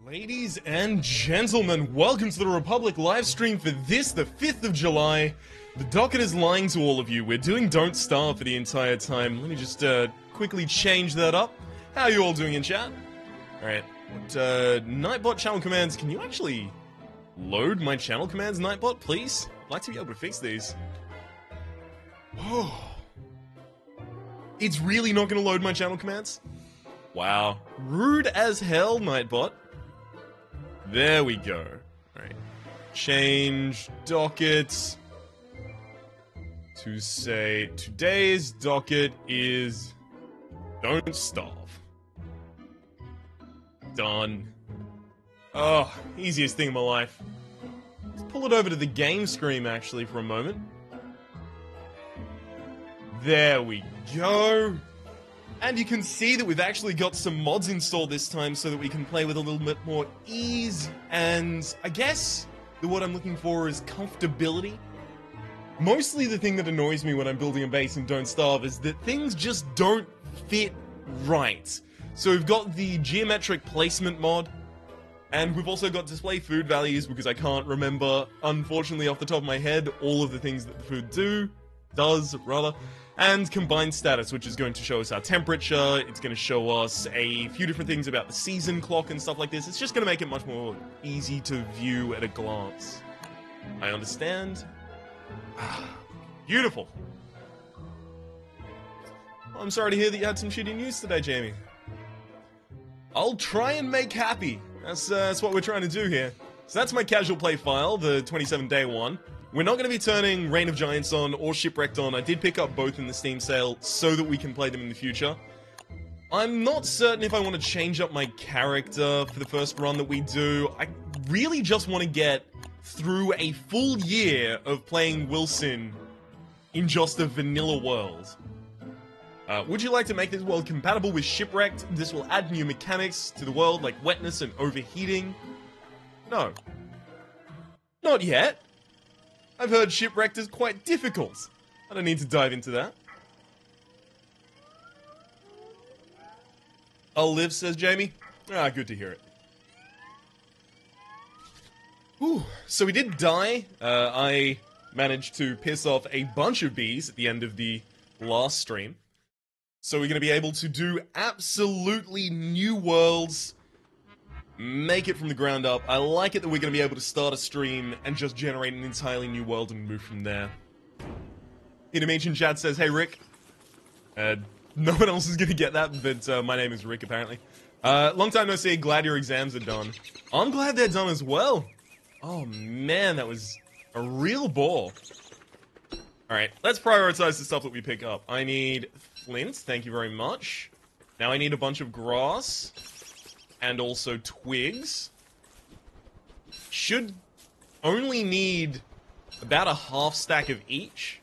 Ladies and gentlemen, welcome to the Rhapublic livestream for this, the 5th of July. The Docket is lying to all of you. We're doing Don't Starve for the entire time. Let me just quickly change that up. How are you all doing in chat? Alright, Nightbot channel commands, can you actually load my channel commands, Nightbot, please? I'd like to be able to fix these. Oh. It's really not going to load my channel commands? Wow. Rude as hell, Nightbot. There we go. Alright. Change docket to say today's docket is Don't Starve. Done. Oh, easiest thing in my life. Let's pull it over to the game screen actually for a moment. There we go. And you can see that we've actually got some mods installed this time so that we can play with a little bit more ease, and I guess the word I'm looking for is comfortability. Mostly the thing that annoys me when I'm building a base in Don't Starve is that things just don't fit right. So we've got the geometric placement mod, and we've also got display food values because I can't remember, unfortunately off the top of my head, all of the things that the food does, and combined status, which is going to show us our temperature, it's going to show us a few different things about the season clock and stuff like this. It's just going to make it much more easy to view at a glance. I understand. Beautiful. I'm sorry to hear that you had some shitty news today, Jamie. I'll try and make happy. That's what we're trying to do here. So that's my casual play file, the 27-day one. We're not going to be turning Reign of Giants on or Shipwrecked on. I did pick up both in the Steam sale so that we can play them in the future. I'm not certain if I want to change up my character for the first run that we do. I really just want to get through a full year of playing Wilson in just a vanilla world. Would you like to make this world compatible with Shipwrecked? This will add new mechanics to the world like wetness and overheating. No. Not yet. I've heard Shipwrecked is quite difficult. I don't need to dive into that. I'll live, says Jamie. Ah, good to hear it. Whew. So we did die. I managed to piss off a bunch of bees at the end of the last stream. So we're going to be able to do absolutely new worlds. Make it from the ground up. I like it that we're going to be able to start a stream and just generate an entirely new world and move from there. Inamich in chat says, hey Rick. No one else is going to get that, but my name is Rick apparently. Long time no see, glad your exams are done. I'm glad they're done as well. Oh man, that was a real bore. Alright, let's prioritize the stuff that we pick up. I need flint, thank you very much. Now I need a bunch of grass. And also twigs. Should only need about a half stack of each.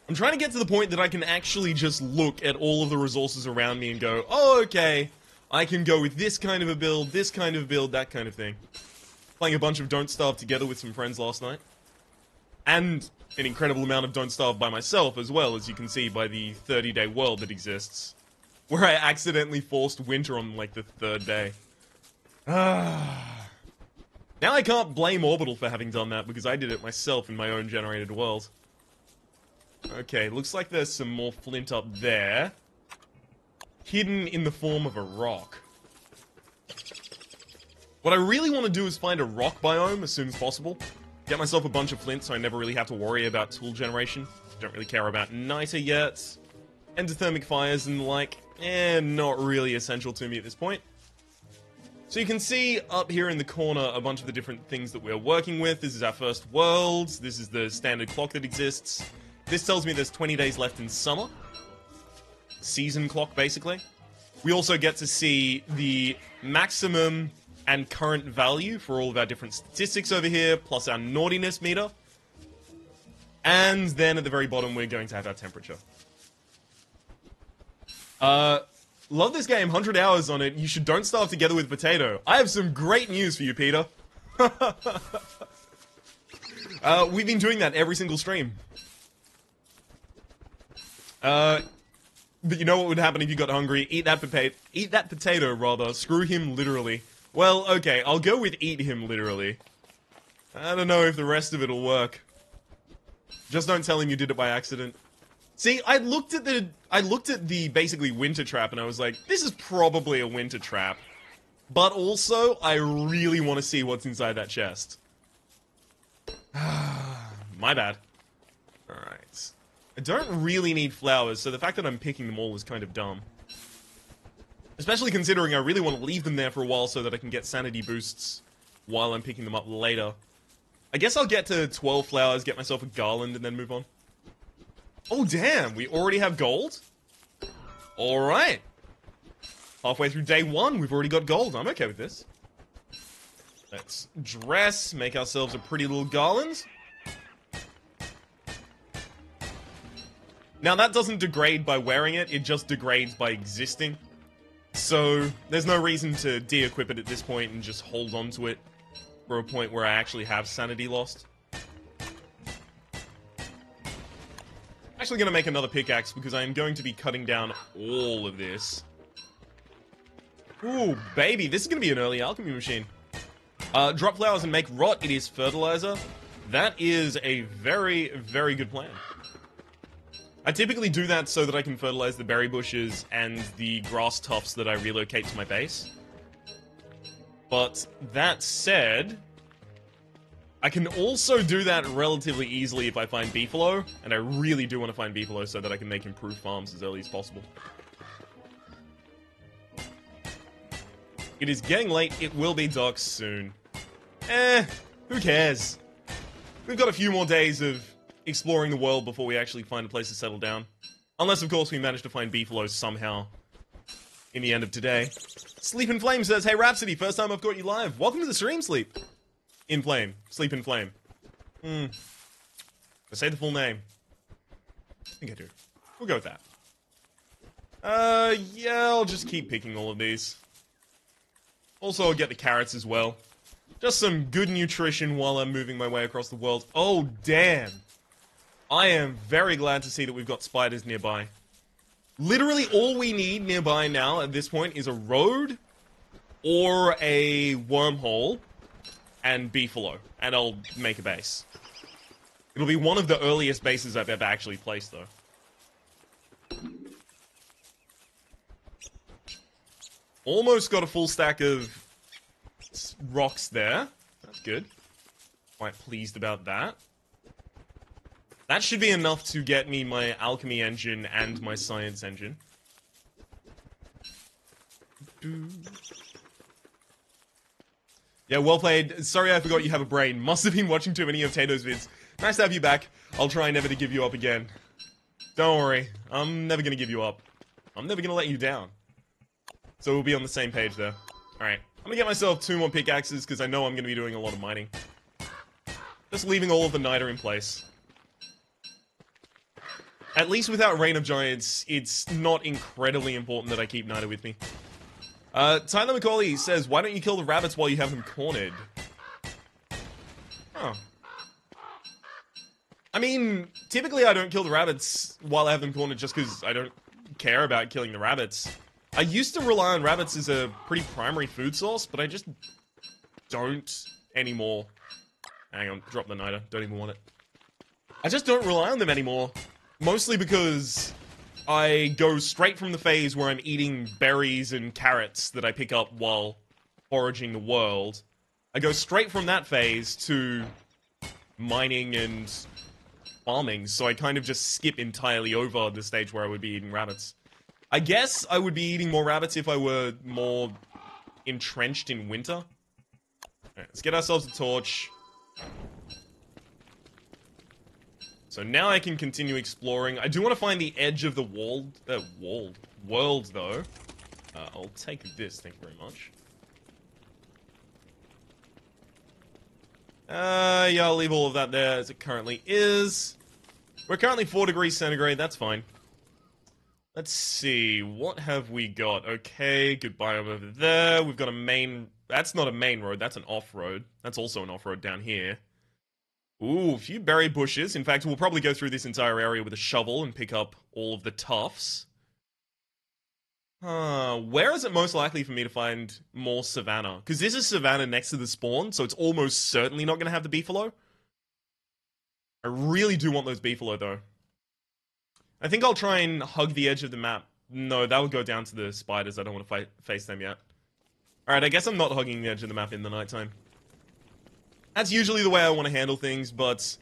I'm trying to get to the point that I can actually just look at all of the resources around me and go, oh, okay, I can go with this kind of a build, this kind of build, that kind of thing. Playing a bunch of Don't Starve together with some friends last night. And an incredible amount of Don't Starve by myself as well, as you can see by the 30-day world that exists. Where I accidentally forced winter on, like, the 3rd day. Now I can't blame Orbital for having done that, because I did it myself in my own generated world. Okay, looks like there's some more flint up there. Hidden in the form of a rock. What I really want to do is find a rock biome as soon as possible. Get myself a bunch of flint so I never really have to worry about tool generation. Don't really care about niter yet. Endothermic fires and the like. Not really essential to me at this point. So you can see up here in the corner a bunch of the different things that we're working with. This is our first world. This is the standard clock that exists. This tells me there's 20 days left in summer. Season clock, basically. We also get to see the maximum and current value for all of our different statistics over here, plus our naughtiness meter. And then at the very bottom, we're going to have our temperature. Love this game, 100 hours on it. You should Don't Starve together with Potato. I have some great news for you, Peter. We've been doing that every single stream. But you know what would happen if you got hungry? Eat that potato, rather. Screw him, literally. Well, okay, I'll go with eat him, literally. I don't know if the rest of it'll work. Just don't tell him you did it by accident. See, I looked at the basically winter trap and I was like, this is probably a winter trap. But also, I really want to see what's inside that chest. My bad. Alright. I don't really need flowers, so the fact that I'm picking them all is kind of dumb. Especially considering I really want to leave them there for a while so that I can get sanity boosts while I'm picking them up later. I guess I'll get to 12 flowers, get myself a garland, and then move on. Oh damn, we already have gold? Alright. Halfway through day 1, we've already got gold. I'm okay with this. Let's dress, make ourselves a pretty little garland. Now that doesn't degrade by wearing it, it just degrades by existing. So, there's no reason to de-equip it at this point and just hold on to it for a point where I actually have sanity lost. I'm actually going to make another pickaxe because I am going to be cutting down all of this. Ooh, baby, this is going to be an early alchemy machine. Drop flowers and make rot, it is fertilizer. That is a very, very good plan. I typically do that so that I can fertilize the berry bushes and the grass tufts that I relocate to my base. But that said, I can also do that relatively easily if I find beefalo, and I really do want to find beefalo so that I can make improved farms as early as possible. It is getting late, it will be dark soon. Who cares? We've got a few more days of exploring the world before we actually find a place to settle down. Unless, of course, we manage to find beefalo somehow in the end of today. Sleep in Flame says, hey Rhapsody, first time I've got you live. Welcome to the stream, Sleep in Flame. Sleep in Flame. I say the full name. I think I do. We'll go with that. Yeah, I'll just keep picking all of these. Also, I'll get the carrots as well. Just some good nutrition while I'm moving my way across the world. Oh, damn. I am very glad to see that we've got spiders nearby. Literally all we need nearby now at this point is a road or a wormhole and beefalo, and I'll make a base. It'll be one of the earliest bases I've ever actually placed, though. Almost got a full stack of rocks there. That's good. Quite pleased about that. That should be enough to get me my alchemy engine and my science engine. Yeah, well played. Sorry I forgot you have a brain. Must have been watching too many of Tato's vids. Nice to have you back. I'll try never to give you up again. Don't worry. I'm never gonna give you up. I'm never gonna let you down. So we'll be on the same page there. Alright. I'm gonna get myself 2 more pickaxes because I know I'm gonna be doing a lot of mining. Just leaving all of the niter in place. At least without Reign of Giants, it's not incredibly important that I keep niter with me. Tyler McCauley says, why don't you kill the rabbits while you have them cornered? Oh. I mean, typically I don't kill the rabbits while I have them cornered just because I don't care about killing the rabbits. I used to rely on rabbits as a pretty primary food source, but I just don't anymore. Hang on, drop the niter, don't even want it. I just don't rely on them anymore. Mostly because I go straight from the phase where I'm eating berries and carrots that I pick up while foraging the world. I go straight from that phase to mining and farming, so I kind of just skip entirely over the stage where I would be eating rabbits. I guess I would be eating more rabbits if I were more entrenched in winter. Alright, let's get ourselves a torch. So now I can continue exploring. I do want to find the edge of the world, though. I'll take this, thank you very much. Yeah, I'll leave all of that there as it currently is. We're currently 4 degrees centigrade, that's fine. Let's see, what have we got? Okay, good biome over there. We've got a main... That's not a main road, that's an off-road. That's also an off-road down here. Ooh, a few berry bushes. In fact, we'll probably go through this entire area with a shovel and pick up all of the tufts. Where is it most likely for me to find more savannah? Because this is savannah next to the spawn, so it's almost certainly not going to have the beefalo. I really do want those beefalo, though. I think I'll try and hug the edge of the map. No, that would go down to the spiders. I don't want to face them yet. Alright, I guess I'm not hugging the edge of the map in the nighttime. That's usually the way I want to handle things, but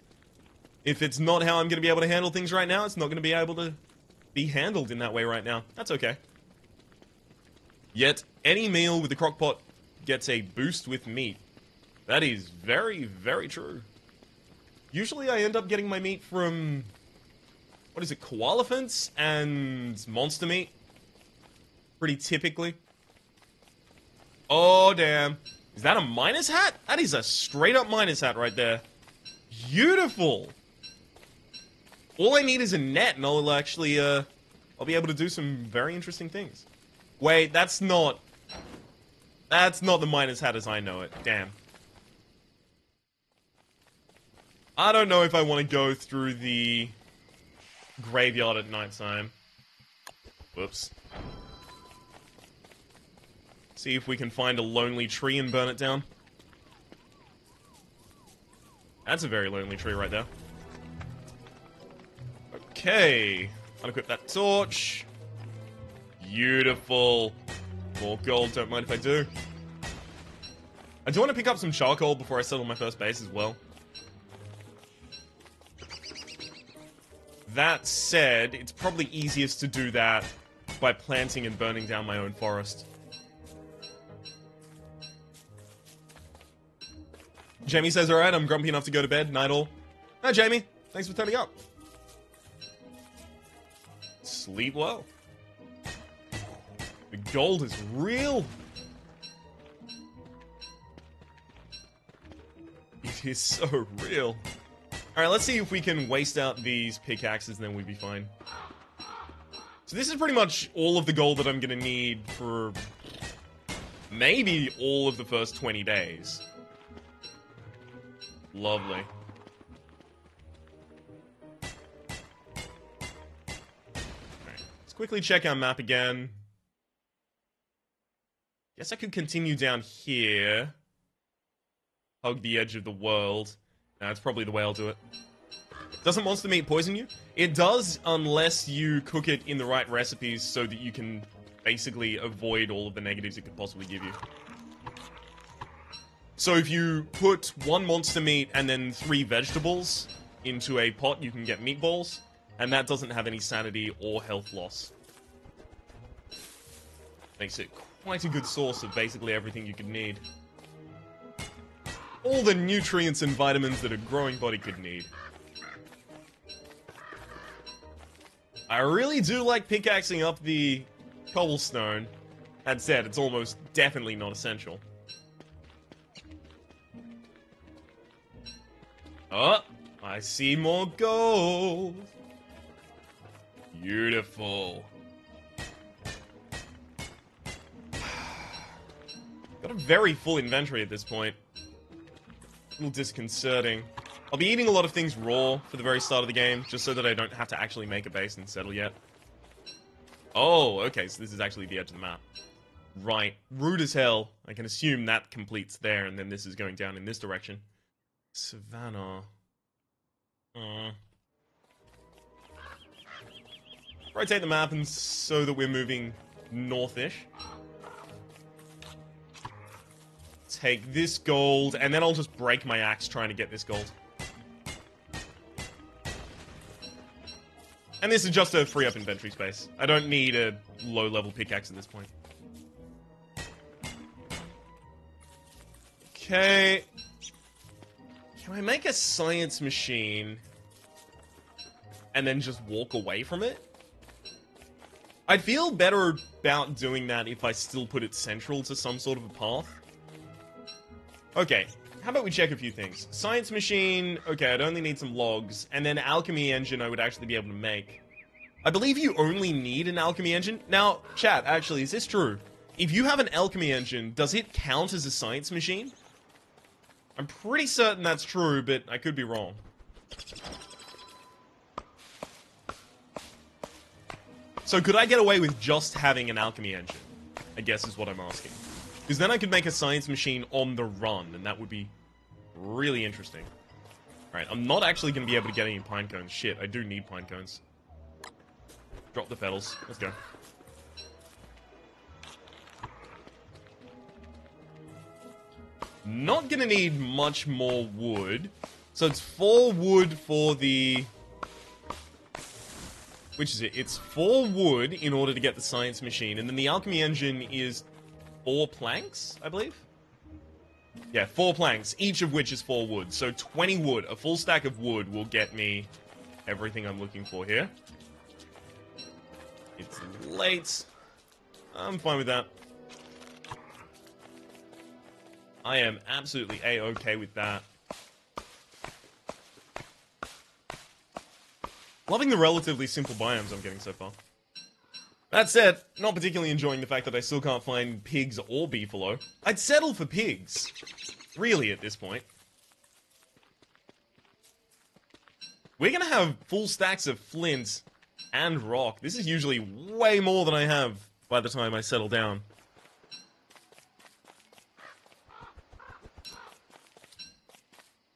if it's not how I'm going to be able to handle things right now, it's not going to be able to be handled in that way right now. That's okay. Yet, any meal with the crockpot gets a boost with meat. That is very, very true. Usually I end up getting my meat from, what is it, koalefants and monster meat. Pretty typically. Oh, damn. Is that a minus hat? That is a straight up minus hat right there. Beautiful. All I need is a net and I'll actually, I'll be able to do some very interesting things. Wait, that's not the minus hat as I know it. Damn. I don't know if I want to go through the graveyard at nighttime. Whoops. See if we can find a lonely tree and burn it down. That's a very lonely tree right there. Okay. Unequip that torch. Beautiful. More gold, don't mind if I do. I do want to pick up some charcoal before I settle my first base as well. That said, it's probably easiest to do that by planting and burning down my own forest. Jamie says, alright, I'm grumpy enough to go to bed. Night all. Hi, Jamie. Thanks for turning up. Sleep well. The gold is real. It is so real. Alright, let's see if we can waste out these pickaxes and then we'll be fine. So this is pretty much all of the gold that I'm gonna need for maybe all of the first 20 days. Lovely. Alright, let's quickly check our map again. Guess I could continue down here. Hug the edge of the world. That's probably the way I'll do it. Doesn't monster meat poison you? It does, unless you cook it in the right recipes so that you can basically avoid all of the negatives it could possibly give you. So if you put one monster meat and then 3 vegetables into a pot, you can get meatballs, and that doesn't have any sanity or health loss. Makes it quite a good source of basically everything you could need. All the nutrients and vitamins that a growing body could need. I really do like pickaxing up the cobblestone. That said, it's almost definitely not essential. Oh, I see more gold. Beautiful. Got a very full inventory at this point. A little disconcerting. I'll be eating a lot of things raw for the very start of the game, just so that I don't have to actually make a base and settle yet. Oh, okay, so this is actually the edge of the map. Right. Rude as hell. I can assume that completes there, and then this is going down in this direction. Savannah. Rotate the map and so that we're moving northish. Take this gold, and then I'll just break my axe trying to get this gold. And this is just to free up inventory space. I don't need a low-level pickaxe at this point. Okay. Can I make a science machine and then just walk away from it? I'd feel better about doing that if I still put it central to some sort of a path. Okay, how about we check a few things? Science machine, okay, I'd only need some logs, and then alchemy engine I would actually be able to make. I believe you only need an alchemy engine. Now, chat, actually, is this true? If you have an alchemy engine, does it count as a science machine? I'm pretty certain that's true, but I could be wrong. So could I get away with just having an alchemy engine? I guess is what I'm asking. Because then I could make a science machine on the run, and that would be really interesting. Alright, I'm not actually going to be able to get any pine cones. Shit, I do need pine cones. Drop the petals. Let's go. Not going to need much more wood. So it's 4 wood for the... Which is it? It's 4 wood in order to get the science machine, and then the alchemy engine is 4 planks, I believe? Yeah, 4 planks, each of which is 4 wood. So 20 wood, a full stack of wood will get me everything I'm looking for here. It's late. I'm fine with that. I am absolutely A-okay with that. Loving the relatively simple biomes I'm getting so far. That said, not particularly enjoying the fact that I still can't find pigs or beefalo. I'd settle for pigs. Really, at this point. We're gonna have full stacks of flint and rock. This is usually way more than I have by the time I settle down.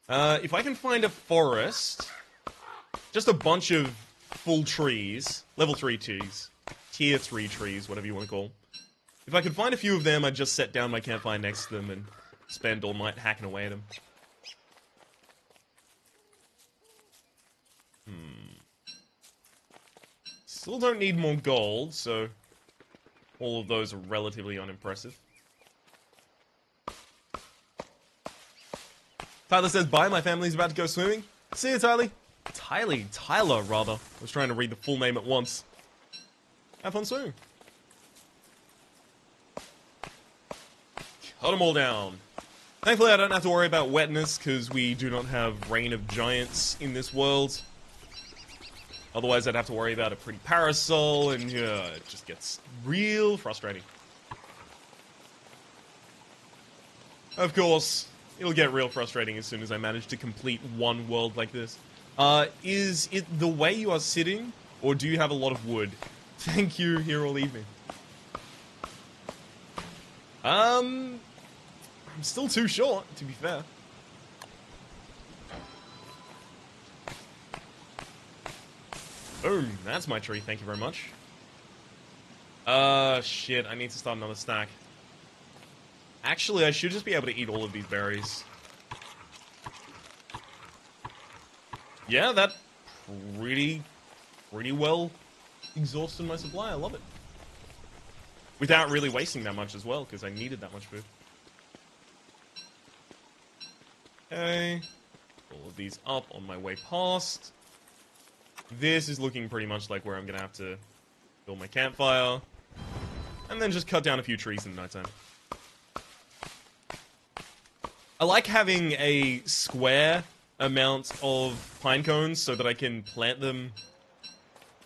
If I can find a forest, just a bunch of full trees, level 3 trees, tier 3 trees, whatever you want to call them. If I could find a few of them, I'd just set down my campfire next to them and spend all night hacking away at them. Still don't need more gold, so all of those are relatively unimpressive. Tyler says, bye, my family's about to go swimming. See you, Tyler. Tyler, rather. I was trying to read the full name at once. Have fun swimming. Cut them all down. Thankfully, I don't have to worry about wetness, because we do not have Rain of Giants in this world. Otherwise, I'd have to worry about a pretty parasol, and yeah, it just gets real frustrating. Of course, it'll get real frustrating as soon as I manage to complete one world like this. Is it the way you are sitting, or do you have a lot of wood? Thank you, here all evening. I'm still too short, to be fair. Boom, that's my tree, thank you very much. Shit, I need to start another stack. Actually, I should just be able to eat all of these berries. Yeah, that pretty well exhausted my supply, I love it. Without really wasting that much as well, because I needed that much food. Okay, all of these up on my way past. This is looking pretty much like where I'm gonna have to build my campfire. And then just cut down a few trees in the nighttime. I like having a square amount of pine cones so that I can plant them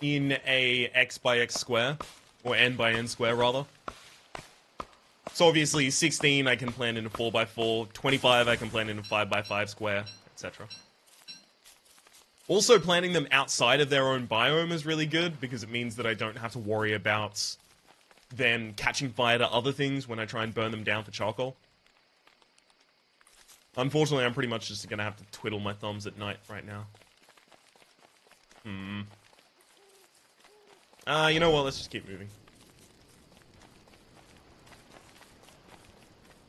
in a X by X square. Or N by N square, rather. So obviously, 16 I can plant in a 4 by 4, 25 I can plant in a 5 by 5 square, etc. Also, planting them outside of their own biome is really good, because it means that I don't have to worry about them catching fire to other things when I try and burn them down for charcoal. Unfortunately, I'm pretty much just gonna have to twiddle my thumbs at night right now. You know what, let's just keep moving.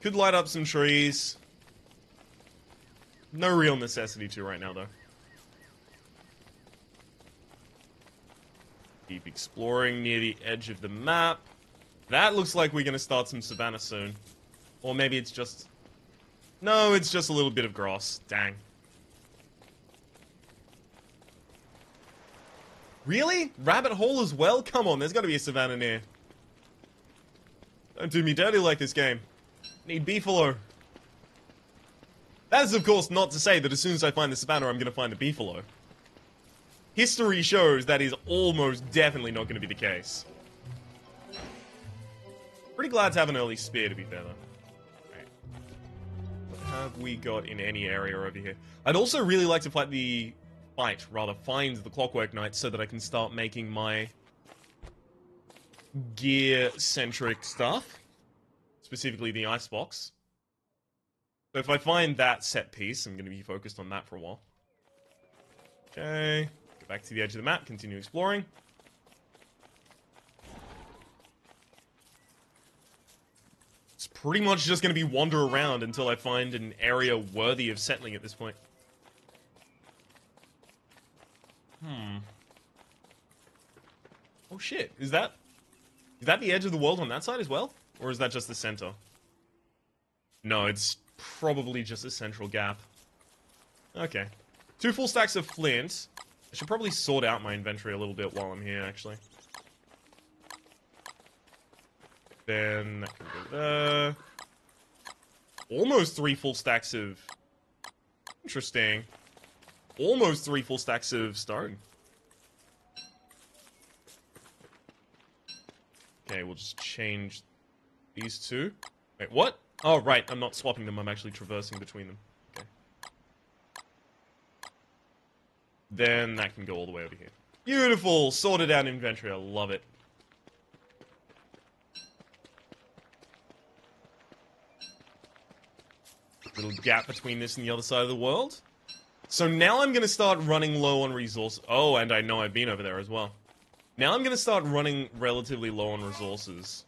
Could light up some trees. No real necessity to right now, though. Keep exploring near the edge of the map. That looks like we're gonna start some savanna soon. Or maybe it's just... No, it's just a little bit of grass. Dang. Really? Rabbit hole as well? Come on, there's gotta be a savanna near. Don't do me dirty like this game. Need beefalo. That is, of course, not to say that as soon as I find the savanna, I'm gonna find the beefalo. History shows that is almost definitely not gonna be the case. Pretty glad to have an early spear, to be fair, though. Right. What have we got in any area over here? I'd also really like to find the Clockwork Knight so that I can start making my gear-centric stuff. Specifically the icebox. So if I find that set piece, I'm going to be focused on that for a while. Okay. Go back to the edge of the map, continue exploring. It's pretty much just going to be wander around until I find an area worthy of settling at this point. Oh shit, is that the edge of the world on that side as well? Or is that just the center? No, it's probably just a central gap. Okay. 2 full stacks of flint. I should probably sort out my inventory a little bit while I'm here, actually. Then that can go there. Almost 3 full stacks of... Interesting. Almost 3 full stacks of stone. Okay, we'll just change these 2. Wait, what? Oh, right, I'm not swapping them, I'm actually traversing between them. Okay. Then that can go all the way over here. Beautiful! Sorted out inventory, I love it. Little gap between this and the other side of the world. So now I'm going to start running low on resources. Oh, and I know I've been over there as well. Now I'm going to start running relatively low on resources.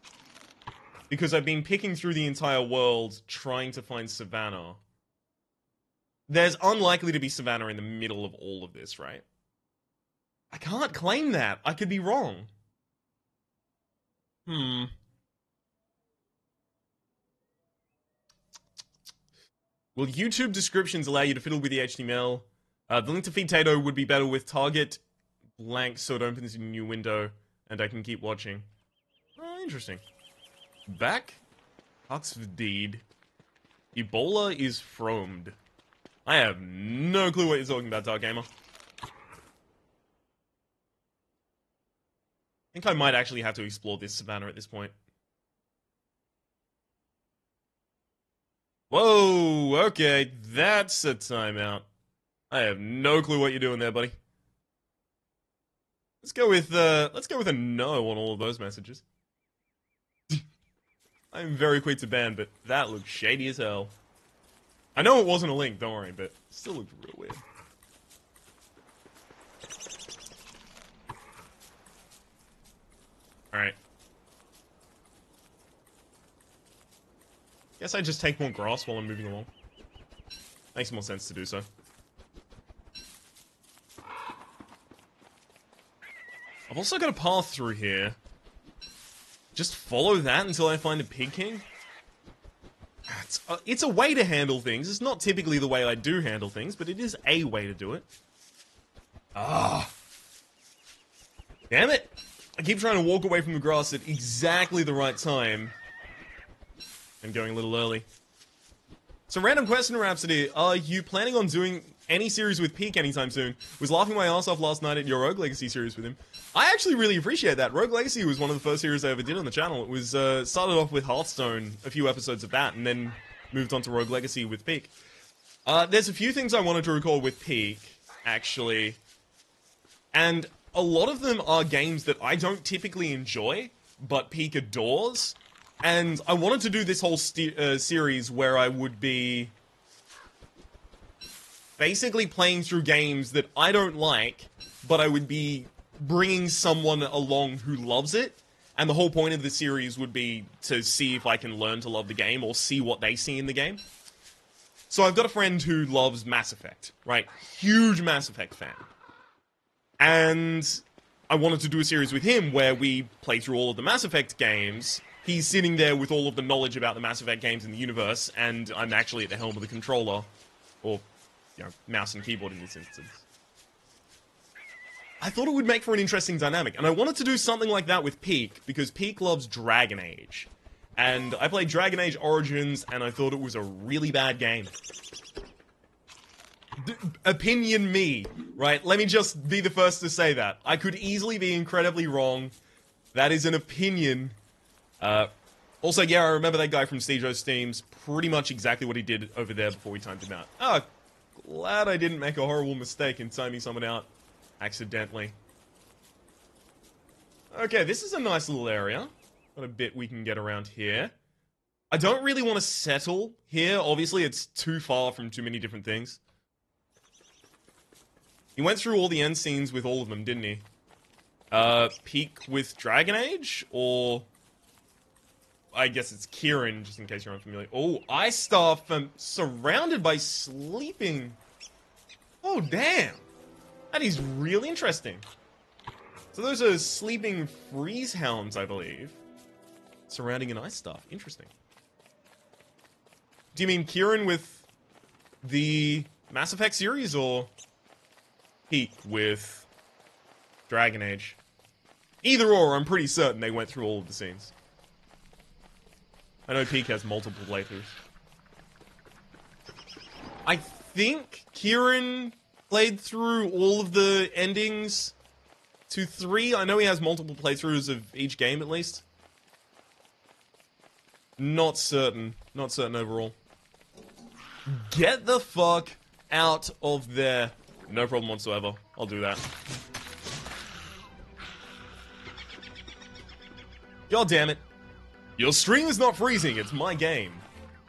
Because I've been picking through the entire world trying to find Savannah. There's unlikely to be Savannah in the middle of all of this, right? I can't claim that. I could be wrong. Will YouTube descriptions allow you to fiddle with the HTML? The link to feed Tato would be better with target blank so it opens a new window and I can keep watching. Oh, interesting. Back? Huxfdeed. Ebola is fromed. I have no clue what you're talking about, Dark Gamer. I think I might actually have to explore this Savannah at this point. Whoa, okay, that's a timeout. I have no clue what you're doing there, buddy. Let's go with a no on all of those messages. I'm very quick to ban, but that looks shady as hell. I know it wasn't a link, don't worry, but it still looked real weird. Alright. Guess I just take more grass while I'm moving along. Makes more sense to do so. I've also got a path through here. Just follow that until I find a Pig King? It's a way to handle things. It's not typically the way I do handle things, but it is a way to do it. Ah. Damn it! I keep trying to walk away from the grass at exactly the right time. And going a little early. So, random question, Rhapsody. Are you planning on doing any series with Peak anytime soon? Was laughing my ass off last night at your Rogue Legacy series with him. I actually really appreciate that. Rogue Legacy was one of the first series I ever did on the channel. It was, started off with Hearthstone, a few episodes of that, and then moved on to Rogue Legacy with Peak. There's a few things I wanted to record with Peak, actually. And a lot of them are games that I don't typically enjoy, but Peak adores. And I wanted to do this whole series where I would be basically playing through games that I don't like, but I would be bringing someone along who loves it. And the whole point of the series would be to see if I can learn to love the game or see what they see in the game. So I've got a friend who loves Mass Effect, right? Huge Mass Effect fan. And I wanted to do a series with him where we play through all of the Mass Effect games. He's sitting there with all of the knowledge about the Mass Effect games in the universe, and I'm actually at the helm of the controller. Or, you know, mouse and keyboard in this instance. I thought it would make for an interesting dynamic, and I wanted to do something like that with Peak, because Peak loves Dragon Age. And I played Dragon Age Origins, and I thought it was a really bad game. Opinion me, right? Let me just be the first to say that. I could easily be incredibly wrong. That is an opinion. Also, yeah, I remember that guy from Stejo's Steams. Pretty much exactly what he did over there before we timed him out. Oh, glad I didn't make a horrible mistake in timing someone out accidentally. Okay, this is a nice little area. Got a bit we can get around here. I don't really want to settle here. Obviously, it's too far from too many different things. He went through all the end scenes with all of them, didn't he? Peak with Dragon Age? Or... I guess it's Kieran, just in case you're unfamiliar. Oh, Ice Staff, surrounded by sleeping... Oh, damn! That is really interesting. So those are sleeping freeze hounds, I believe. Surrounding an Ice Staff. Interesting. Do you mean Kieran with the Mass Effect series, or Peak with Dragon Age? Either or, I'm pretty certain they went through all of the scenes. I know Peak has multiple playthroughs. I think Kieran played through all of the endings to 3. I know he has multiple playthroughs of each game, at least. Not certain. Not certain overall. Get the fuck out of there. No problem whatsoever. I'll do that. God damn it. Your stream is not freezing, it's my game.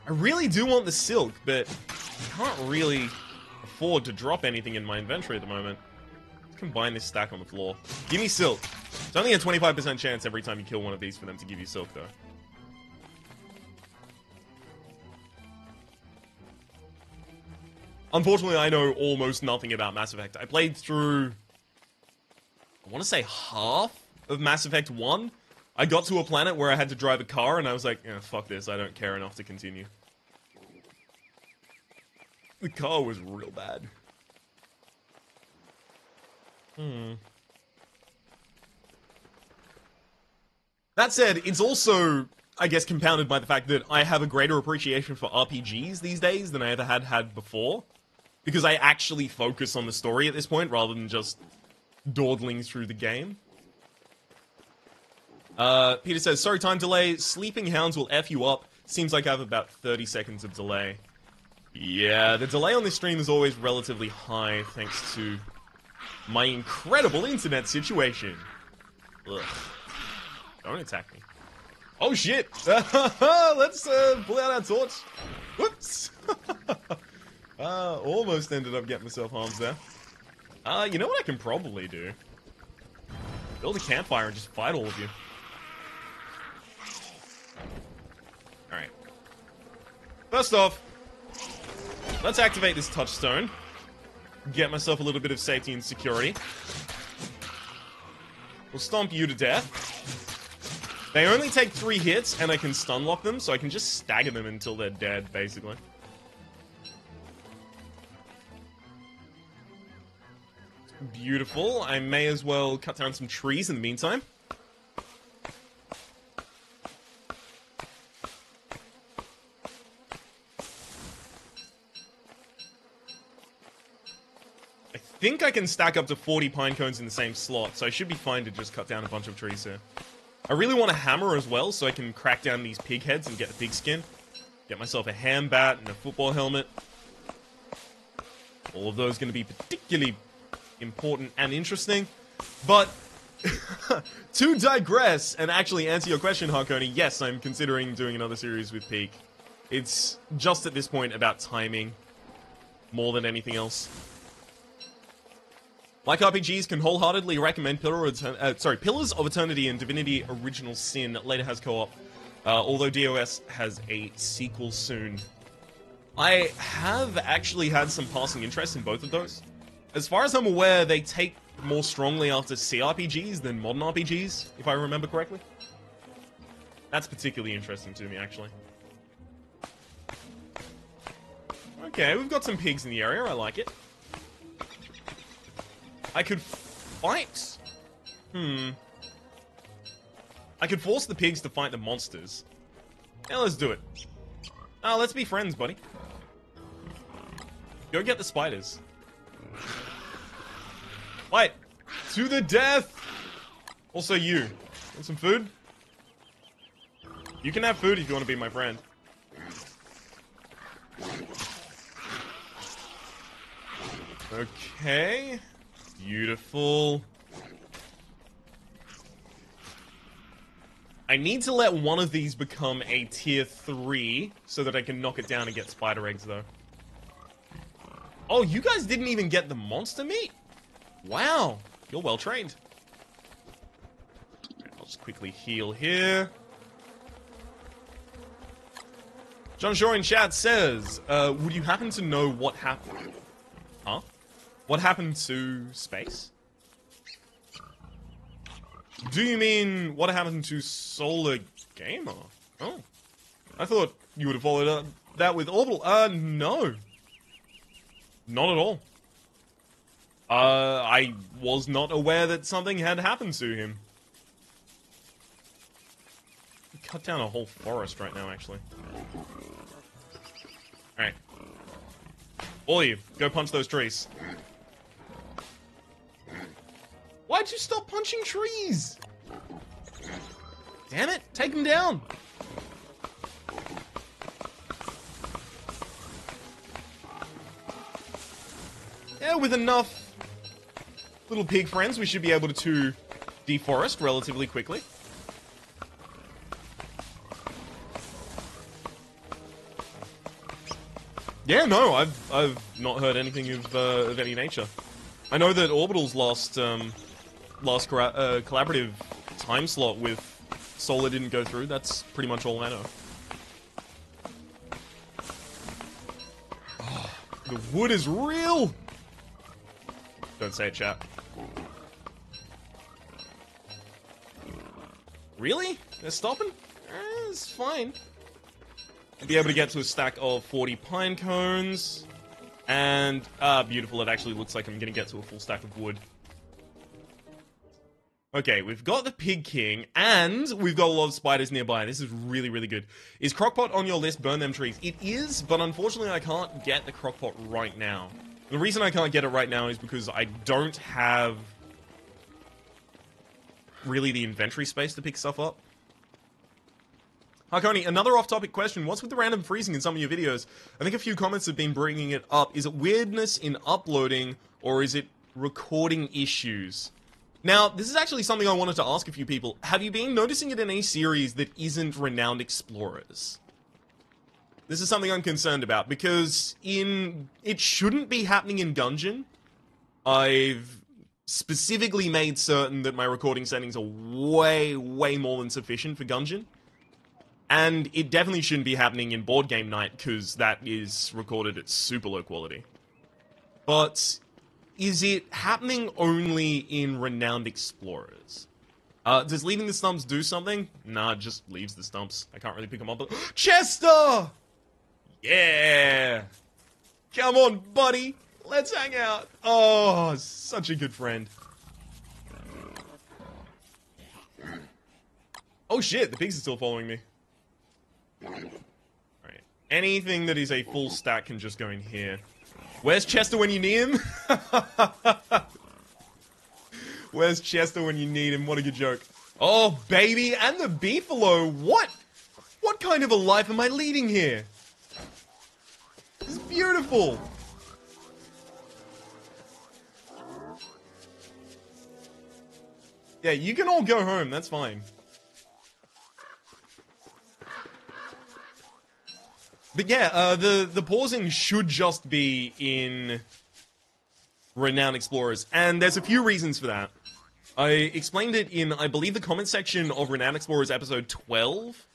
I really do want the silk, but I can't really afford to drop anything in my inventory at the moment. Let's combine this stack on the floor. Give me silk. It's only a 25% chance every time you kill one of these for them to give you silk, though. Unfortunately, I know almost nothing about Mass Effect. I played through... I want to say half of Mass Effect 1. I got to a planet where I had to drive a car, and I was like, eh, fuck this, I don't care enough to continue. The car was real bad. That said, it's also, I guess, compounded by the fact that I have a greater appreciation for RPGs these days than I ever had before. Because I actually focus on the story at this point, rather than just dawdling through the game. Peter says, sorry, time delay. Sleeping hounds will F you up. Seems like I have about 30 seconds of delay. Yeah, the delay on this stream is always relatively high, thanks to my incredible internet situation. Ugh. Don't attack me. Oh, shit! Let's, pull out our torch. Whoops! Almost ended up getting myself harmed there. You know what I can probably do? Build a campfire and just fight all of you. Alright. First off, let's activate this touchstone. Get myself a little bit of safety and security. We'll stomp you to death. They only take 3 hits, and I can stun lock them, so I can just stagger them until they're dead, basically. Beautiful. I may as well cut down some trees in the meantime. I think I can stack up to 40 pine cones in the same slot, so I should be fine to just cut down a bunch of trees here. I really want a hammer as well, so I can crack down these pig heads and get the pig skin. Get myself a ham bat and a football helmet. All of those going to be particularly important and interesting. But, to digress and actually answer your question, Harkoni, yes, I'm considering doing another series with Peak. It's just at this point about timing more than anything else. Like RPGs, can wholeheartedly recommend Pillars of Eternity and Divinity Original Sin. Later has co-op, although DOS has a sequel soon. I have actually had some passing interest in both of those. As far as I'm aware, they take more strongly after CRPGs than modern RPGs, if I remember correctly. That's particularly interesting to me, actually. Okay, we've got some pigs in the area, I like it. I could fight... I could force the pigs to fight the monsters. Yeah, let's do it. Let's be friends, buddy. Go get the spiders. Fight! To the death! Also you. Want some food? You can have food if you want to be my friend. Okay. Beautiful. I need to let one of these become a tier 3 so that I can knock it down and get spider eggs, though. Oh, you guys didn't even get the monster meat? Wow, you're well trained. Right, I'll just quickly heal here. John Shaw in chat says, would you happen to know what happened? Huh? What happened to space? Do you mean what happened to Solar Gamer? Oh. I thought you would have followed up that with Orbital. No. Not at all. I was not aware that something had happened to him. Cut down a whole forest right now, actually. Alright. All of you, go punch those trees. Why'd you stop punching trees? Damn it, take them down. Yeah, with enough little pig friends, we should be able to deforest relatively quickly. Yeah, no, I've not heard anything of any nature. I know that Orbital's last collaborative time slot with Solar didn't go through. That's pretty much all I know. Oh, the wood is real! Don't say it, chat. Really? They're stopping? It's fine. I'll be able to get to a stack of 40 pine cones. And, beautiful, it actually looks like I'm gonna get to a full stack of wood. Okay, we've got the Pig King, and we've got a lot of spiders nearby. This is really, really good. Is Crockpot on your list? Burn them trees. It is, but unfortunately I can't get the Crockpot right now. The reason I can't get it right now is because I don't have really the inventory space to pick stuff up. Harkoni, another off-topic question. What's with the random freezing in some of your videos? I think a few comments have been bringing it up. Is it weirdness in uploading, or is it recording issues? Now, this is actually something I wanted to ask a few people. Have you been noticing it in any series that isn't Renowned Explorers? This is something I'm concerned about, because it shouldn't be happening in Gungeon. I've specifically made certain that my recording settings are way, way more than sufficient for Gungeon. And it definitely shouldn't be happening in Board Game Night, because that is recorded at super low quality. But is it happening only in Renowned Explorers? Does leaving the stumps do something? Nah, it just leaves the stumps. I can't really pick them up. Chester! Yeah! Come on, buddy! Let's hang out! Oh, such a good friend. Oh shit, the pigs are still following me. Alright. Anything that is a full stack can just go in here. Where's Chester when you need him? Where's Chester when you need him? What a good joke. Oh, baby, and the beefalo. What? What kind of a life am I leading here? This is beautiful. Yeah, you can all go home. That's fine. But yeah, the pausing should just be in Renowned Explorers, and there's a few reasons for that. I explained it in, I believe, the comment section of Renowned Explorers episode 12.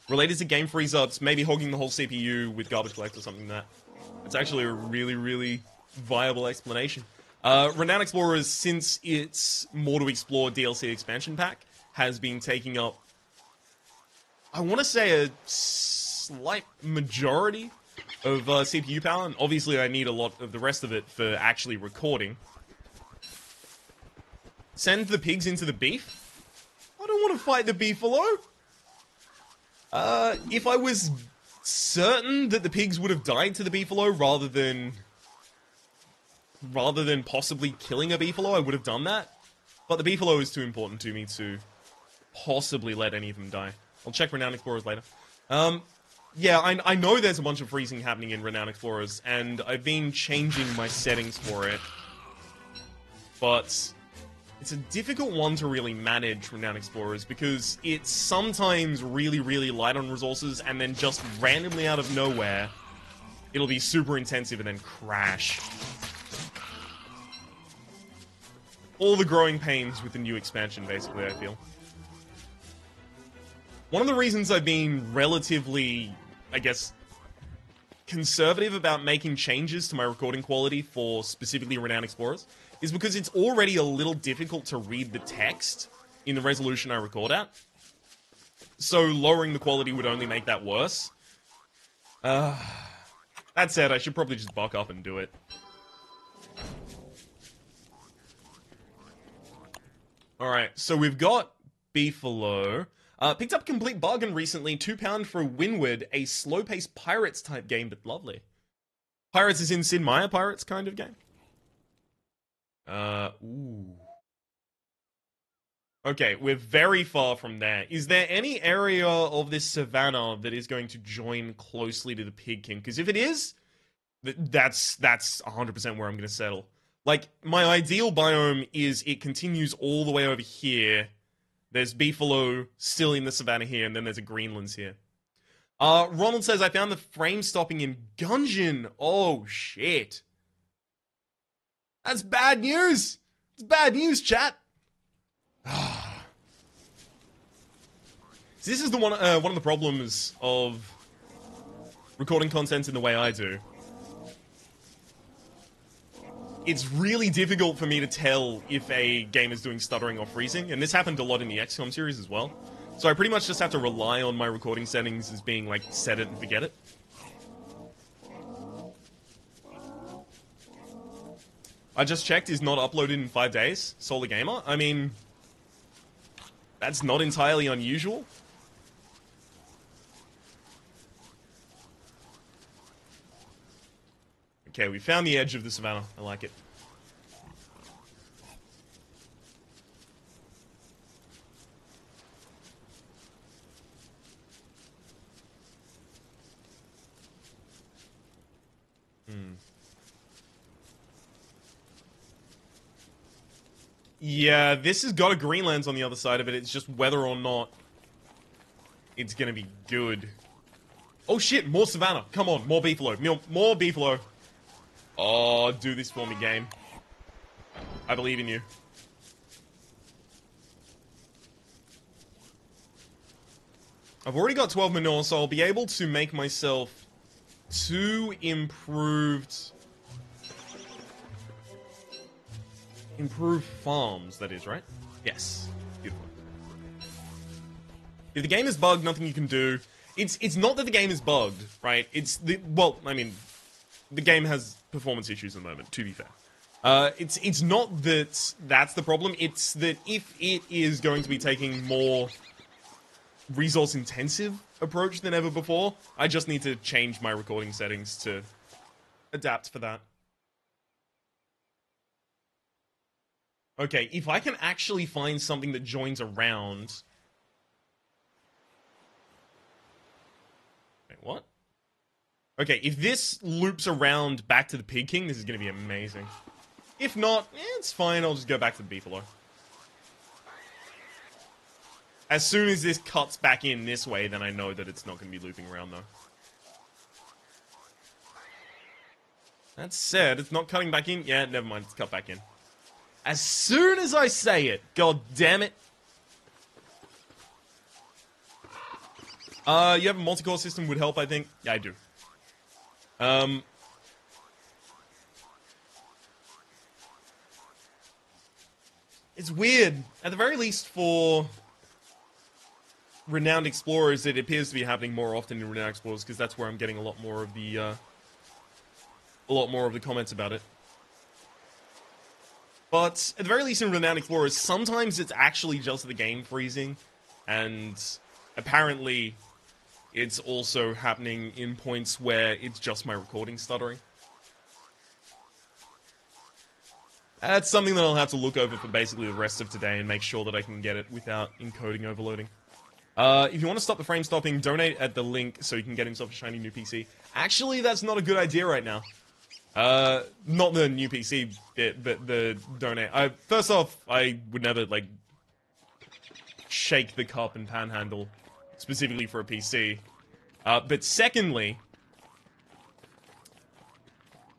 Related to game freeze-ups, maybe hogging the whole CPU with garbage collect or something like that. It's actually a really, really viable explanation. Renowned Explorers, since its More to Explore DLC expansion pack, has been taking up, I want to say, a slight majority of CPU power, and obviously I need a lot of the rest of it for actually recording. Send the pigs into the beef? I don't want to fight the beefalo. If I was certain that the pigs would have died to the beefalo rather than possibly killing a beefalo, I would have done that. But the beefalo is too important to me to possibly let any of them die. I'll check Renowned Explorers later. Yeah, I know there's a bunch of freezing happening in Renowned Explorers, and I've been changing my settings for it. But It's a difficult one to really manage Renowned Explorers because it's sometimes really, really light on resources and then just randomly out of nowhere, it'll be super intensive and then crash. All the growing pains with the new expansion, basically, I feel. One of the reasons I've been relatively, I guess, conservative about making changes to my recording quality for specifically Renowned Explorers is because it's already a little difficult to read the text in the resolution I record at. So lowering the quality would only make that worse. That said, I should probably just buck up and do it. Alright, so we've got Beefalo. Picked up a complete bargain recently, £2 for Windward, a slow-paced Pirates type game, but lovely. Pirates is in Sid Meier Pirates kind of game. Ooh. Okay, we're very far from there. Is there any area of this savannah that is going to join closely to the Pig King? Because if it is, that's 100% where I'm going to settle. Like, my ideal biome is it continues all the way over here. There's Beefalo still in the savannah here, and then there's a Greenlands here. Ronald says, I found the frame stopping in Gungeon. Oh, shit. That's bad news. It's bad news, chat. This is the one of the problems of recording content in the way I do. It's really difficult for me to tell if a game is doing stuttering or freezing, and this happened a lot in the XCOM series as well. So I pretty much just have to rely on my recording settings as being like, set it and forget it. I just checked, is not uploaded in 5 days. Solar Gamer. I mean, that's not entirely unusual. Okay, we found the edge of the savannah. I like it. Yeah, this has got a Greenlands on the other side of it. It's just whether or not it's gonna be good. Oh shit, more savannah. Come on, more Beefalo. More Beefalo. Oh, do this for me, game. I believe in you. I've already got 12 manure, so I'll be able to make myself 2 improved farms, that is, right? Yes. Beautiful. If the game is bugged, nothing you can do. It's not that the game is bugged, right? Well, I mean, the game has performance issues at the moment, to be fair. It's not that that's the problem, it's that if it is going to be taking more resource-intensive approach than ever before, I just need to change my recording settings to adapt for that. Okay, if I can actually find something that joins around... Wait, what? Okay, if this loops around back to the Pig King, this is going to be amazing. If not, it's fine, I'll just go back to the Beefalo. As soon as this cuts back in this way, then I know that it's not going to be looping around, though. That said, it's not cutting back in. Yeah, never mind, it's cut back in. As soon as I say it, god damn it. You have a multi-core system would help, I think. Yeah, I do. It's weird. At the very least for Renowned Explorers, it appears to be happening more often in Renowned Explorers, because that's where I'm getting a lot more of the comments about it. But at the very least in Renowned Explorers, sometimes it's actually just the game freezing, and apparently it's also happening in points where it's just my recording stuttering. That's something that I'll have to look over for basically the rest of today and make sure that I can get it without encoding overloading. If you want to stop the frame stopping, donate at the link so you can get himself a shiny new PC. Actually, that's not a good idea right now. Not the new PC bit, but the donate. First off, I would never, like, shake the cup and panhandle specifically for a PC. But secondly...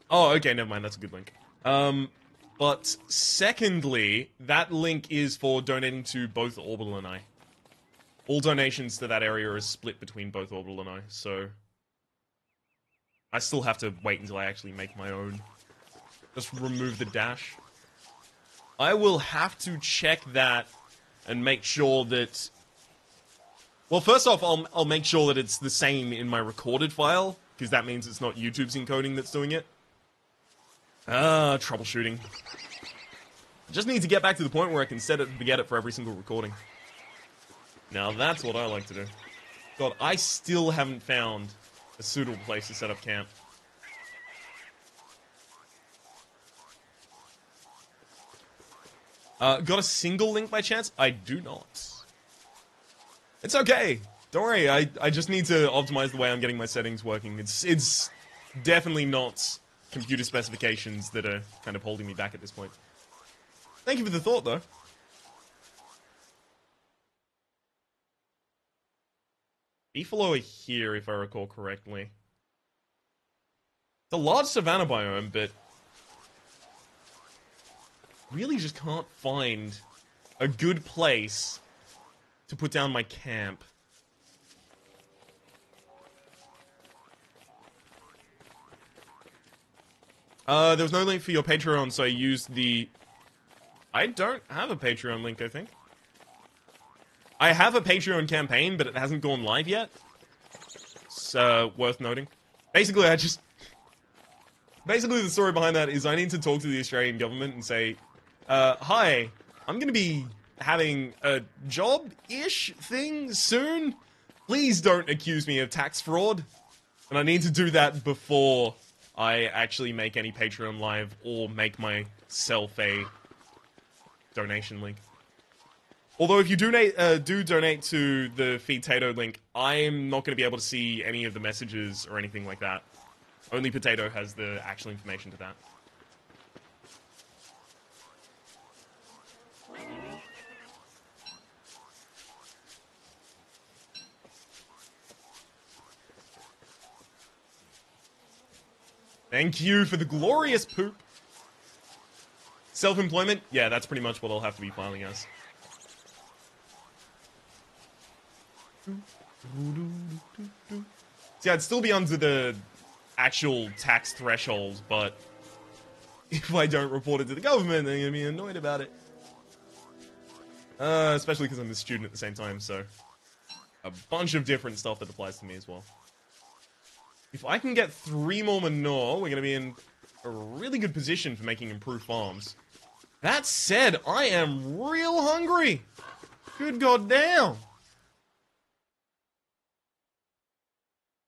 Oh, okay, never mind, that's a good link. But secondly, that link is for donating to both Orbital and I. All donations to that area are split between both Orbital and I, so... I still have to wait until I actually make my own. Just remove the dash. I will have to check that and make sure that... Well, first off, I'll make sure that it's the same in my recorded file, because that means it's not YouTube's encoding that's doing it. Troubleshooting. I just need to get back to the point where I can set it and forget it for every single recording. Now that's what I like to do. God, I still haven't found a suitable place to set up camp. Got a single link by chance? I do not. It's okay. Don't worry, I just need to optimize the way I'm getting my settings working. It's definitely not computer specifications that are kind of holding me back at this point. Thank you for the thought, though. Beefalo are here, if I recall correctly. It's a large savanna biome, but... really just can't find a good place to put down my camp. There was no link for your Patreon, so I used the... I don't have a Patreon link, I think. I have a Patreon campaign, but it hasn't gone live yet. It's worth noting. Basically, Basically, the story behind that is I need to talk to the Australian government and say, hi, I'm gonna be having a job-ish thing soon. Please don't accuse me of tax fraud. And I need to do that before I actually make any Patreon live or make myself a donation link. Although if you do donate to the Feedtato link, I'm not going to be able to see any of the messages or anything like that. Only Potato has the actual information to that. Thank you for the glorious poop. Self-employment? Yeah, that's pretty much what I'll have to be filing as. See, I'd still be under the actual tax threshold, but if I don't report it to the government, they're gonna be annoyed about it. Especially because I'm a student at the same time, so a bunch of different stuff that applies to me as well. If I can get 3 more manure, we're gonna be in a really good position for making improved farms. That said, I am real hungry. Good goddamn.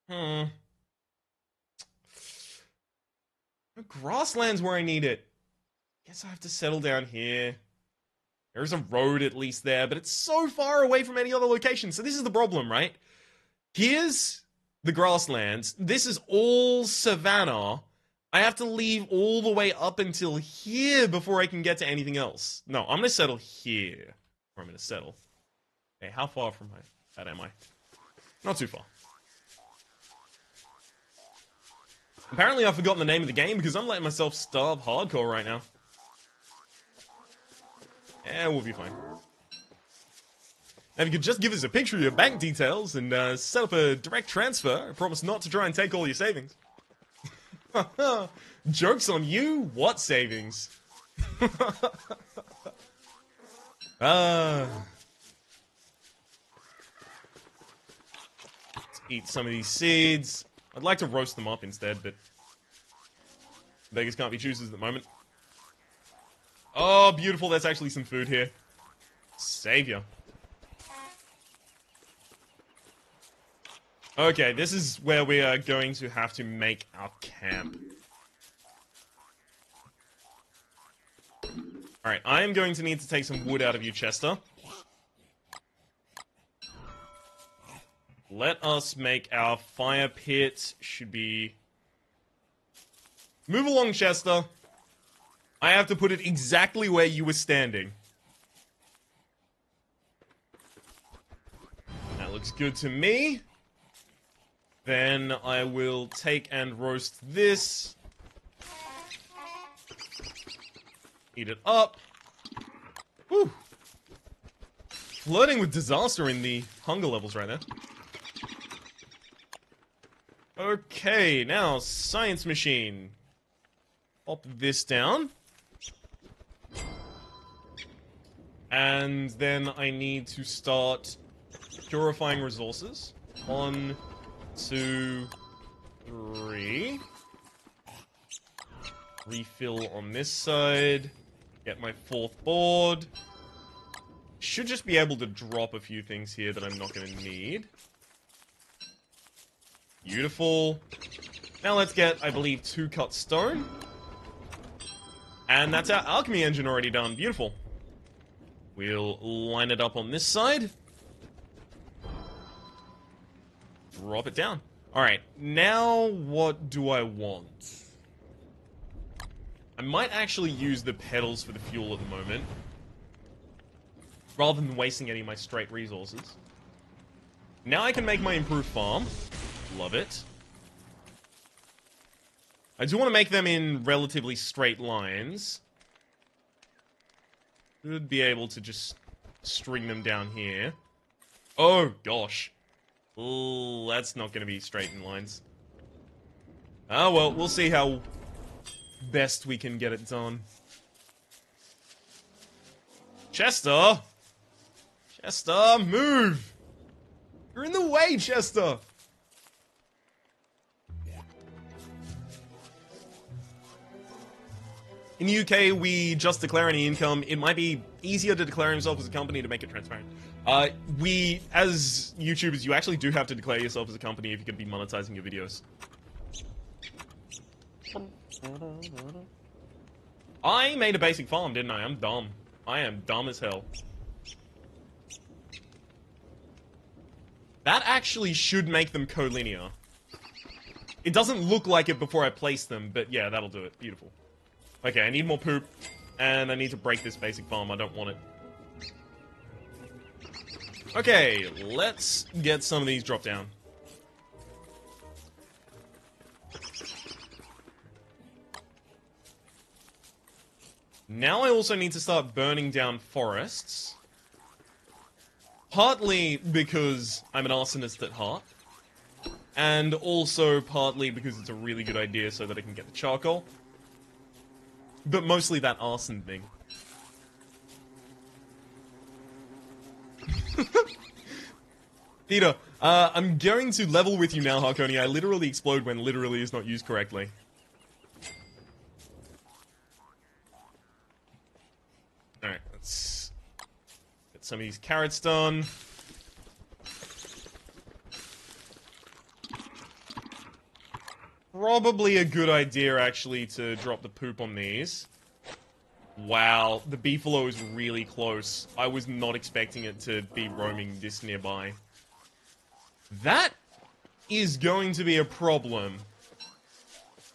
The grassland's where I need it. Guess I have to settle down here. There is a road at least there, but it's so far away from any other location. So this is the problem, right? Here's the grasslands. This is all savanna. I have to leave all the way up until here before I can get to anything else. No, I'm going to settle here. Where I'm going to settle. Okay, how far from that am I? Not too far. Apparently I've forgotten the name of the game because I'm letting myself starve hardcore right now. Yeah, we'll be fine. Now, if you could just give us a picture of your bank details and set up a direct transfer, I promise not to try and take all your savings. Joke's on you? What savings? Let's eat some of these seeds. I'd like to roast them up instead, but beggars can't be choosers at the moment. Oh, beautiful. There's actually some food here. Savior. Okay, this is where we are going to have to make our camp. Alright, I am going to need to take some wood out of you, Chester. Let us make our fire pit. Should be Move along, Chester. I have to put it exactly where you were standing. That looks good to me. Then I will take and roast this. Eat it up. Whew. Flirting with disaster in the hunger levels right now. Okay, now science machine. Pop this down. And then I need to start purifying resources. 1, 2, 3. Refill on this side. Get my 4th board. Should just be able to drop a few things here that I'm not going to need. Beautiful. Now let's get, I believe, 2 cut stone. And that's our alchemy engine already done. Beautiful. We'll line it up on this side. Drop it down. Alright, now what do I want? I might actually use the pedals for the fuel at the moment, rather than wasting any of my straight resources. Now I can make my improved farm. Love it. I do want to make them in relatively straight lines. Should be able to just string them down here. Oh, gosh. Ooh, that's not going to be straight in lines. Oh, well, we'll see how best we can get it done. Chester! Chester, move! You're in the way, Chester! In the UK, we just declare any income. It might be easier to declare himself as a company to make it transparent. We, as YouTubers, you actually do have to declare yourself as a company if you're going to be monetizing your videos. I made a basic farm, didn't I? I'm dumb. I am dumb as hell. That actually should make them collinear. It doesn't look like it before I place them, but yeah, that'll do it. Beautiful. Okay, I need more poop, and I need to break this basic farm. I don't want it. Okay, let's get some of these dropped down. Now I also need to start burning down forests. Partly because I'm an arsonist at heart. And also partly because it's a really good idea so that I can get the charcoal. But mostly that arson thing. Peter, I'm going to level with you now, Harkonia. I literally explode when literally is not used correctly. Alright, let's get some of these carrots done. Probably a good idea, actually, to drop the poop on these. Wow, the beefalo is really close. I was not expecting it to be roaming this nearby. That is going to be a problem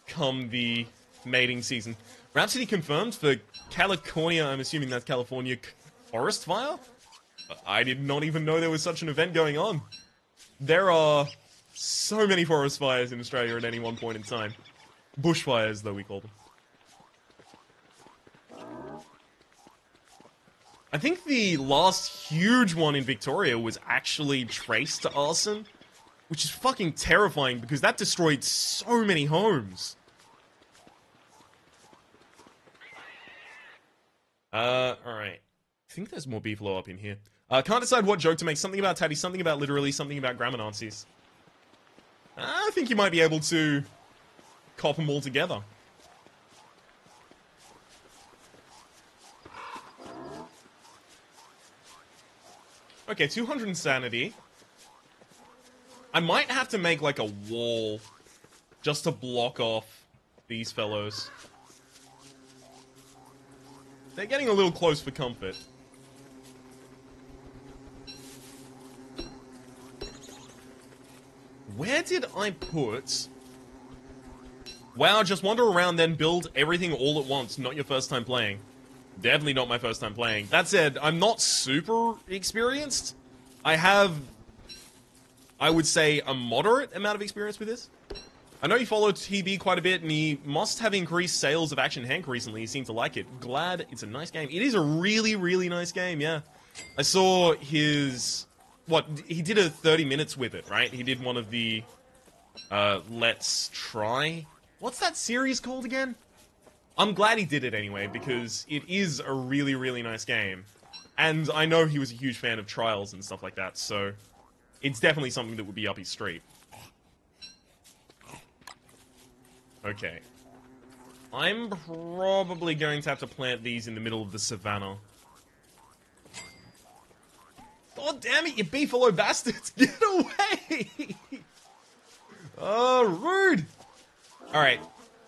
come the mating season. Rhapsody confirmed for California, I'm assuming that's California, forest fire? I did not even know there was such an event going on. There are so many forest fires in Australia at any one point in time. Bushfires, though we call them. I think the last huge one in Victoria was actually traced to arson, which is fucking terrifying because that destroyed so many homes. Alright. I think there's more beefalo up in here. Can't decide what joke to make. Something about Taddy, something about literally, something about grammar Nazis. I think you might be able to cop them all together. Okay, 200 insanity. I might have to make like a wall just to block off these fellows. They're getting a little close for comfort. Where did I put Wow, just wander around, then build everything all at once. Not your first time playing. Definitely not my first time playing. That said, I'm not super experienced. I have, I would say, a moderate amount of experience with this. I know you follow TB quite a bit, and he must have increased sales of Action Hank recently. He seemed to like it. Glad it's a nice game. It is a really, really nice game, yeah. I saw his... What? He did a 30 minutes with it, right? He did one of the... Let's Try... What's that series called again? I'm glad he did it anyway, because it is a really, really nice game. And I know he was a huge fan of Trials and stuff like that, so... It's definitely something that would be up his street. Okay. I'm probably going to have to plant these in the middle of the savannah. God damn it, you beefalo bastards! Get away! Oh, rude! Alright.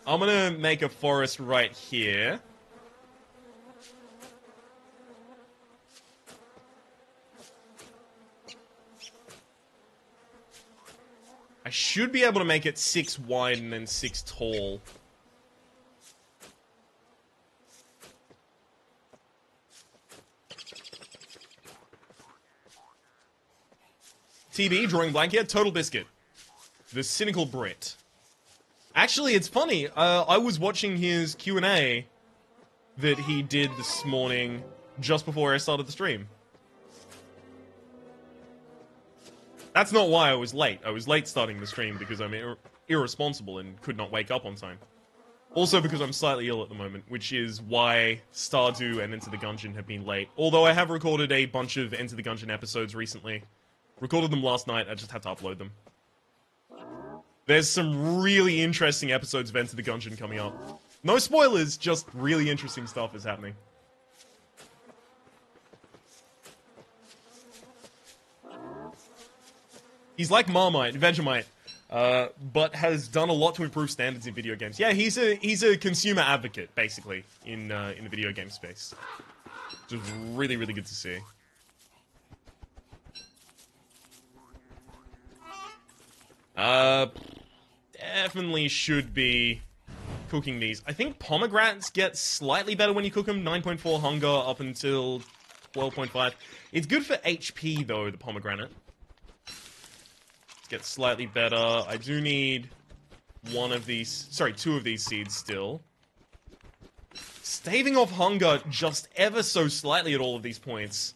I'm gonna make a forest right here. I should be able to make it 6 wide and then 6 tall. TB, drawing blank here, Total Biscuit. The Cynical Brit. Actually, it's funny, I was watching his Q&A that he did this morning just before I started the stream. That's not why I was late. I was late starting the stream because I'm irresponsible and could not wake up on time. Also because I'm slightly ill at the moment, which is why Stardew and Enter the Gungeon have been late. Although I have recorded a bunch of Enter the Gungeon episodes recently. Recorded them last night, I just had to upload them. There's some really interesting episodes of Enter the Gungeon coming up. No spoilers, just really interesting stuff is happening. He's like Marmite, Vegemite, but has done a lot to improve standards in video games. Yeah, he's a consumer advocate, basically, in the video game space. Which is really, really good to see. Definitely should be cooking these. I think pomegranates get slightly better when you cook them. 9.4 hunger up until 12.5. It's good for HP, though, the pomegranate. Get slightly better. I do need one of these... Sorry, 2 of these seeds still. Staving off hunger just ever so slightly at all of these points.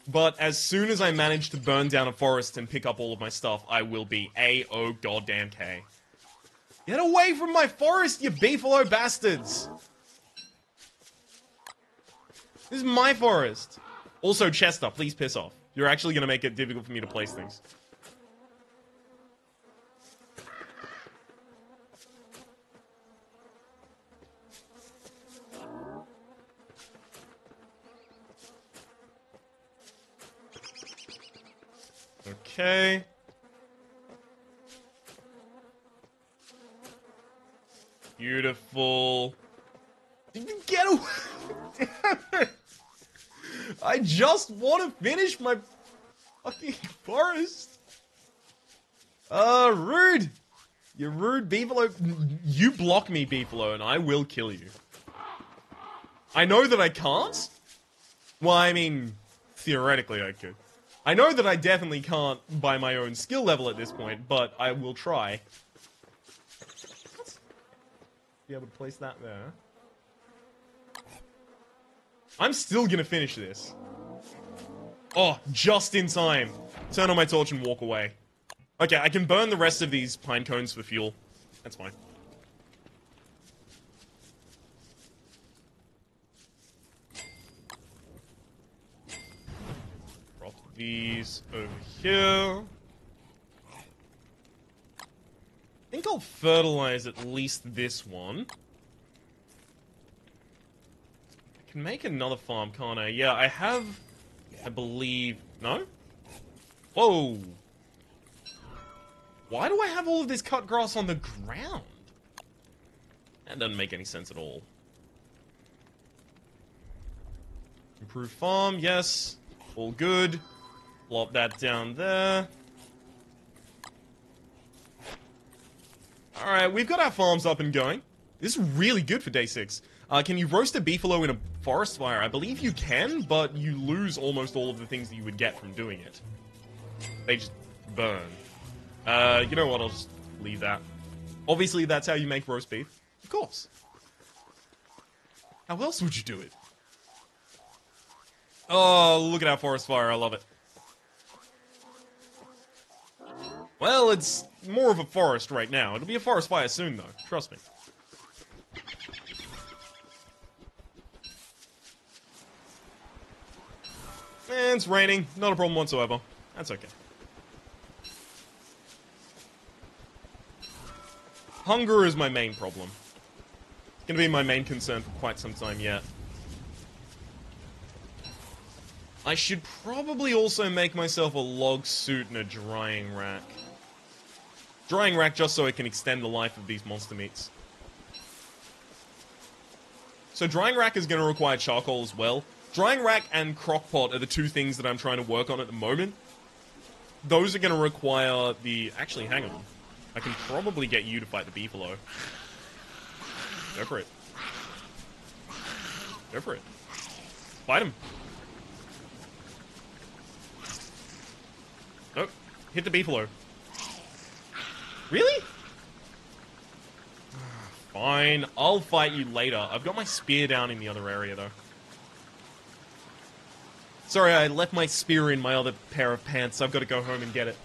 But as soon as I manage to burn down a forest and pick up all of my stuff, I will be A-O goddamn K. Get away from my forest, you beefalo bastards! This is my forest. Also, Chester, please piss off. You're actually going to make it difficult for me to place things. Okay. Beautiful. Get away! Damn it! I just want to finish my fucking forest. Rude. You rude beefalo. You block me, beefalo, and I will kill you. I know that I can't. Well, I mean, theoretically I could. I know that I definitely can't by my own skill level at this point, but I will try. Be able to place that there. I'm still gonna finish this. Oh, just in time. Turn on my torch and walk away. Okay, I can burn the rest of these pine cones for fuel. That's fine. Drop these over here. I think I'll fertilize at least this one. I can make another farm, can't I? Yeah, I have, I believe... No? Whoa! Why do I have all of this cut grass on the ground? That doesn't make any sense at all. Improve farm, yes. All good. Plop that down there. Alright, we've got our farms up and going. This is really good for day 6. Can you roast a beefalo in a forest fire? I believe you can, but you lose almost all of the things that you would get from doing it. They just burn. You know what, I'll just leave that. Obviously, that's how you make roast beef. Of course. How else would you do it? Oh, look at our forest fire, I love it. Well, it's more of a forest right now. It'll be a forest fire soon, though. Trust me. And it's raining. Not a problem whatsoever. That's okay. Hunger is my main problem. It's gonna be my main concern for quite some time yet. I should probably also make myself a log suit and a drying rack. Drying rack just so I can extend the life of these monster meats. So drying rack is going to require charcoal as well. Drying rack and crockpot are the two things that I'm trying to work on at the moment. Those are going to require the... Actually, hang on. I can probably get you to fight the beefalo. Go for it. Go for it. Fight him. Nope. Hit the beefalo. Really? Fine. I'll fight you later. I've got my spear down in the other area, though. Sorry, I left my spear in my other pair of pants. So I've got to go home and get it.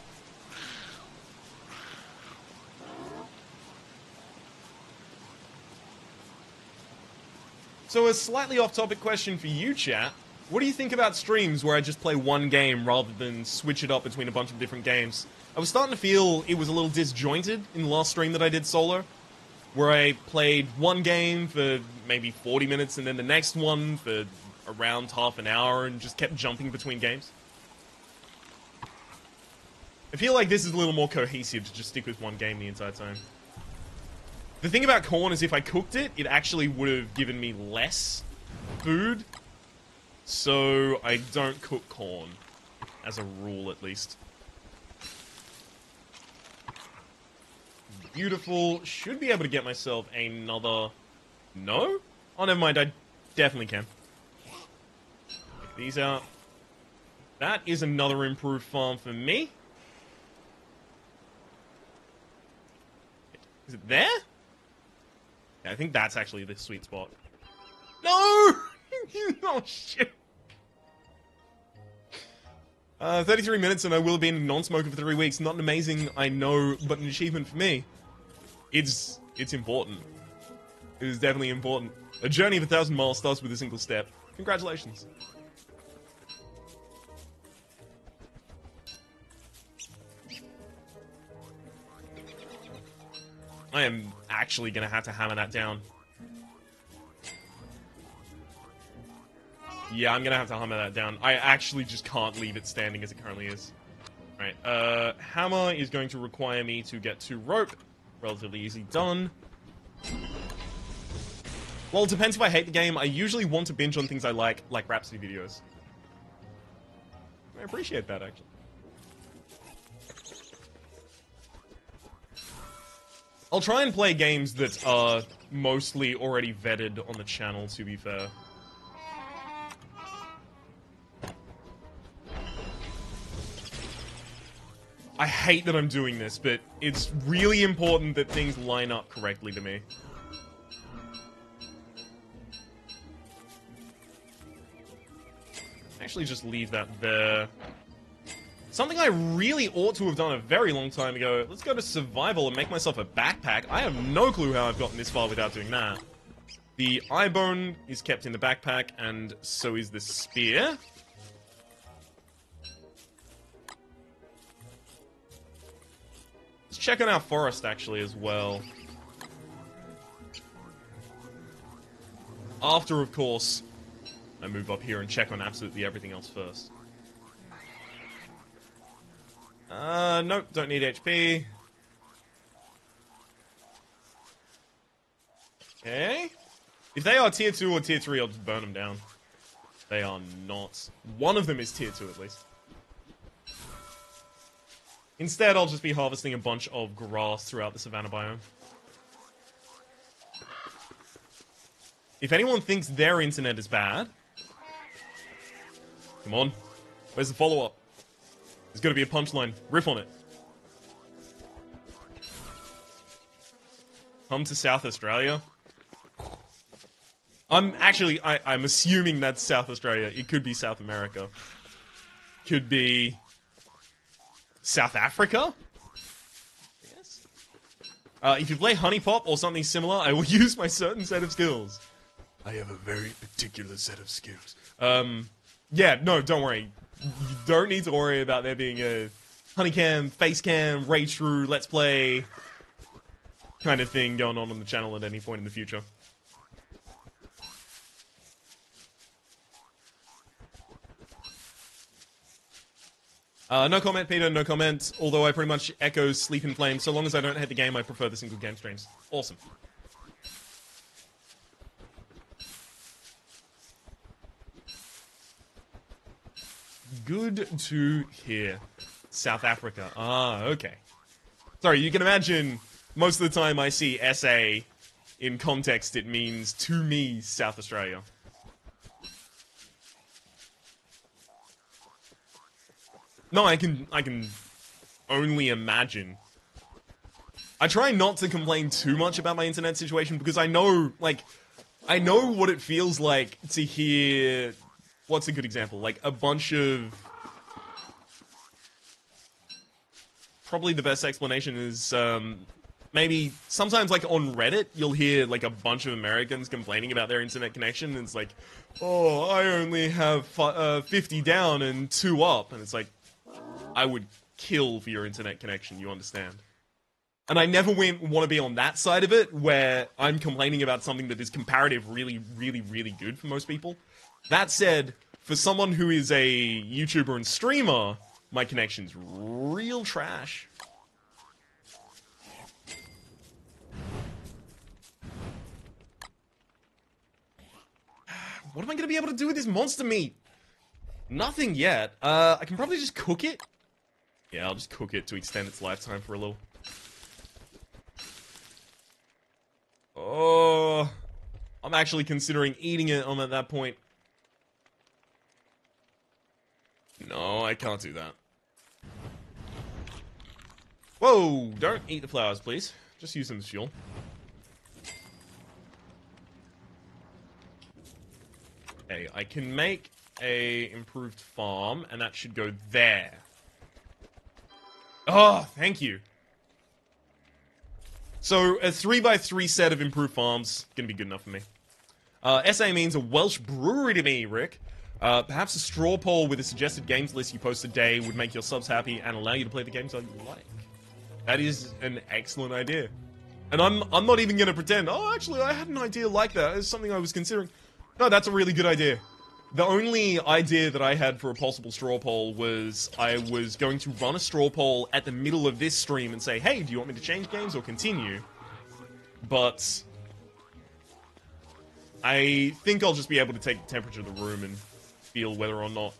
So a slightly off-topic question for you, chat. What do you think about streams where I just play one game rather than switch it up between a bunch of different games? I was starting to feel it was a little disjointed in the last stream that I did solo, where I played one game for maybe 40 minutes and then the next one for around half an hour and just kept jumping between games. I feel like this is a little more cohesive to just stick with one game the entire time. The thing about corn is if I cooked it, it actually would have given me less food. So I don't cook corn, as a rule at least. Beautiful. Should be able to get myself another... No? Oh, never mind. I definitely can. Check these out. That is another improved farm for me. Is it there? Yeah, I think that's actually the sweet spot. No! Oh, shit. 33 minutes and I will have been a non-smoker for 3 weeks. Not an amazing, I know, but an achievement for me. It's important. It is definitely important. A journey of 1,000 miles starts with a single step. Congratulations. I am actually going to have to hammer that down. Yeah, I'm going to have to hammer that down. I actually just can't leave it standing as it currently is. Right, hammer is going to require me to get to rope. Relatively easy done. Well, it depends if I hate the game. I usually want to binge on things I like Rhapsody videos. I appreciate that, actually. I'll try and play games that are mostly already vetted on the channel, to be fair. I hate that I'm doing this, but it's really important that things line up correctly to me. Actually, just leave that there. Something I really ought to have done a very long time ago. Let's go to survival and make myself a backpack. I have no clue how I've gotten this far without doing that. The eye bone is kept in the backpack, and so is the spear. Let's check on our forest, actually, as well. After, of course, I move up here and check on absolutely everything else first. Nope, don't need HP. Okay. If they are tier 2 or tier 3, I'll just burn them down. They are not. One of them is tier 2, at least. Instead, I'll just be harvesting a bunch of grass throughout the savannah biome. If anyone thinks their internet is bad... Come on. Where's the follow-up? There's got to be a punchline. Riff on it. Come to South Australia. I'm assuming that's South Australia. It could be South America. Could be South Africa? Yes. If you play Honey Pop or something similar, I will use my certain set of skills. I have a very particular set of skills. Yeah, no, don't worry. You don't need to worry about there being a honeycam, facecam, rage through, let's play kind of thing going on the channel at any point in the future. No comment, Peter, no comment. Although I pretty much echo Sleep in Flames. So long as I don't hate the game, I prefer the single game streams. Awesome. Good to hear. South Africa. Ah, okay. Sorry, you can imagine most of the time I see SA in context, it means, to me, South Australia. No, I can only imagine. I try not to complain too much about my internet situation because I know, like, I know what it feels like to hear... What's a good example? Like, a bunch of... Probably the best explanation is, maybe sometimes, like, on Reddit, you'll hear, like, a bunch of Americans complaining about their internet connection, and it's like, oh, I only have 50 down and 2 up, and it's like, I would kill for your internet connection, you understand? And I never want to be on that side of it, where I'm complaining about something that is comparative really, really, really good for most people. That said, for someone who is a YouTuber and streamer, my connection's real trash. What am I going to be able to do with this monster meat? Nothing yet. I can probably just cook it. Yeah, I'll just cook it to extend its lifetime for a little. Oh, I'm actually considering eating it at that point. No, I can't do that. Whoa, don't eat the flowers, please. Just use them as fuel. Okay, I can make a improved farm, and that should go there. Oh, thank you. So, a 3x3 set of improved farms, gonna be good enough for me. SA means a Welsh brewery to me, Rick. Perhaps a straw poll with a suggested games list you post a day would make your subs happy and allow you to play the games you like. That is an excellent idea. And I'm not even gonna pretend, oh, actually, I had an idea like that. It's something I was considering. No, that's a really good idea. The only idea that I had for a possible straw poll was I was going to run a straw poll at the middle of this stream and say, hey, do you want me to change games or continue? But I think I'll just be able to take the temperature of the room and feel whether or not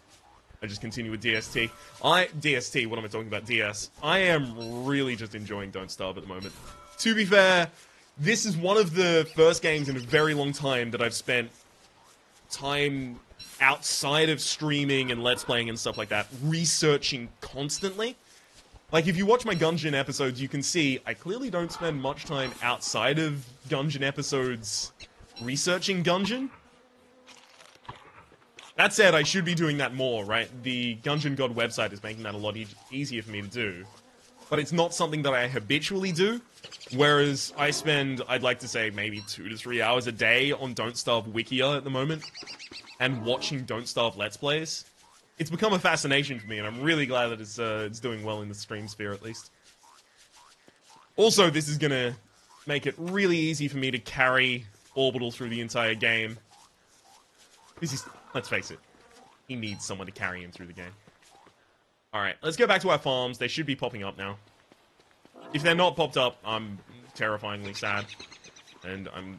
I just continue with DST. DST, what am I talking about? DS. I am really just enjoying Don't Starve at the moment. To be fair, this is one of the first games in a very long time that I've spent time outside of streaming and Let's Playing and stuff like that, researching constantly. Like, if you watch my Gungeon episodes, you can see I clearly don't spend much time outside of Gungeon episodes researching Gungeon. That said, I should be doing that more, right? The Gungeon God website is making that a lot easier for me to do. But it's not something that I habitually do. Whereas I spend, I'd like to say, maybe 2 to 3 hours a day on Don't Starve Wikia at the moment. And watching Don't Starve Let's Plays. It's become a fascination for me, and I'm really glad that it's doing well in the stream sphere, at least. Also, this is gonna make it really easy for me to carry Orbital through the entire game. Because he's, let's face it, he needs someone to carry him through the game. Alright, let's go back to our farms. They should be popping up now. If they're not popped up, I'm terrifyingly sad. And I'm,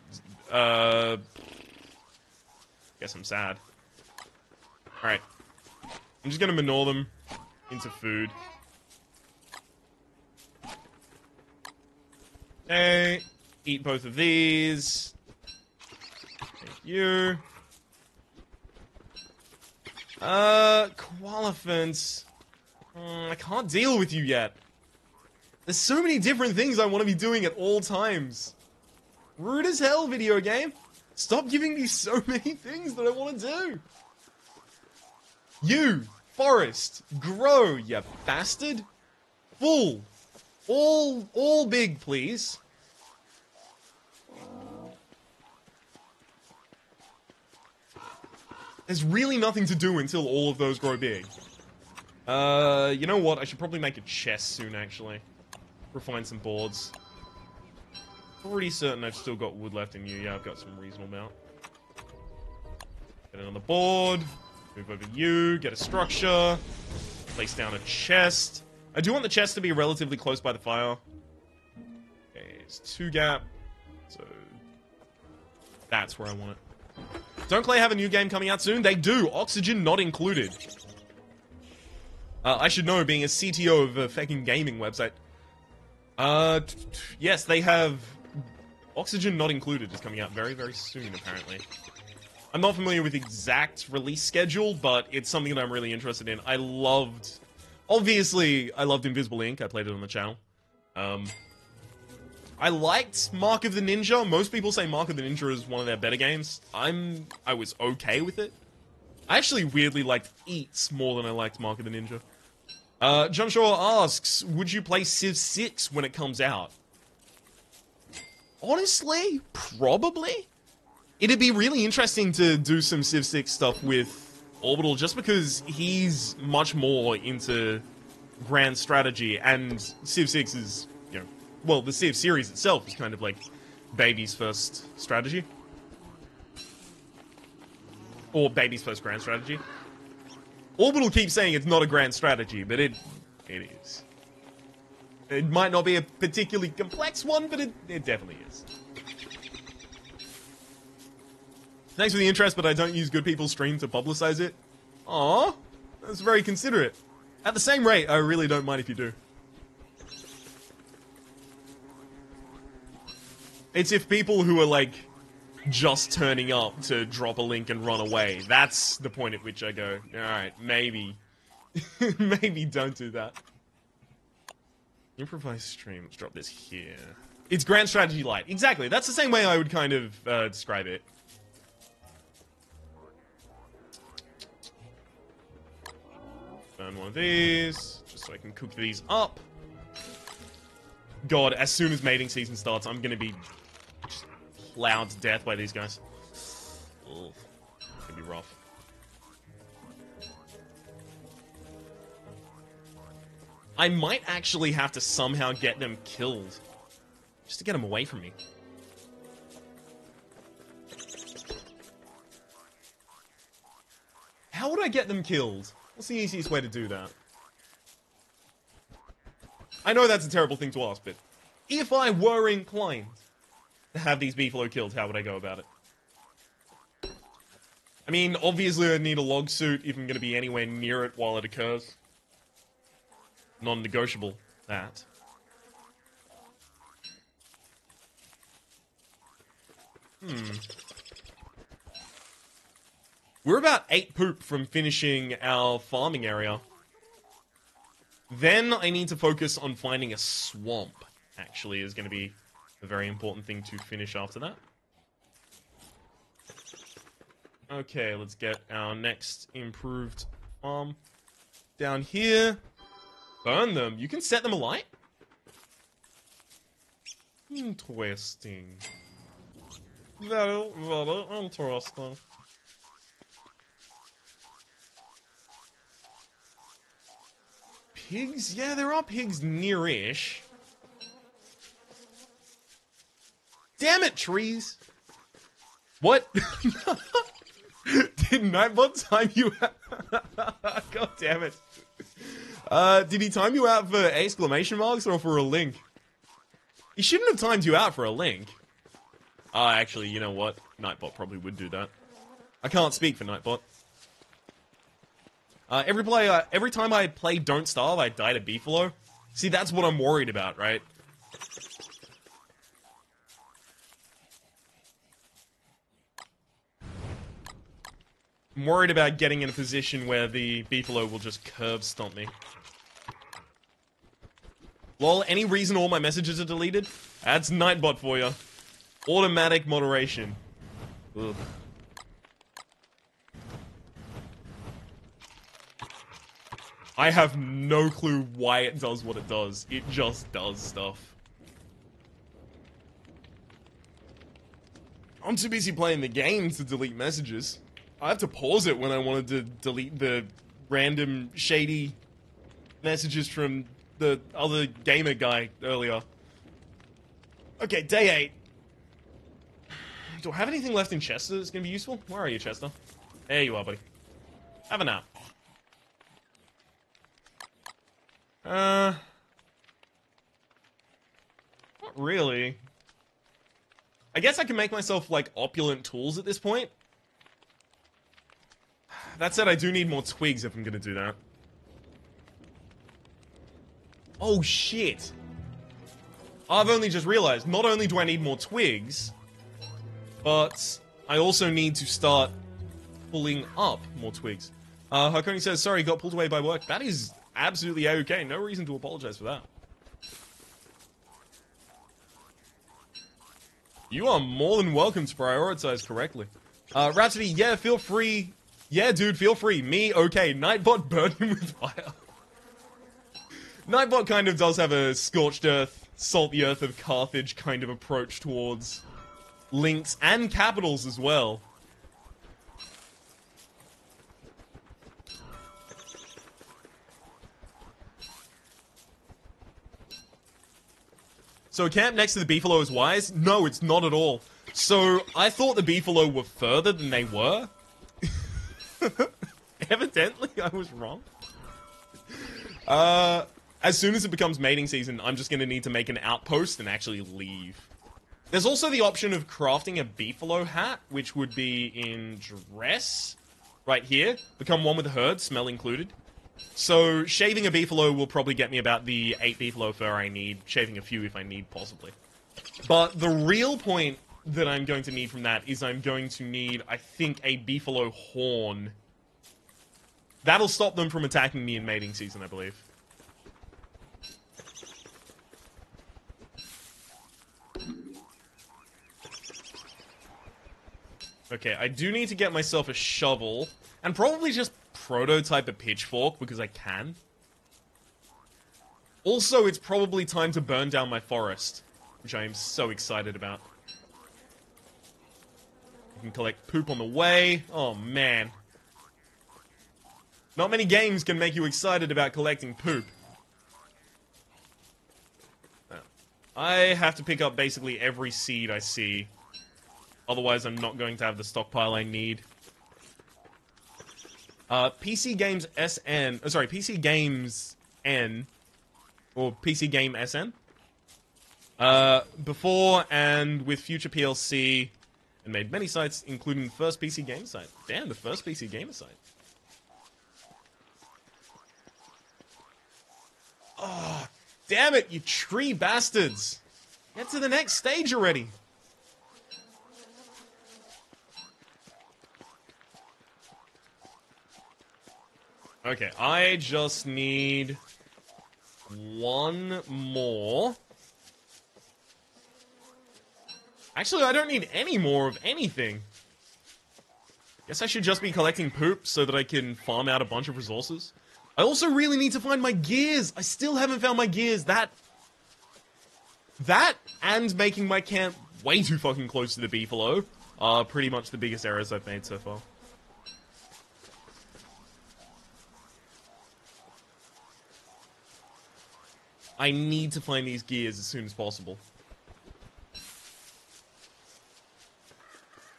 guess I'm sad. Alright. I'm just gonna manure them into food. Hey, eat both of these. You. Qualiphants. I can't deal with you yet. There's so many different things I want to be doing at all times. Rude as hell, video game. Stop giving me so many things that I want to do. You, Forest, grow, you bastard. Full. All big, please. There's really nothing to do until all of those grow big. You know what? I should probably make a chest soon, actually. Refine some boards. Pretty certain I've still got wood left in you. Yeah, I've got some reasonable amount. Get it on the board. Move over you. Get a structure. Place down a chest. I do want the chest to be relatively close by the fire. Okay, it's 2 gap. So that's where I want it. Don't Clay have a new game coming out soon? They do. Oxygen not included. I should know, being a CTO of a fucking gaming website. Yes, they have... Oxygen not included is coming out very, very soon, apparently. I'm not familiar with the exact release schedule, but it's something that I'm really interested in. Obviously, I loved Invisible Ink. I played it on the channel. I liked Mark of the Ninja. Most people say Mark of the Ninja is one of their better games. I was okay with it. I actually weirdly liked Eats more than I liked Mark of the Ninja. John Shaw asks, would you play Civ 6 when it comes out? Honestly, probably. It'd be really interesting to do some Civ 6 stuff with Orbital, just because he's much more into grand strategy, and Civ 6 is, you know, well, the Civ series itself is kind of like baby's first strategy. Or baby's first grand strategy. Orbital keeps saying it's not a grand strategy, but it is. It might not be a particularly complex one, but it definitely is. Thanks for the interest, but I don't use good people's stream to publicize it. Aww, that's very considerate. At the same rate, I really don't mind if you do. It's if people who are, like, just turning up to drop a link and run away, that's the point at which I go, alright, maybe. Maybe don't do that. Improvised stream, let's drop this here. It's Grand Strategy Light. Exactly, that's the same way I would kind of describe it. Burn one of these, just so I can cook these up. God, as soon as mating season starts, I'm gonna be just plowed to death by these guys. Ugh. It's gonna be rough. I might actually have to somehow get them killed. Just to get them away from me. How would I get them killed? What's the easiest way to do that? I know that's a terrible thing to ask, but if I were inclined to have these beefalo killed, how would I go about it? I mean, obviously I'd need a log suit if I'm going to be anywhere near it while it occurs. Non-negotiable, that. We're about 8 poop from finishing our farming area. Then I need to focus on finding a swamp, actually, is going to be a very important thing to finish after that. Okay, let's get our next improved farm down here. Burn them. You can set them alight? Interesting. Very, very interesting. Pigs? Yeah, there are pigs near-ish. Damn it, trees! What? Did Nightbot time you out? God damn it. Did he time you out for exclamation marks or for a link? He shouldn't have timed you out for a link. Actually, you know what? Nightbot probably would do that. I can't speak for Nightbot. Every time I play Don't Starve, I die to beefalo. See, that's what I'm worried about, right? I'm worried about getting in a position where the beefalo will just curb stomp me. Lol, any reason all my messages are deleted? That's Nightbot for you. Automatic moderation. Ugh. I have no clue why it does what it does. It just does stuff. I'm too busy playing the game to delete messages. I have to pause it when I wanted to delete the random shady messages from the other gamer guy earlier. Okay, day 8. Do I have anything left in Chester that's gonna be useful? Where are you, Chester? There you are, buddy. Have a nap. Not really. I guess I can make myself, like, opulent tools at this point. That said, I do need more twigs if I'm gonna do that. Oh, shit. I've only just realized, not only do I need more twigs, but I also need to start pulling up more twigs. Hakoni says, sorry, got pulled away by work. That is absolutely okay. No reason to apologize for that. You are more than welcome to prioritize correctly. Rhapsody, yeah, feel free. Yeah, dude, feel free. Me, okay. Nightbot, burn him with fire. Nightbot kind of does have a scorched earth, salt the earth of Carthage kind of approach towards links and capitals as well. So a camp next to the beefalo is wise? No, it's not at all. So I thought the beefalo were further than they were. Evidently, I was wrong. As soon as it becomes mating season, I'm just going to need to make an outpost and actually leave. There's also the option of crafting a beefalo hat, which would be in dress. Right here. Become one with the herd, smell included. So, shaving a beefalo will probably get me about the 8 beefalo fur I need. Shaving a few if I need, possibly. But the real point that I'm going to need from that is I'm going to need, I think, a beefalo horn. That'll stop them from attacking me in mating season, I believe. Okay, I do need to get myself a shovel, and probably just prototype a pitchfork, because I can. Also, it's probably time to burn down my forest, which I am so excited about. I can collect poop on the way. Oh, man. Not many games can make you excited about collecting poop. I have to pick up basically every seed I see. Otherwise, I'm not going to have the stockpile I need. PC Games SN... Oh, sorry, PC Games N. Or PC Game SN. Before and with future PLC, and made many sites, including the first PC Gamer site. Damn, the first PC Gamer site. Oh, damn it, you tree bastards! Get to the next stage already! Okay, I just need one more. Actually, I don't need any more of anything. Guess I should just be collecting poop so that I can farm out a bunch of resources. I also really need to find my gears. I still haven't found my gears. That and making my camp way too fucking close to the beefalo are pretty much the biggest errors I've made so far. I need to find these gears as soon as possible.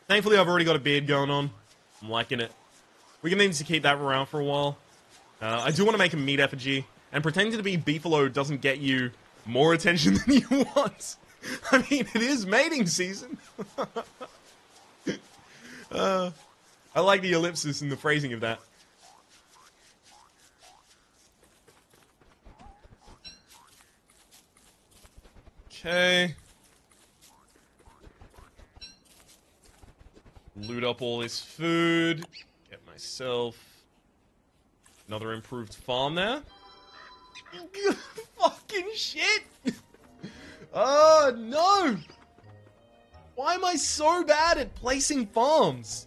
Thankfully, I've already got a beard going on. I'm liking it. We're gonna need to keep that around for a while. I do want to make a meat effigy, and pretending to be beefalo doesn't get you more attention than you want. I mean, it is mating season. I like the ellipsis and the phrasing of that. Okay. Loot up all this food. Get myself another improved farm there. Fucking shit! Oh, no! Why am I so bad at placing farms?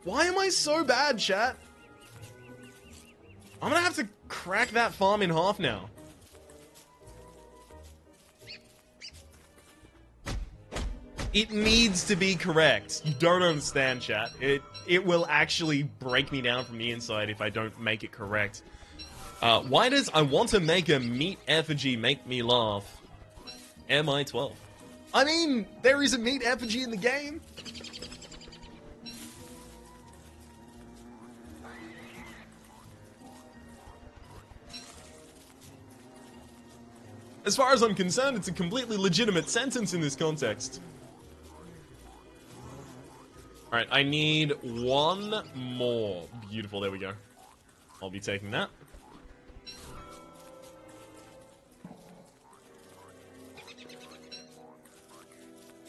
Why am I so bad, chat? I'm gonna have to crack that farm in half now. It needs to be correct. You don't understand, chat. It will actually break me down from the inside if I don't make it correct. Why does I want to make a meat effigy make me laugh? MI12. I mean, there is a meat effigy in the game. As far as I'm concerned, it's a completely legitimate sentence in this context. Alright, I need one more. Beautiful, there we go. I'll be taking that.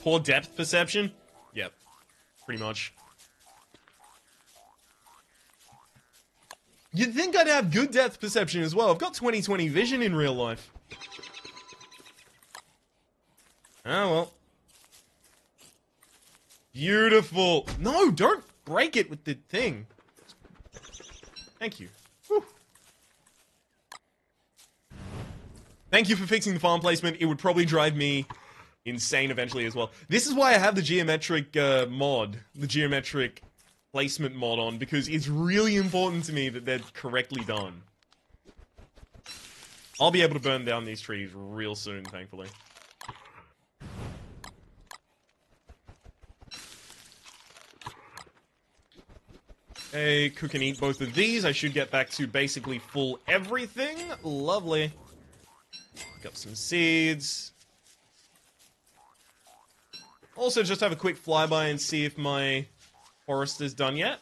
Poor depth perception? Yep, pretty much. You'd think I'd have good depth perception as well. I've got 20/20 vision in real life. Oh, well. Beautiful. No, don't break it with the thing. Thank you. Whew. Thank you for fixing the farm placement. It would probably drive me insane eventually as well. This is why I have the geometric mod, the geometric placement mod on, because it's really important to me that they're correctly done. I'll be able to burn down these trees real soon, thankfully. Okay, cook and eat both of these. I should get back to basically full everything. Lovely. Pick up some seeds. Also, just have a quick flyby and see if my forest is done yet.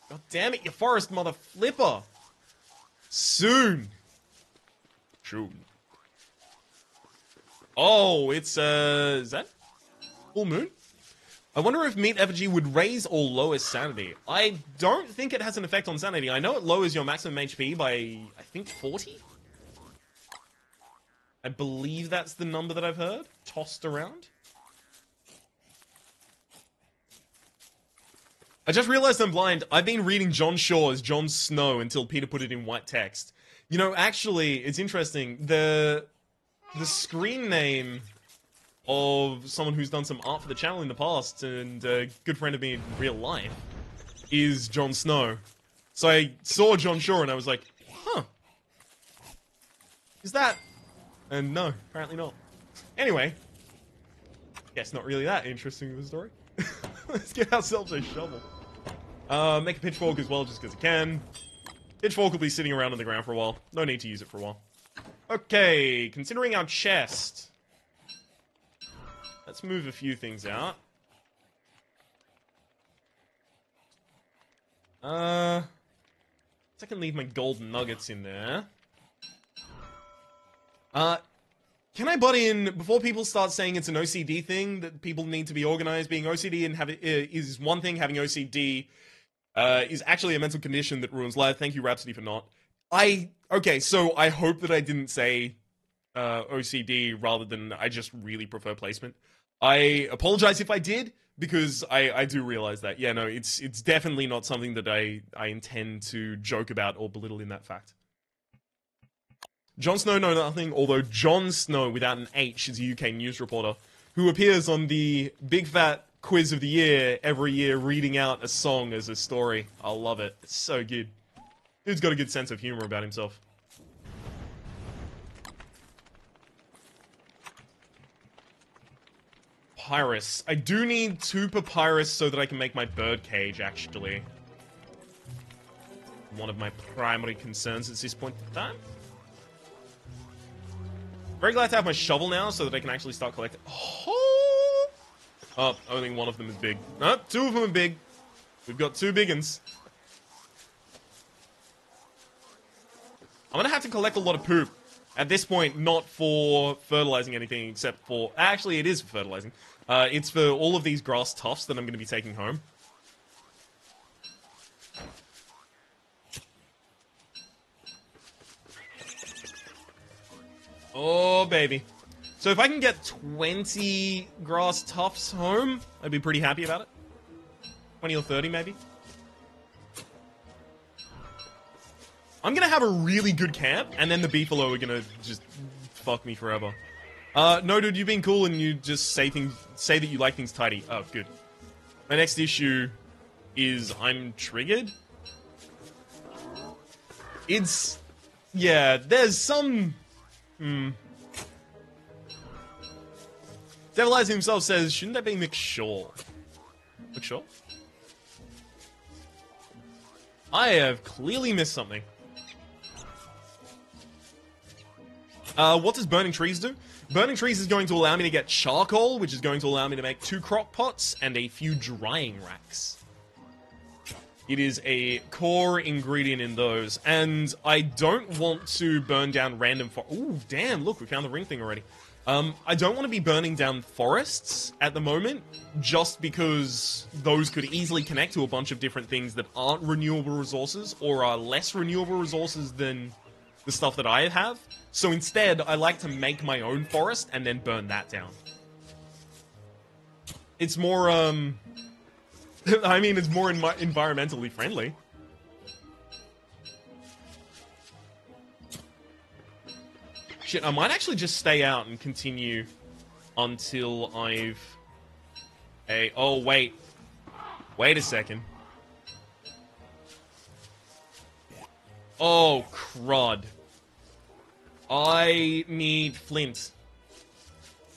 God damn it, you forest mother flipper! Soon! Soon. Oh, it's, is that full moon? I wonder if meat effigy would raise or lower sanity. I don't think it has an effect on sanity. I know it lowers your maximum HP by, I think, 40? I believe that's the number that I've heard tossed around. I just realized I'm blind. I've been reading Jon Shaw as Jon Snow until Peter put it in white text. You know, actually, it's interesting. The screen name of someone who's done some art for the channel in the past and a good friend of me in real life is Jon Snow. So I saw Jon Shaw and I was like, huh. Is that... And no, apparently not. Anyway. Guess not really that interesting of a story. Let's get ourselves a shovel. Make a pitchfork as well just because I can. Pitchfork will be sitting around on the ground for a while. No need to use it for a while. Okay, considering our chest... Let's move a few things out. I can leave my golden nuggets in there. Can I butt in, before people start saying it's an OCD thing, that people need to be organized? Being OCD and have it is one thing, having OCD is actually a mental condition that ruins life. Thank you, Rhapsody, for not. Okay, so I hope that I didn't say OCD rather than I just really prefer placement. I apologize if I did, because I do realize that. Yeah, no, it's definitely not something that I intend to joke about or belittle in that fact. Jon Snow know nothing, although Jon Snow, without an H, is a UK news reporter who appears on the big fat quiz of the year every year reading out a song as a story. I love it. It's so good. Dude's got a good sense of humor about himself. Papyrus. I do need 2 papyrus so that I can make my bird cage, actually. One of my primary concerns at this point in time. Very glad to have my shovel now so that I can actually start collecting. Oh, only one of them is big. No, 2 of them are big. We've got 2 big uns. I'm gonna have to collect a lot of poop. At this point, not for fertilizing anything except for... Actually, it is for fertilizing. It's for all of these grass tufts that I'm going to be taking home. Oh, baby. So if I can get 20 grass tufts home, I'd be pretty happy about it. 20 or 30, maybe. I'm gonna have a really good camp, and then the beefalo are gonna just fuck me forever. No, dude, you've been cool, and you just say that you like things tidy. Oh, good. My next issue is I'm triggered. It's... Yeah, there's some... Devilizer himself says, shouldn't that be McShaw? McShaw? I have clearly missed something. What does burning trees do? Burning trees is going to allow me to get charcoal, which is going to allow me to make 2 crock pots and a few drying racks. It is a core ingredient in those, and I don't want to burn down random Ooh, damn, look, we found the ring thing already. I don't want to be burning down forests at the moment, just because those could easily connect to a bunch of different things that aren't renewable resources, or are less renewable resources than the stuff that I have. So instead, I like to make my own forest and then burn that down. It's more, I mean, it's more environmentally friendly. Shit, I might actually just stay out and continue until I've... Oh, wait. Wait a second. Oh, crud. I need flint.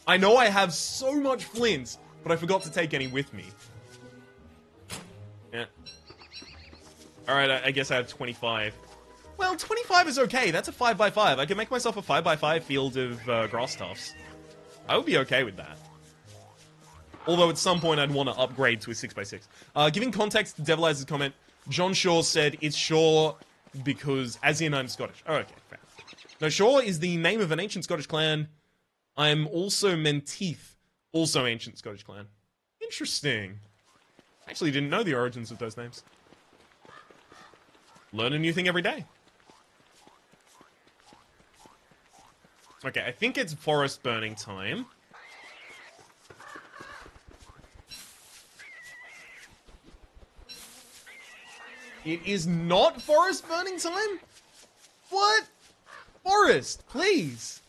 I know I have so much flint, but I forgot to take any with me. Yeah. Alright, I guess I have 25. Well, 25 is okay. That's a 5x5. I can make myself a 5x5 field of grass tufts. I would be okay with that. Although at some point I'd want to upgrade to a 6x6. Giving context to Devilizer's comment, John Shaw said, it's Shaw because, as in I'm Scottish. Oh, okay, fair. No, Shaw is the name of an ancient Scottish clan. I'm also Menteith, also ancient Scottish clan. Interesting. Actually didn't know the origins of those names. Learn a new thing every day. Okay, I think it's forest burning time. It is not forest burning time? What? Forest, please.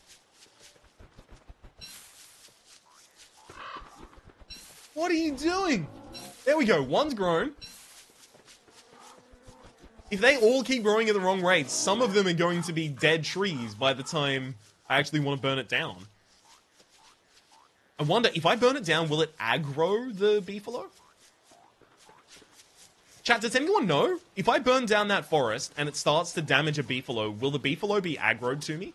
What are you doing? There we go, one's grown. If they all keep growing at the wrong rate, some of them are going to be dead trees by the time I actually want to burn it down. I wonder, if I burn it down, will it aggro the beefalo? Chat, does anyone know? If I burn down that forest and it starts to damage a beefalo, will the beefalo be aggroed to me?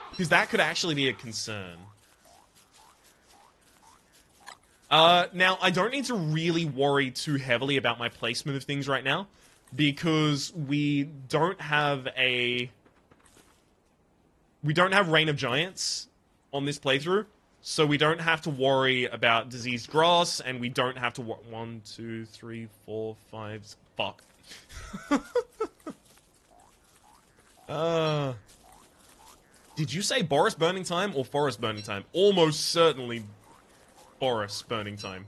Because that could actually be a concern. Now, I don't need to really worry too heavily about my placement of things right now, because we don't have Reign of Giants on this playthrough, so we don't have to worry about diseased grass, and we don't have to 1, 2, 3, 4, 5... Fuck. Did you say Boris burning time or forest burning time? Almost certainly Boris burning time.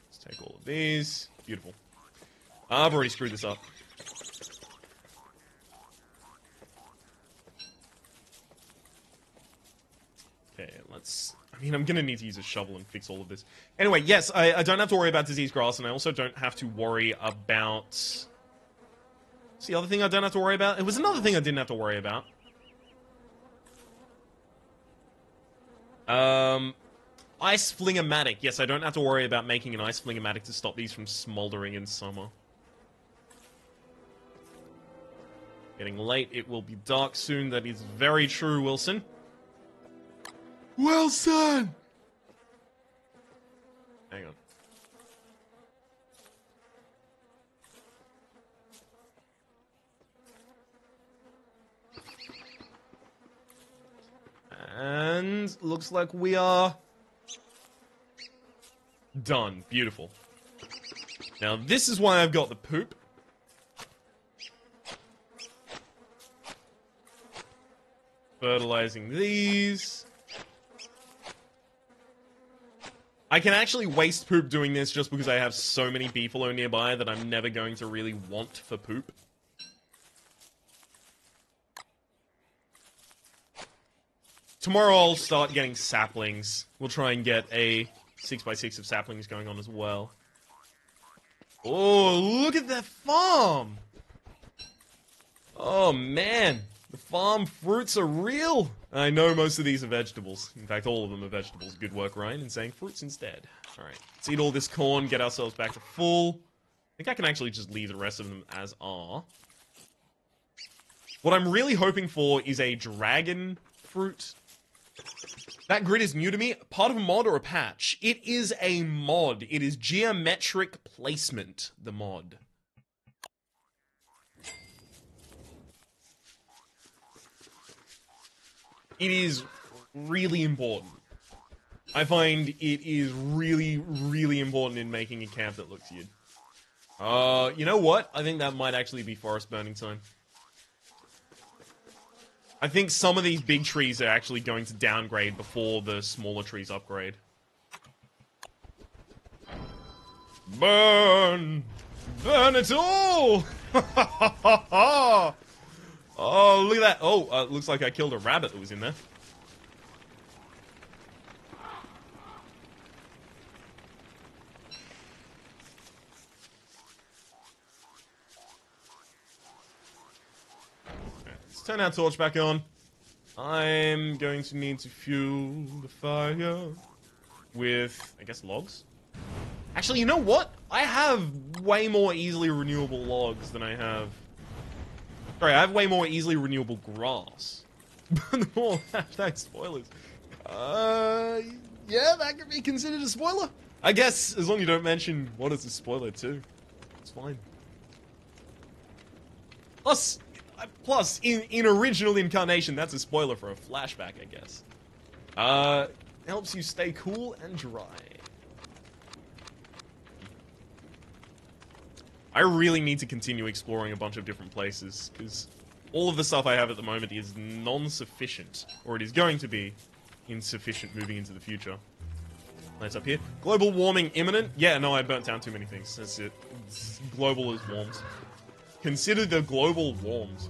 Let's take all of these. Beautiful. I've already screwed this up. Okay, let's... I mean, I'm gonna need to use a shovel and fix all of this. Anyway, yes, I don't have to worry about diseased grass, and I also don't have to worry about... What's the other thing I don't have to worry about? It was another thing I didn't have to worry about. Ice Flingomatic. Yes, I don't have to worry about making an Ice Flingomatic to stop these from smoldering in summer. Getting late, it will be dark soon. That is very true, Wilson. Wilson! Hang on. And looks like we are done. Beautiful. Now, this is why I've got the poop. Fertilizing these. I can actually waste poop doing this just because I have so many beefalo nearby that I'm never going to really want for poop. Tomorrow I'll start getting saplings. We'll try and get a 6x6 of saplings going on as well. Oh, look at that farm! Oh, man. The farm fruits are real! I know most of these are vegetables. In fact, all of them are vegetables. Good work, Ryan, in saying fruits instead. Alright, let's eat all this corn, get ourselves back to full. I think I can actually just leave the rest of them as are. What I'm really hoping for is a dragon fruit. That grid is new to me. Part of a mod or a patch? It is a mod. It is geometric placement, the mod. It is really important. I find it is really, really important in making a camp that looks good. You know what? I think that might actually be forest burning time. I think some of these big trees are actually going to downgrade before the smaller trees upgrade. Burn! Burn it all! Oh, look at that. Oh, looks like I killed a rabbit that was in there. Okay, let's turn our torch back on. I'm going to need to fuel the fire with, I guess, logs. Actually, you know what? I have way more easily renewable logs than I have... Sorry, I have way more easily renewable grass. Oh, hashtag spoilers. Yeah, that could be considered a spoiler. I guess, as long as you don't mention what is a spoiler too. It's fine. Plus, in original incarnation, that's a spoiler for a flashback, I guess. Helps you stay cool and dry. I really need to continue exploring a bunch of different places, because all of the stuff I have at the moment is non-sufficient, or it is going to be insufficient moving into the future. Lights up here. Global warming imminent? Yeah, no, I burnt down too many things. That's it. Global is warmed. Consider the global warmed.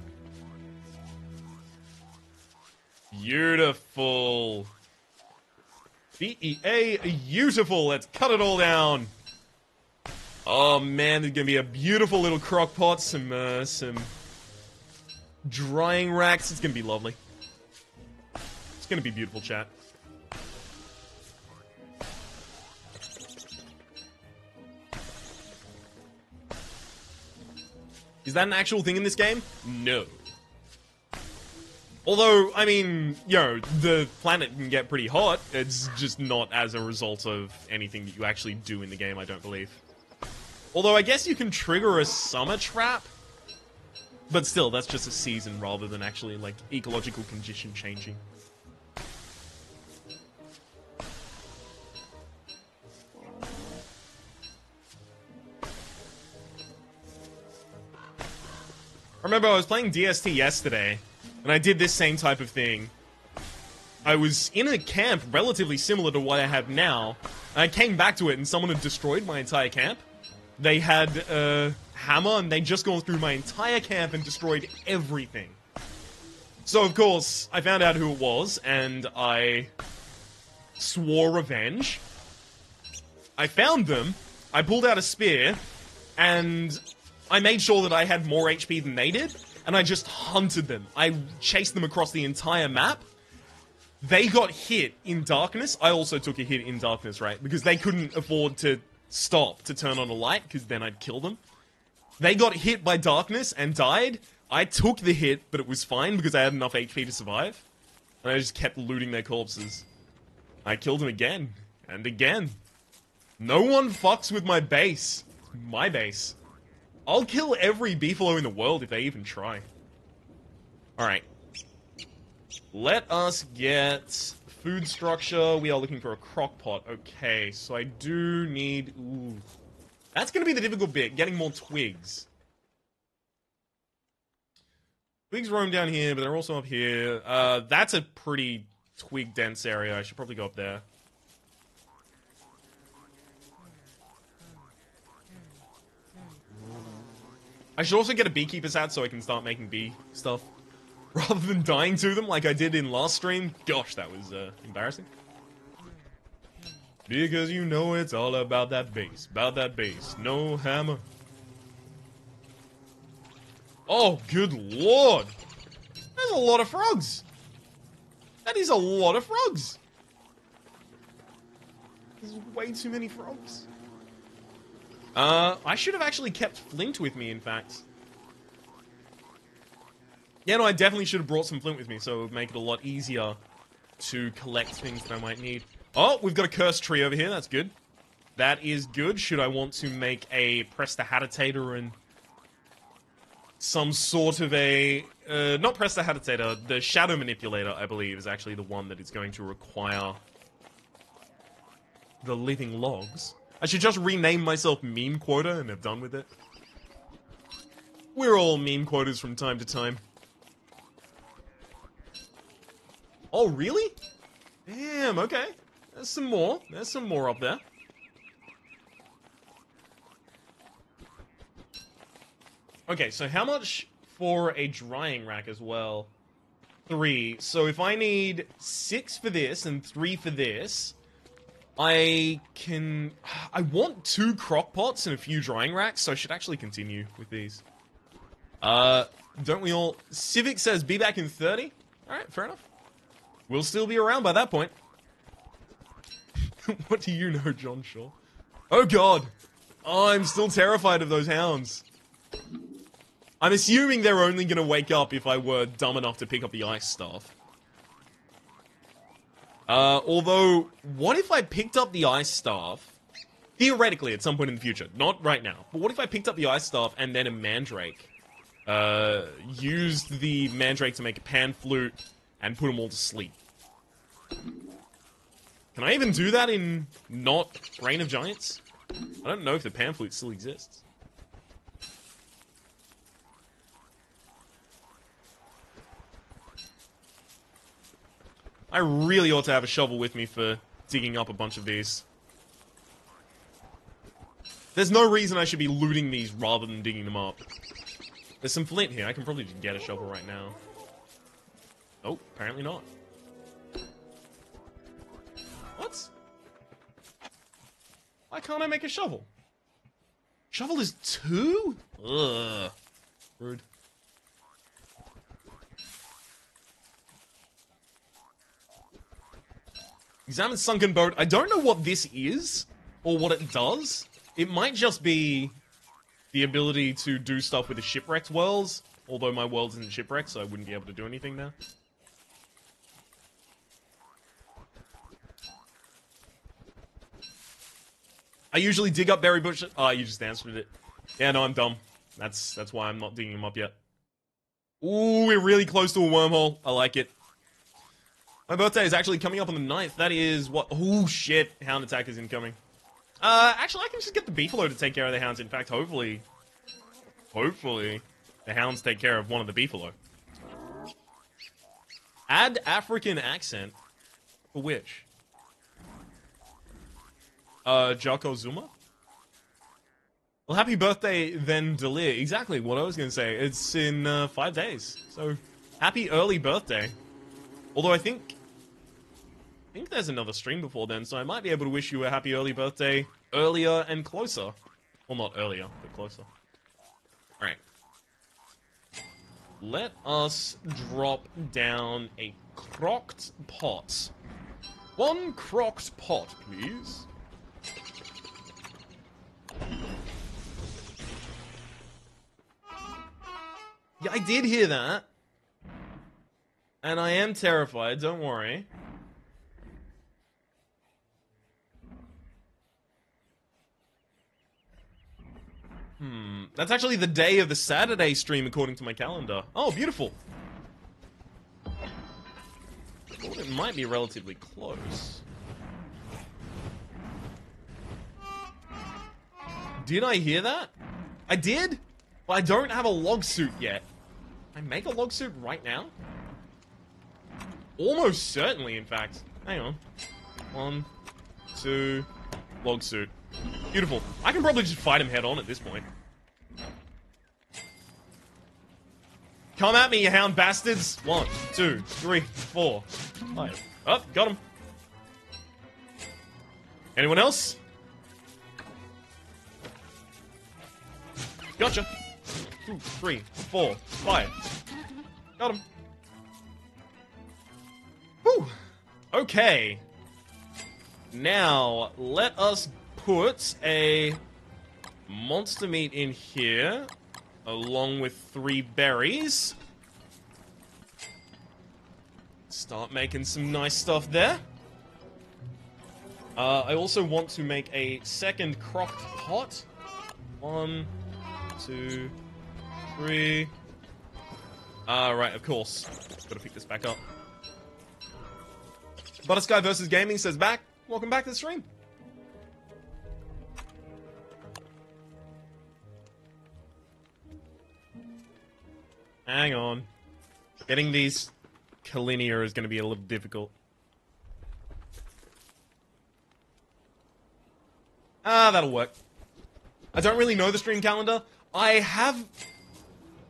Beautiful. BEA, beautiful. Let's cut it all down. Oh man, there's gonna be a beautiful little crock pot, some drying racks. It's gonna be lovely. It's gonna be beautiful, chat. Is that an actual thing in this game? No. Although, I mean, you know, the planet can get pretty hot. It's just not as a result of anything that you actually do in the game, I don't believe. Although, I guess you can trigger a summer trap. But still, that's just a season rather than actually, like, ecological condition changing. I remember I was playing DST yesterday, and I did this same type of thing. I was in a camp relatively similar to what I have now, and I came back to it and someone had destroyed my entire camp. They had a hammer, and they'd just gone through my entire camp and destroyed everything. So, of course, I found out who it was, and I swore revenge. I found them, I pulled out a spear, and I made sure that I had more HP than they did, and I just hunted them. I chased them across the entire map. They got hit in darkness. I also took a hit in darkness, right? Because they couldn't afford to stop to turn on a light, because then I'd kill them. They got hit by darkness and died. I took the hit, but it was fine because I had enough HP to survive. And I just kept looting their corpses. I killed them again. And again. No one fucks with my base. My base. I'll kill every beefalo in the world if they even try. Alright. Let us get food structure. We are looking for a crock pot. Okay, so I do need... Ooh. That's going to be the difficult bit, getting more twigs. Twigs roam down here, but they're also up here. That's a pretty twig-dense area. I should probably go up there. I should also get a beekeeper's hat so I can start making bee stuff. Rather than dying to them like I did in last stream. Gosh, that was embarrassing. Because you know it's all about that base. About that base. No hammer. Oh, good lord. There's a lot of frogs. That is a lot of frogs. There's way too many frogs. I should have actually kept flint with me, in fact. Yeah, no, I definitely should have brought some flint with me, so it would make it a lot easier to collect things that I might need. Oh, we've got a cursed tree over here, that's good. That is good. Should I want to make a prestidigitator and some sort of a... not prestidigitator, the shadow manipulator, I believe, is actually the one that is going to require the living logs. I should just rename myself Meme Quota and have done with it. We're all meme quotas from time to time. Oh, really? Damn, okay. There's some more. There's some more up there. Okay, so how much for a drying rack as well? 3. So if I need 6 for this and 3 for this, I want 2 crock pots and a few drying racks, so I should actually continue with these. Don't we all... Civic says, be back in 30? Alright, fair enough. We'll still be around by that point. What do you know, John Shaw? Oh god! I'm still terrified of those hounds. I'm assuming they're only gonna wake up if I were dumb enough to pick up the ice staff. Although, what if I picked up the ice staff? Theoretically, at some point in the future. Not right now. But what if I picked up the ice staff and then a mandrake? Used the mandrake to make a pan flute and put them all to sleep. Can I even do that in not Reign of Giants? I don't know if the pan flute still exists. I really ought to have a shovel with me for digging up a bunch of these. There's no reason I should be looting these rather than digging them up. There's some flint here. I can probably just get a shovel right now. Oh, apparently not. What? Why can't I make a shovel? Shovel is 2? Ugh. Rude. Examine sunken boat. I don't know what this is, or what it does. It might just be the ability to do stuff with the shipwrecked worlds, although my world isn't shipwrecked, so I wouldn't be able to do anything there. I usually dig up berry bushes. Oh, you just answered it. Yeah, no, I'm dumb. That's why I'm not digging them up yet. Ooh, we're really close to a wormhole. I like it. My birthday is actually coming up on the 9th. That is what... Oh, shit. Hound attack is incoming. Actually, I can just get the beefalo to take care of the hounds. In fact, hopefully, the hounds take care of one of the beefalo. Add African accent. For which? Jocko Zuma? Well, happy birthday, then, Delir. Exactly what I was going to say. It's in 5 days. So, happy early birthday. Although I think there's another stream before then, so I might be able to wish you a happy early birthday earlier and closer. Well, not earlier, but closer. Alright. Let us drop down a crocked pot. 1 crocked pot, please. Yeah, I did hear that. And I am terrified, don't worry. That's actually the day of the Saturday stream according to my calendar. Oh, beautiful. thought it might be relatively close. Did I hear that? I did? But I don't have a log suit yet. Can I make a log suit right now? Almost certainly, in fact. Hang on. 1, 2, log suit. Beautiful. I can probably just fight him head on at this point. Come at me, you hound bastards! 1, 2, 3, 4, 5. Oh, got him. Anyone else? Gotcha. 2, 3, 4, 5. Got him. Whew. Okay. Now, let us put a monster meat in here, along with 3 berries. Start making some nice stuff there. I also want to make a second crocked pot. 1, 2, 3. Right, of course. Gotta pick this back up. Buttersky vs. Gaming says back. Welcome back to the stream. Hang on. Getting these Kalinia is going to be a little difficult. That'll work. I don't really know the stream calendar. I have...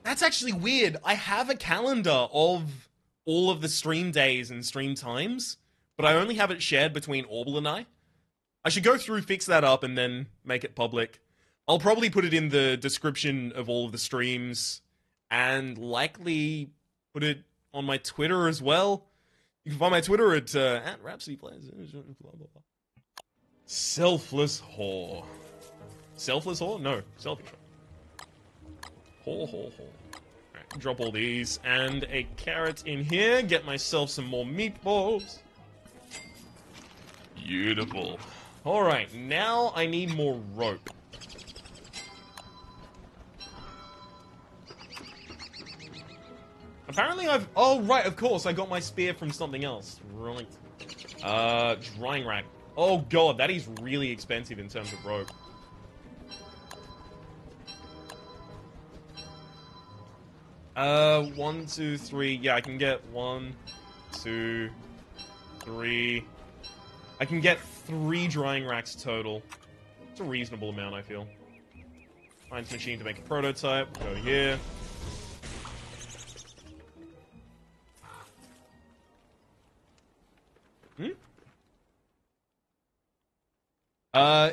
That's actually weird. I have a calendar of all of the stream days and stream times, but I only have it shared between Orbital and I. I should go through, fix that up, and then make it public. I'll probably put it in the description of all of the streams, and likely put it on my Twitter as well. You can find my Twitter at Rhapsody Players. Selfless whore. Selfless whore? No, selfish whore. Whore. Alright, drop all these, and a carrot in here. Get myself some more meatballs. Beautiful. Alright, now I need more rope. Apparently I've... Oh, right, of course, I got my spear from something else. Right. Drying rack. Oh, God, that is really expensive in terms of rope. One, 2, 3. Yeah, I can get 1, 2, 3. I can get 3 drying racks total. It's a reasonable amount, I feel. Science machine to make a prototype. Go here.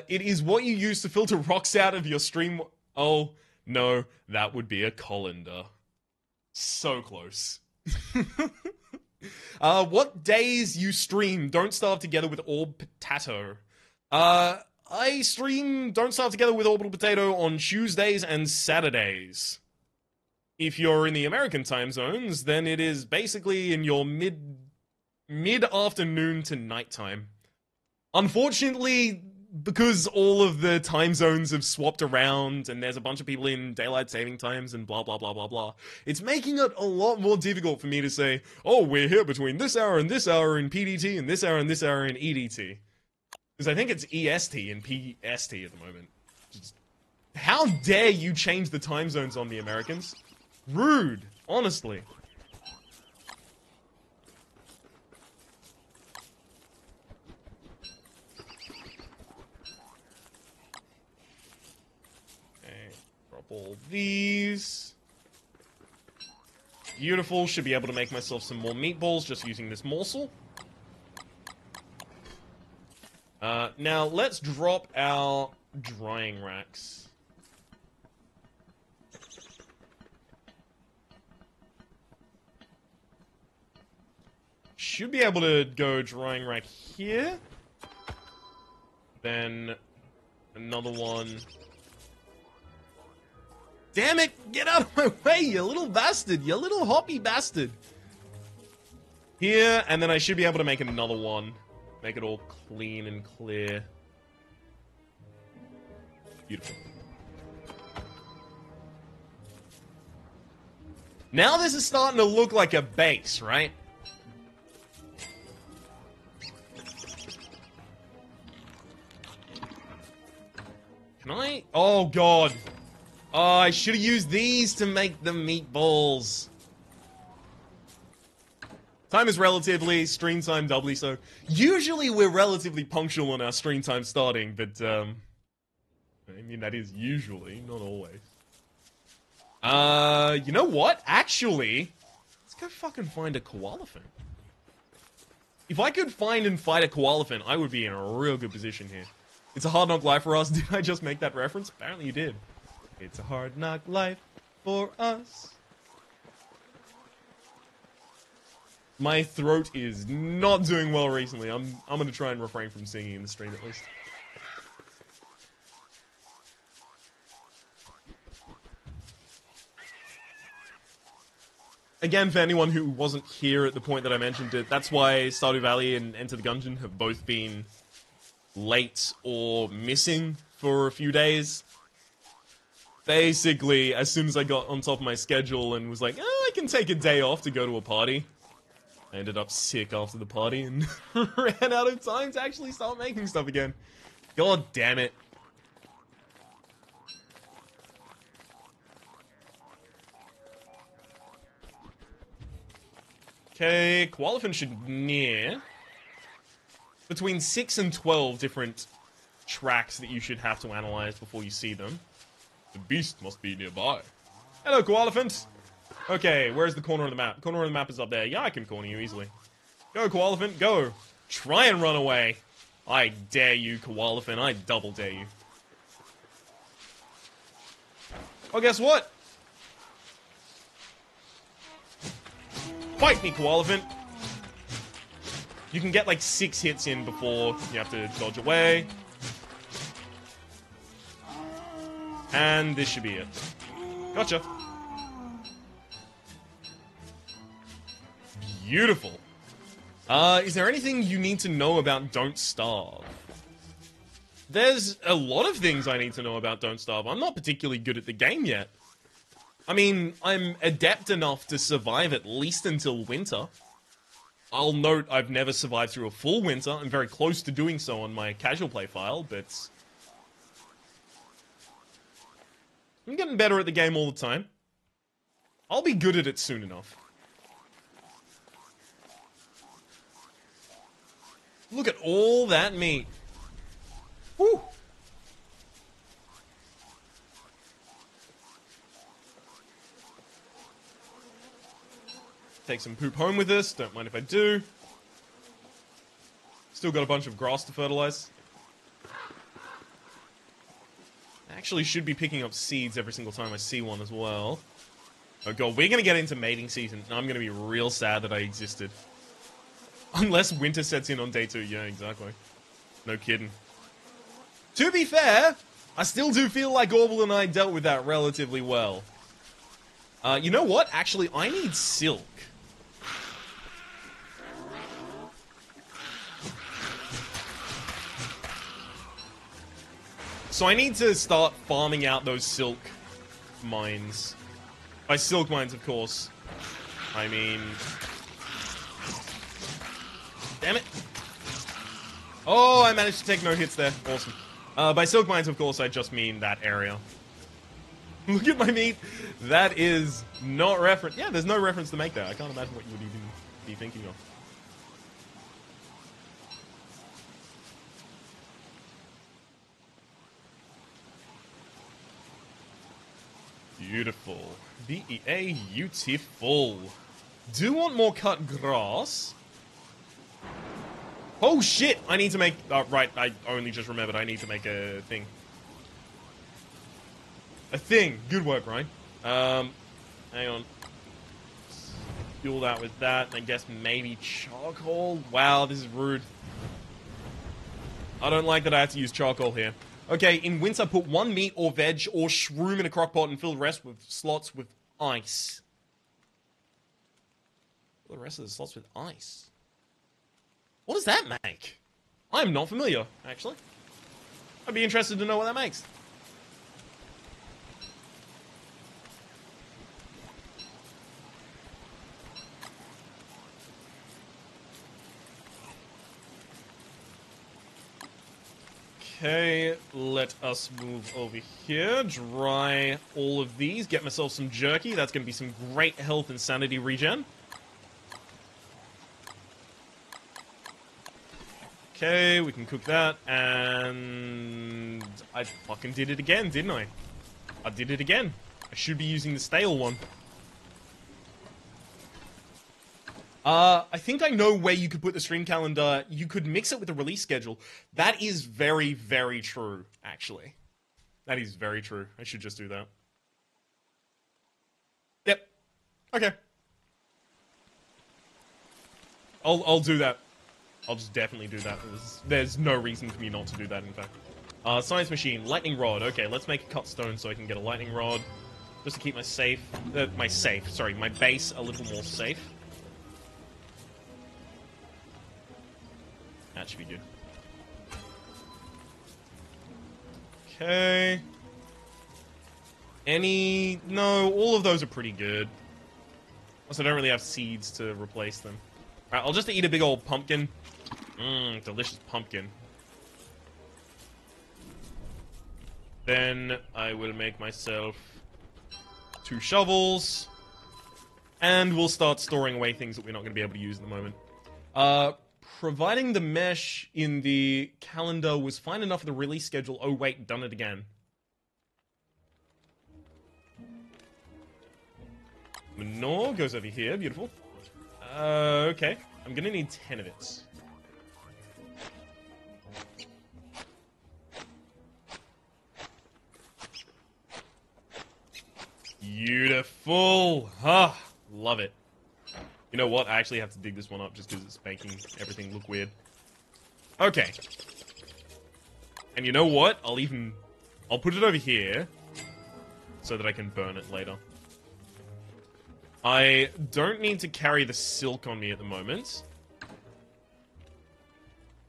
It is what you use to filter rocks out of your stream. Oh, no, that would be a colander. So close. What days you stream Don't Starve Together with Orb Potato? I stream Don't Starve Together with Orbital Potato on Tuesdays and Saturdays. If you're in the American time zones, then it is basically in your mid-afternoon to nighttime. Unfortunately, because all of the time zones have swapped around and there's a bunch of people in daylight saving times and blah blah blah blah blah, it's making it a lot more difficult for me to say, oh, we're here between this hour in PDT and this hour in EDT. Because I think it's EST and PST at the moment. Just, how dare you change the time zones on the Americans? Rude, honestly. All these. Beautiful. Should be able to make myself some more meatballs just using this morsel. Now let's drop our drying racks. Should be able to go drying rack here. Then another one. Damn it! Get out of my way, you little bastard! You little hoppy bastard! Here, and then I should be able to make another one. Make it all clean and clear. Beautiful. Now this is starting to look like a base, right? Can I? Oh, God. Oh, I should have used these to make the meatballs. Time is relatively, stream time doubly so. Usually we're relatively punctual on our stream time starting, but, I mean, that is usually, not always. You know what? Actually, let's go fucking find a koalefant. If I could find and fight a koalefant, I would be in a real good position here. It's a hard knock life for us. Did I just make that reference? Apparently you did. It's a hard knock life for us. My throat is not doing well recently. I'm gonna try and refrain from singing in the stream at least. Again, for anyone who wasn't here at the point that I mentioned it, that's why Stardew Valley and Enter the Gungeon have both been late or missing for a few days. Basically, as soon as I got on top of my schedule and was like, I can take a day off to go to a party, I ended up sick after the party and ran out of time to actually start making stuff again. God damn it. Okay, koalefant should near between 6 and 12 different tracks that you should have to analyze before you see them. The beast must be nearby. Hello, koalefant. Okay, where's the corner of the map? Corner of the map is up there. Yeah, I can corner you easily. Go, koalefant, go. Try and run away. I dare you, koalefant. I double dare you. Oh, guess what? Fight me, koalefant. You can get like 6 hits in before you have to dodge away. And this should be it. Gotcha. Beautiful. Is there anything you need to know about Don't Starve? There's a lot of things I need to know about Don't Starve. I'm not particularly good at the game yet. I mean, I'm adept enough to survive at least until winter. I'll note I've never survived through a full winter. I'm very close to doing so on my casual play file, but I'm getting better at the game all the time. I'll be good at it soon enough. Look at all that meat. Woo! Take some poop home with us. Don't mind if I do. Still got a bunch of grass to fertilize. I actually should be picking up seeds every single time I see one as well. Oh god, we're gonna get into mating season, and I'm gonna be real sad that I existed. Unless winter sets in on day 2. Yeah, exactly. No kidding. To be fair, I still do feel like Orbital and I dealt with that relatively well. You know what? Actually, I need silk. So I need to start farming out those silk mines. By silk mines, of course, I mean... Damn it! Oh, I managed to take no hits there. Awesome. By silk mines, of course, I just mean that area. Look at my meat! That is not reference... Yeah, there's no reference to make there. I can't imagine what you would even be thinking of. Beautiful. Beautiful. Do want more cut grass. Oh shit! I need to make... right, I only just remembered I need to make a thing. A thing. Good work, Ryan. Hang on. Fuel that with that. I guess maybe charcoal? Wow, this is rude. I don't like that I have to use charcoal here. Okay, in winter, put 1 meat or veg or shroom in a crock pot and fill the rest with slots with ice. Fill the rest of the slots with ice. What does that make? I'm not familiar, actually. I'd be interested to know what that makes. Okay, let us move over here, dry all of these, get myself some jerky. That's going to be some great health and sanity regen. Okay, we can cook that, and I fucking did it again, didn't I? I did it again. I should be using the stale one. I think I know where you could put the stream calendar. You could mix it with the release schedule. That is very, very true, actually. That is very true. I should just do that. Yep. Okay. I'll do that. I'll just definitely do that. There's no reason for me not to do that, in fact. Science machine, lightning rod. Okay, let's make a cut stone so I can get a lightning rod. Just to keep my my base a little more safe. That should be good. Okay. No, all of those are pretty good. Also, I don't really have seeds to replace them. Alright, I'll just eat a big old pumpkin. Mmm, delicious pumpkin. Then I will make myself 2 shovels. And we'll start storing away things that we're not going to be able to use at the moment. Providing the mesh in the calendar was fine enough for the release schedule. Oh wait, done it again. Manure goes over here, beautiful. Okay. I'm gonna need 10 of it. Beautiful! Ah, love it. You know what? I actually have to dig this one up just because it's making everything look weird. Okay. And you know what? I'll put it over here so that I can burn it later. I don't need to carry the silk on me at the moment.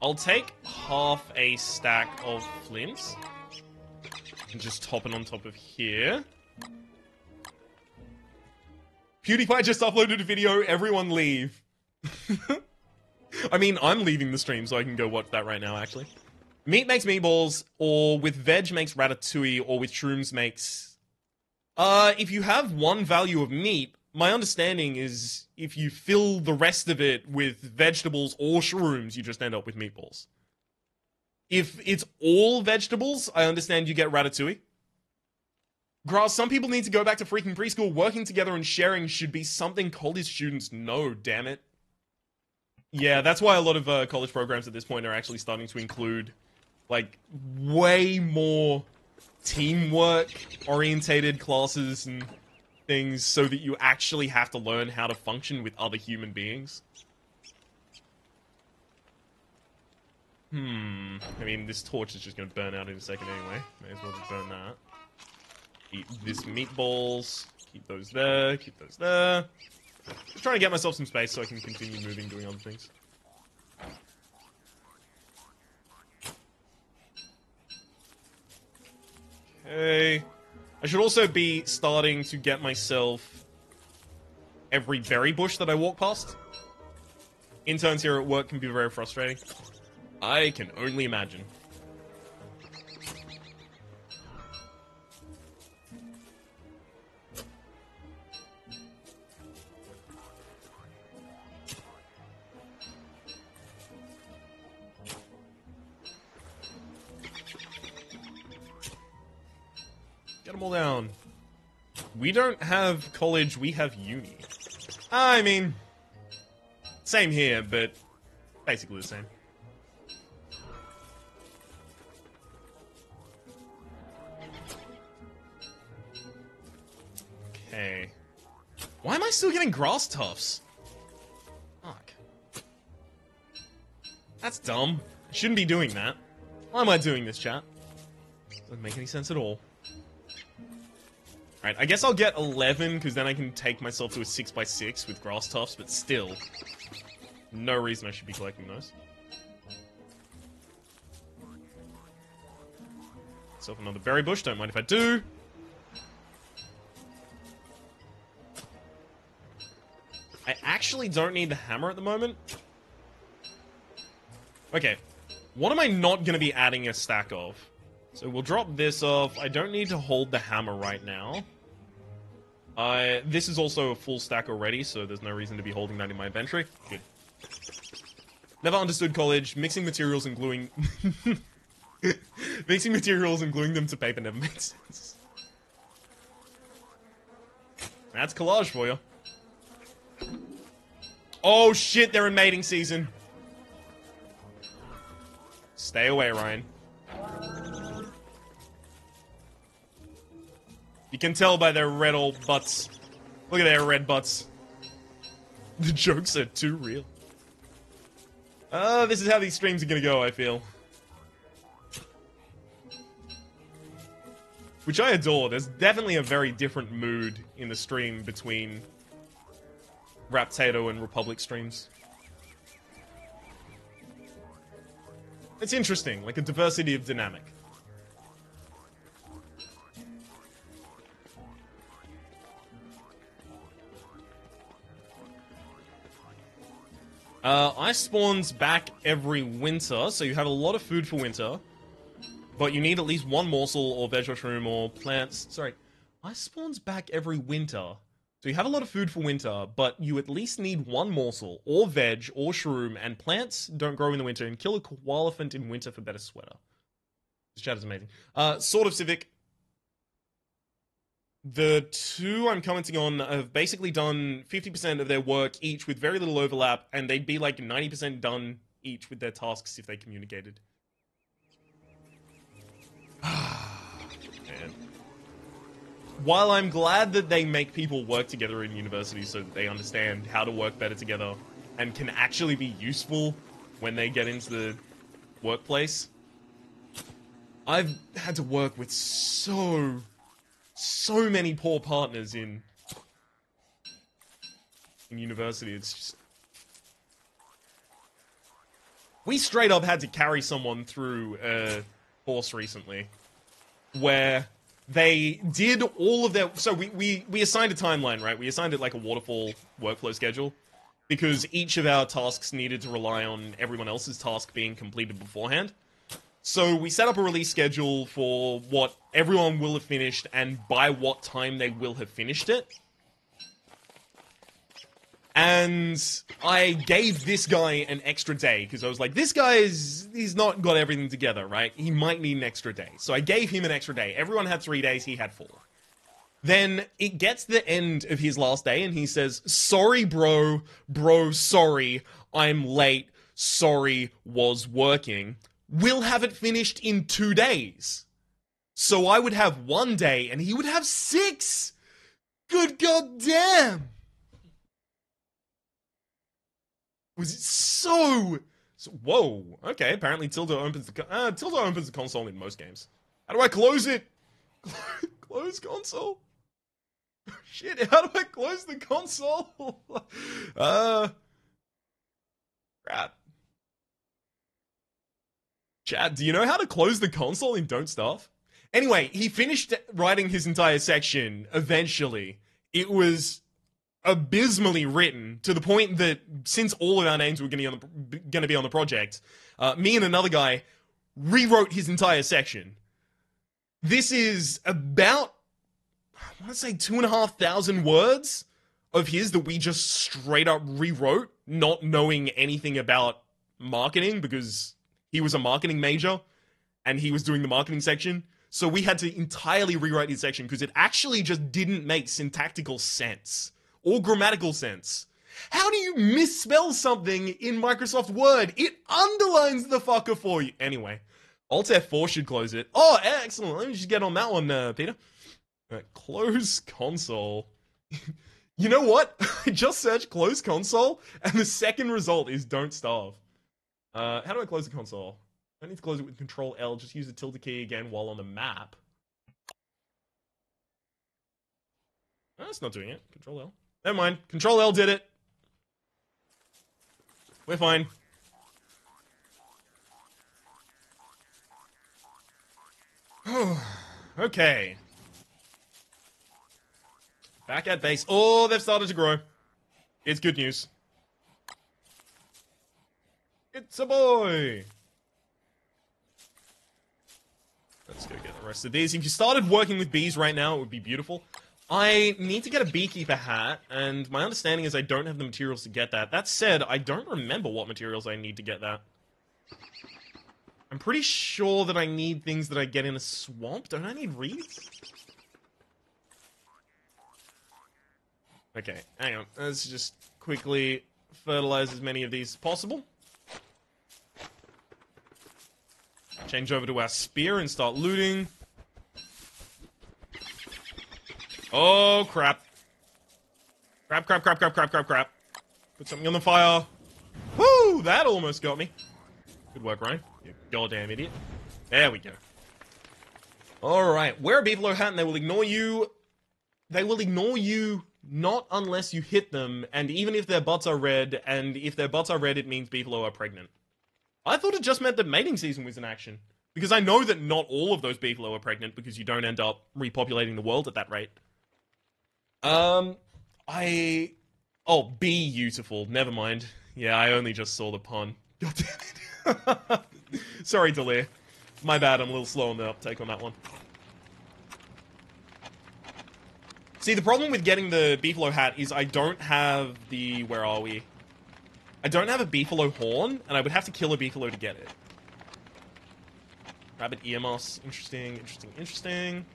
I'll take half a stack of flint and just top it on top of here. PewDiePie just uploaded a video, everyone leave. I mean, I'm leaving the stream so I can go watch that right now, actually. Meat makes meatballs, or with veg makes ratatouille, or with shrooms makes... if you have one value of meat, my understanding is if you fill the rest of it with vegetables or shrooms, you just end up with meatballs. If it's all vegetables, I understand you get ratatouille. Grass, some people need to go back to freaking preschool. Working together and sharing should be something college students know, damn it. Yeah, that's why a lot of college programs at this point are actually starting to include, like, way more teamwork-orientated classes and things so that you actually have to learn how to function with other human beings. I mean, this torch is just going to burn out in a second anyway. May as well just burn that. Eat this meatballs. Keep those there. Keep those there. Just trying to get myself some space so I can continue moving, doing other things. Okay. I should also be starting to get myself every berry bush that I walk past. Interns here at work can be very frustrating. I can only imagine. Get them all down. We don't have college, we have uni. I mean, same here, but basically the same. Okay. Why am I still getting grass tufts? Fuck. That's dumb. I shouldn't be doing that. Why am I doing this, chat? Doesn't make any sense at all. Alright, I guess I'll get 11, because then I can take myself to a 6x6 with grass tufts, but still. No reason I should be collecting those. Myself another berry bush, don't mind if I do. I actually don't need the hammer at the moment. Okay. What am I not going to be adding a stack of? So we'll drop this off. I don't need to hold the hammer right now. This is also a full stack already, so there's no reason to be holding that in my inventory. Good. Never understood college. Mixing materials and gluing... Mixing materials and gluing them to paper never made sense. That's collage for you. Oh shit, they're in mating season. Stay away, Ryan. You can tell by their red old butts. Look at their red butts. The jokes are too real. This is how these streams are gonna go, I feel. Which I adore. There's definitely a very different mood in the stream between Raptato and Rhapublic streams. It's interesting, like a diversity of dynamic. Ice spawns back every winter, so you have a lot of food for winter. But you need at least one morsel or veg or shroom or plants. Sorry. Ice spawns back every winter. So you have a lot of food for winter, but you at least need one morsel or veg or shroom, and plants don't grow in the winter, and kill a koalaphant in winter for better sweater. This chat is amazing. Sword of Civic. The two I'm commenting on have basically done 50% of their work each with very little overlap, and they'd be like 90% done each with their tasks if they communicated. Man. While I'm glad that they make people work together in university so that they understand how to work better together and can actually be useful when they get into the workplace, I've had to work with so many poor partners in university. It's just... We straight up had to carry someone through a course recently where they did all of their... So we assigned a timeline, right? We assigned it like a waterfall workflow schedule because each of our tasks needed to rely on everyone else's task being completed beforehand. So we set up a release schedule for what everyone will have finished and by what time they will have finished it. And I gave this guy an extra day, because I was like, this guy he's not got everything together, right? He might need an extra day. So I gave him an extra day. Everyone had 3 days, he had 4. Then it gets the end of his last day, and he says, sorry, bro, sorry, I'm late, sorry, was working. We'll have it finished in 2 days. So I would have 1 day, and he would have 6! Good goddamn! Was it so... Whoa, okay, apparently Tilda opens the console in most games. How do I close it? Close console? Shit, how do I close the console? Crap. Chad, do you know how to close the console in Don't Starve? Anyway, he finished writing his entire section eventually. It was abysmally written to the point that since all of our names were going to be on the project, me and another guy rewrote his entire section. This is about, I want to say 2,500 words of his that we just straight up rewrote, not knowing anything about marketing because he was a marketing major and he was doing the marketing section. So we had to entirely rewrite his section because it actually just didn't make syntactical sense. Or grammatical sense. How do you misspell something in Microsoft Word? It underlines the fucker for you. Anyway, Alt F4 should close it. Oh, excellent. Let me just get on that one, Peter. Close console. You know what? I just searched close console, and the second result is Don't Starve. How do I close the console? I don't need to close it with Control L. Just use the tilde key again while on the map. No, that's not doing it. Control L. Never mind. Control L did it. We're fine. Okay. Back at base. Oh, they've started to grow. It's good news. It's a boy. rest of these. If you started working with bees right now, it would be beautiful. I need to get a beekeeper hat, and my understanding is I don't have the materials to get that. That said, I don't remember what materials I need to get that. I'm pretty sure that I need things that I get in a swamp. Don't I need reeds? Okay, hang on. Let's just quickly fertilize as many of these as possible. Change over to our spear and start looting. Oh, crap. Crap. Put something on the fire. Woo! That almost got me. Good work, Ryan. You goddamn idiot. There we go. Alright, wear a beefalo hat and they will ignore you. They will ignore you not unless you hit them, and even if their butts are red, and if their butts are red, it means beefalo are pregnant. I thought it just meant that mating season was in action. Because I know that not all of those beefalo are pregnant, because you don't end up repopulating the world at that rate. Oh, beautiful. Never mind. Yeah, I only just saw the pun. God damn it. Sorry, Dalir. My bad, I'm a little slow on the uptake on that one. See, the problem with getting the beefalo hat is I don't have the... Where are we? I don't have a beefalo horn, and I would have to kill a beefalo to get it. Rabbit ear moss. Interesting.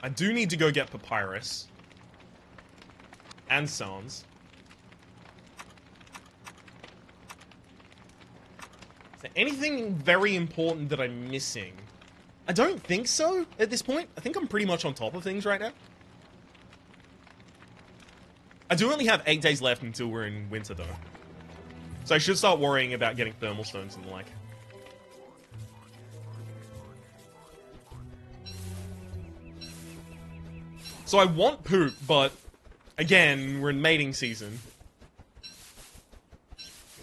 I do need to go get papyrus. And sans. Is there anything very important that I'm missing? I don't think so at this point. I think I'm pretty much on top of things right now. I do only have 8 days left until we're in winter, though. So I should start worrying about getting thermal stones and the like. So I want poop, but again, we're in mating season.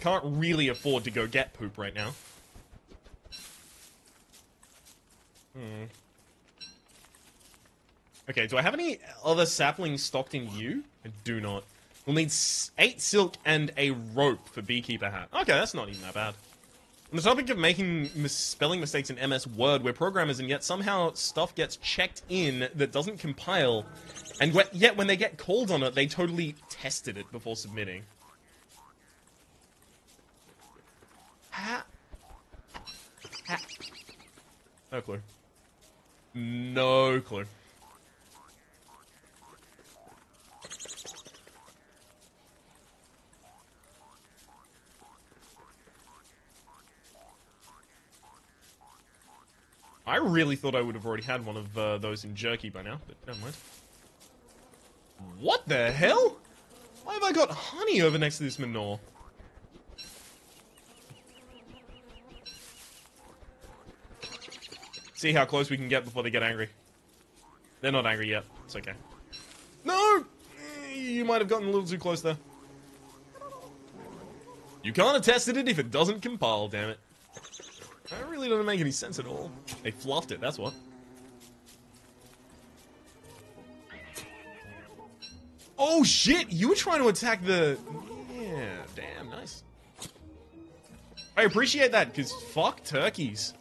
Can't really afford to go get poop right now. Okay, do I have any other saplings stocked in you? I do not. We'll need 8 silk and a rope for beekeeper hat. Okay, that's not even that bad. On the topic of making spelling mistakes in MS Word, we're programmers, and yet somehow stuff gets checked in that doesn't compile, and yet when they get called on it, they totally tested it before submitting. No clue. No clue. I really thought I would have already had one of those in jerky by now, but never mind. What the hell? Why have I got honey over next to this manure? See how close we can get before they get angry. They're not angry yet. It's okay. No! You might have gotten a little too close there. You can't have tested it if it doesn't compile, damn it. That really doesn't make any sense at all. They fluffed it, that's what. Oh shit! You were trying to attack the... Yeah, damn, nice. I appreciate that, because fuck turkeys.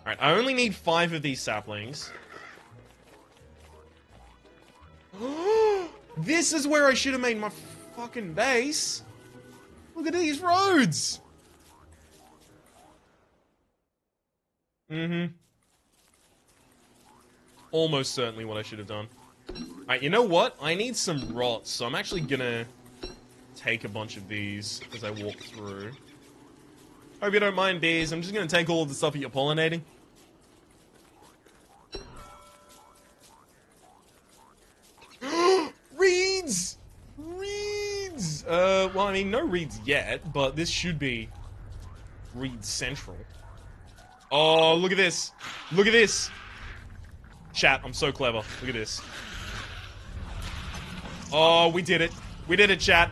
Alright, I only need 5 of these saplings. This is where I should have made my fucking base. Look at these roads! Almost certainly what I should have done. Alright, you know what? I need some rots, so I'm actually gonna take a bunch of these as I walk through. Hope you don't mind, bees. I'm just gonna take all of the stuff that you're pollinating. Reeds! Reeds! Well, I mean, no reeds yet, but this should be Reed Central. Oh, look at this. Look at this. Chat, I'm so clever. Look at this. Oh, we did it. We did it, chat.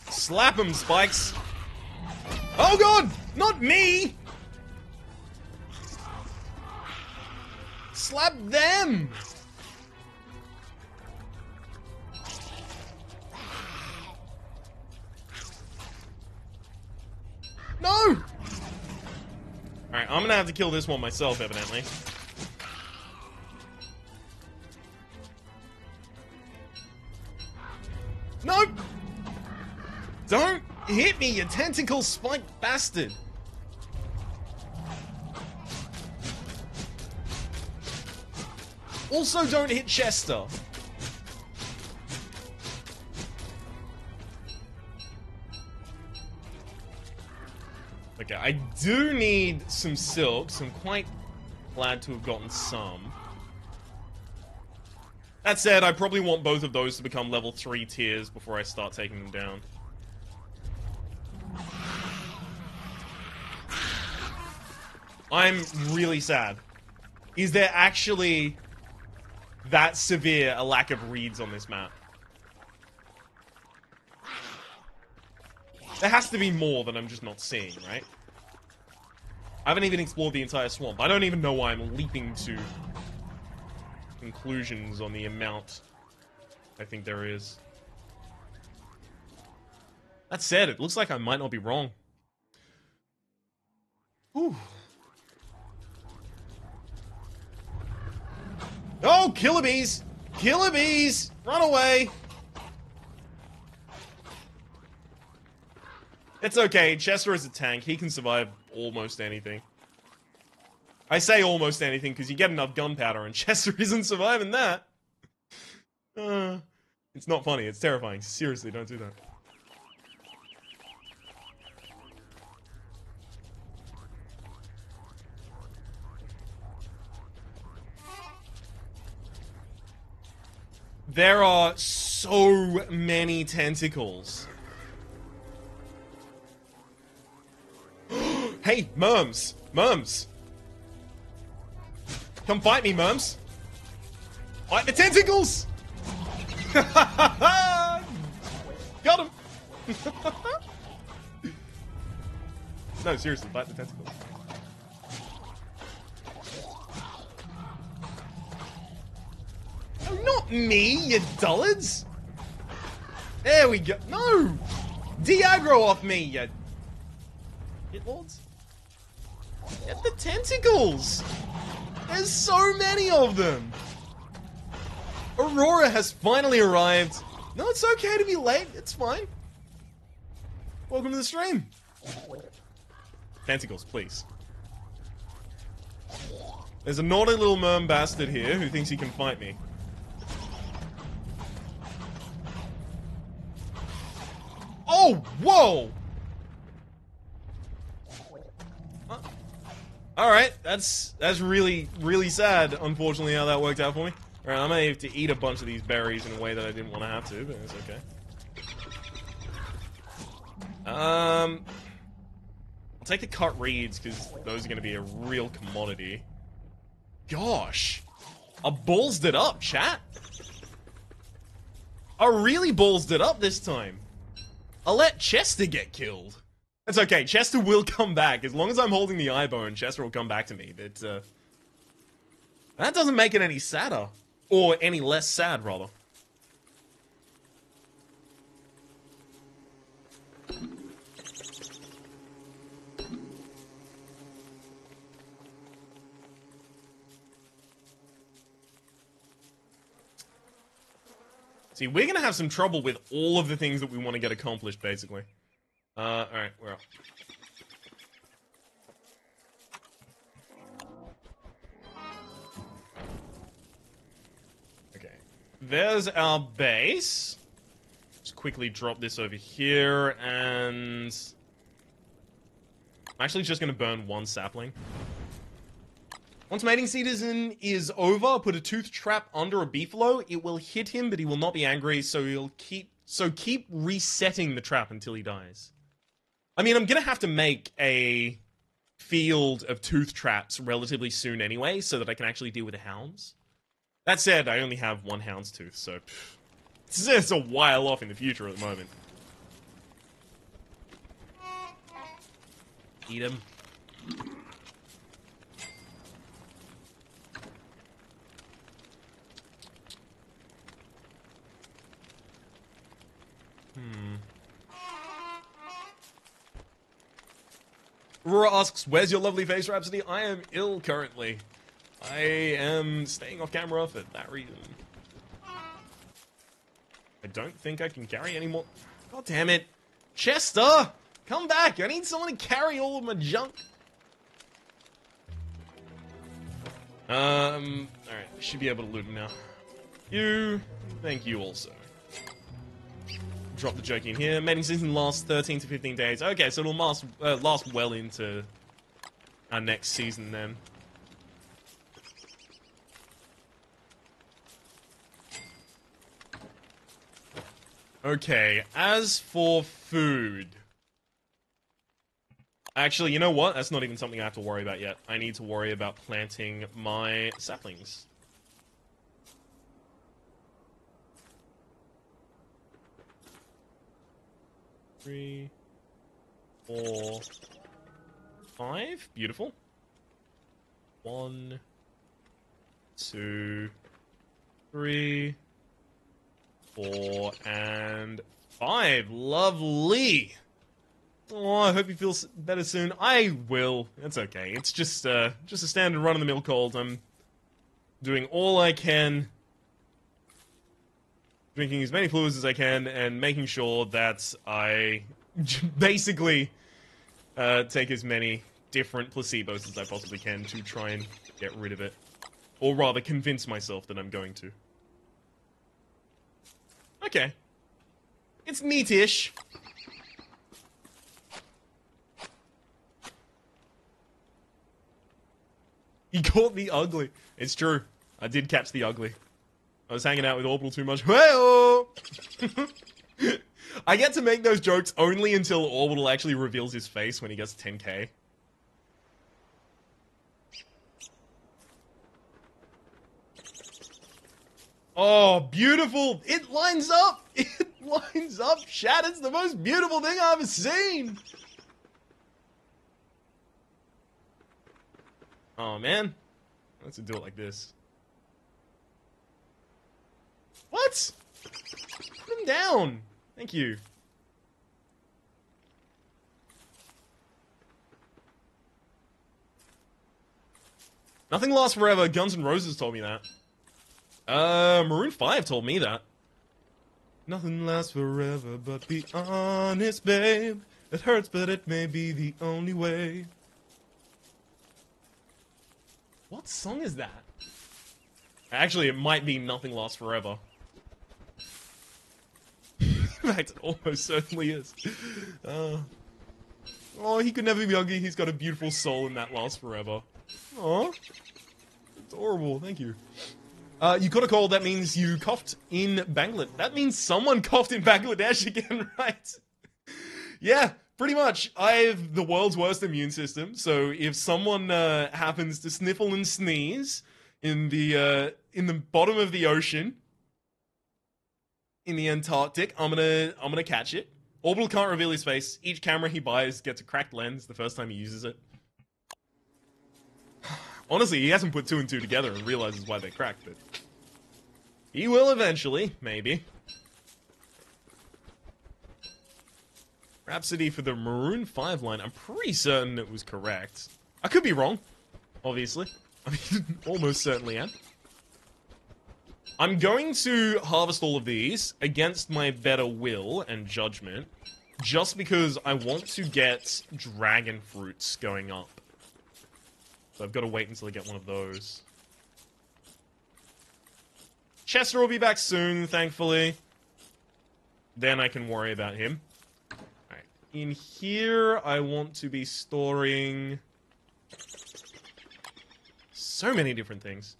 Slap him, Spikes. Oh god! Not me! slap them! No! Alright, I'm gonna have to kill this one myself, evidently. No! Don't hit me, you tentacle spike bastard! Also, don't hit Chester. Okay, I do need some silks. I'm quite glad to have gotten some. That said, I probably want both of those to become level 3 tiers before I start taking them down. I'm really sad. Is there actually that severe a lack of reads on this map? There has to be more that I'm just not seeing, right? I haven't even explored the entire swamp. I don't even know why I'm leaping to conclusions on the amount I think there is. That said, it looks like I might not be wrong. Ooh. Oh, killer bees! Killer bees! Run away! It's okay, Chester is a tank. He can survive almost anything. I say almost anything because you get enough gunpowder and Chester isn't surviving that. It's not funny, it's terrifying. Seriously, don't do that. There are so many tentacles. Hey, Merms! Merms! Come fight me, Merms! Fight the tentacles! Got him! No, seriously, fight the tentacles. Oh, not me, you dullards! There we go. No! De-aggro off me, you shitlords. Get the tentacles! There's so many of them! Aurora has finally arrived. No, it's okay to be late. It's fine. Welcome to the stream. Tentacles, please. There's a naughty little merm bastard here who thinks he can fight me. Oh, whoa! Alright, that's really, really sad, unfortunately, how that worked out for me. Alright, I may have to eat a bunch of these berries in a way that I didn't want to have to, but it's okay. I'll take the cut reeds, because those are going to be a real commodity. Gosh! I ballsed it up, chat! I really ballsed it up this time. I let Chester get killed. It's okay, Chester will come back. As long as I'm holding the eye bone, Chester will come back to me. But, that doesn't make it any sadder. Or any less sad, rather. See, we're gonna have some trouble with all of the things that we want to get accomplished, basically. Alright, we're up. Okay. There's our base. Just quickly drop this over here, and I'm actually just gonna burn one sapling. Once mating season is over, put a tooth trap under a beefalo. It will hit him, but he will not be angry, so he'll keep resetting the trap until he dies. I mean, I'm gonna have to make a field of tooth traps relatively soon anyway, so that I can actually deal with the hounds. That said, I only have one hound's tooth, so it's a while off in the future at the moment. Eat him. Aurora asks, where's your lovely face, Rhapsody? I am ill currently. I am staying off camera for that reason. I don't think I can carry any more. God damn it. Chester! Come back! I need someone to carry all of my junk. Alright, we should be able to loot him now. Thank you also. Drop the joke in here. Mating season lasts 13 to 15 days. Okay, so it'll last well into our next season then. Okay, as for food... Actually, you know what? That's not even something I have to worry about yet. I need to worry about planting my saplings. Three, 4, 5. Beautiful. 1, 2, 3, 4, and 5. Lovely! Oh, I hope he feels better soon. I will. That's okay. It's just a standard run-of-the-mill cold. I'm doing all I can, drinking as many fluids as I can, and making sure that I basically take as many different placebos as I possibly can to try and get rid of it. Or rather, convince myself that I'm going to. Okay. It's neat-ish. He caught the ugly. It's true. I did catch the ugly. I was hanging out with Orbital too much. Hey-oh! I get to make those jokes only until Orbital actually reveals his face when he gets 10k. Oh, beautiful! It lines up! It lines up! Chat, it's the most beautiful thing I've ever seen! Oh, man. Let's do it like this. What? Put him down! Thank you. Nothing lasts forever. Guns N' Roses told me that. Maroon 5 told me that. Nothing lasts forever, but be honest, babe. It hurts, but it may be the only way. What song is that? Actually, it might be Nothing Lasts Forever. In fact, it almost certainly is. Oh, he could never be ugly. He's got a beautiful soul and that lasts forever. Aw. Adorable. Thank you. You got a cold. That means you coughed in Bangladesh. That means someone coughed in Bangladesh again, right? Yeah. Pretty much, I have the world's worst immune system, so if someone happens to sniffle and sneeze in the bottom of the ocean, in the Antarctic, I'm gonna catch it. Orbital can't reveal his face. Each camera he buys gets a cracked lens the first time he uses it. Honestly, he hasn't put 2 and 2 together and realizes why they're cracked, but he will eventually, maybe. Rhapsody for the Maroon 5 line. I'm pretty certain it was correct. I could be wrong, obviously. I mean, almost certainly am. I'm going to harvest all of these against my better will and judgment, just because I want to get dragon fruits going up. So I've got to wait until I get one of those. Chester will be back soon, thankfully. Then I can worry about him. In here, I want to be storing so many different things.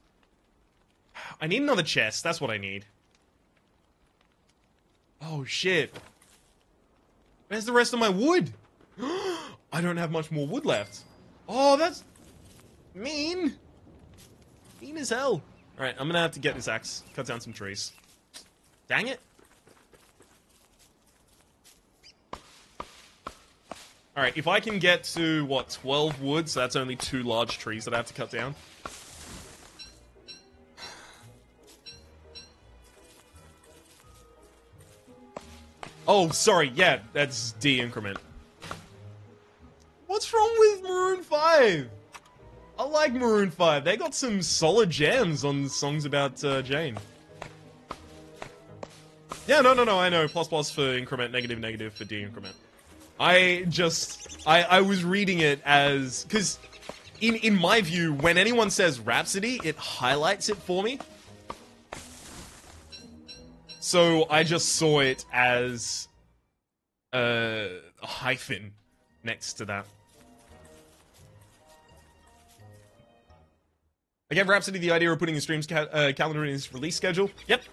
I need another chest. That's what I need. Oh, shit. Where's the rest of my wood? I don't have much more wood left. Oh, that's mean. Mean as hell. Alright, I'm gonna have to get this axe. Cut down some trees. Dang it. Alright, if I can get to, what, 12 wood, so that's only 2 large trees that I have to cut down. Oh, sorry, yeah, that's D increment. What's wrong with Maroon 5? I like Maroon 5. They got some solid jams on songs about Jane. Yeah, no, I know. Plus plus for increment, negative negative for decrement. I was reading it as... Because, in my view, when anyone says Rhapsody, it highlights it for me. So I just saw it as a hyphen next to that. I gave Rhapsody the idea of putting the stream's calendar in his release schedule. Yep,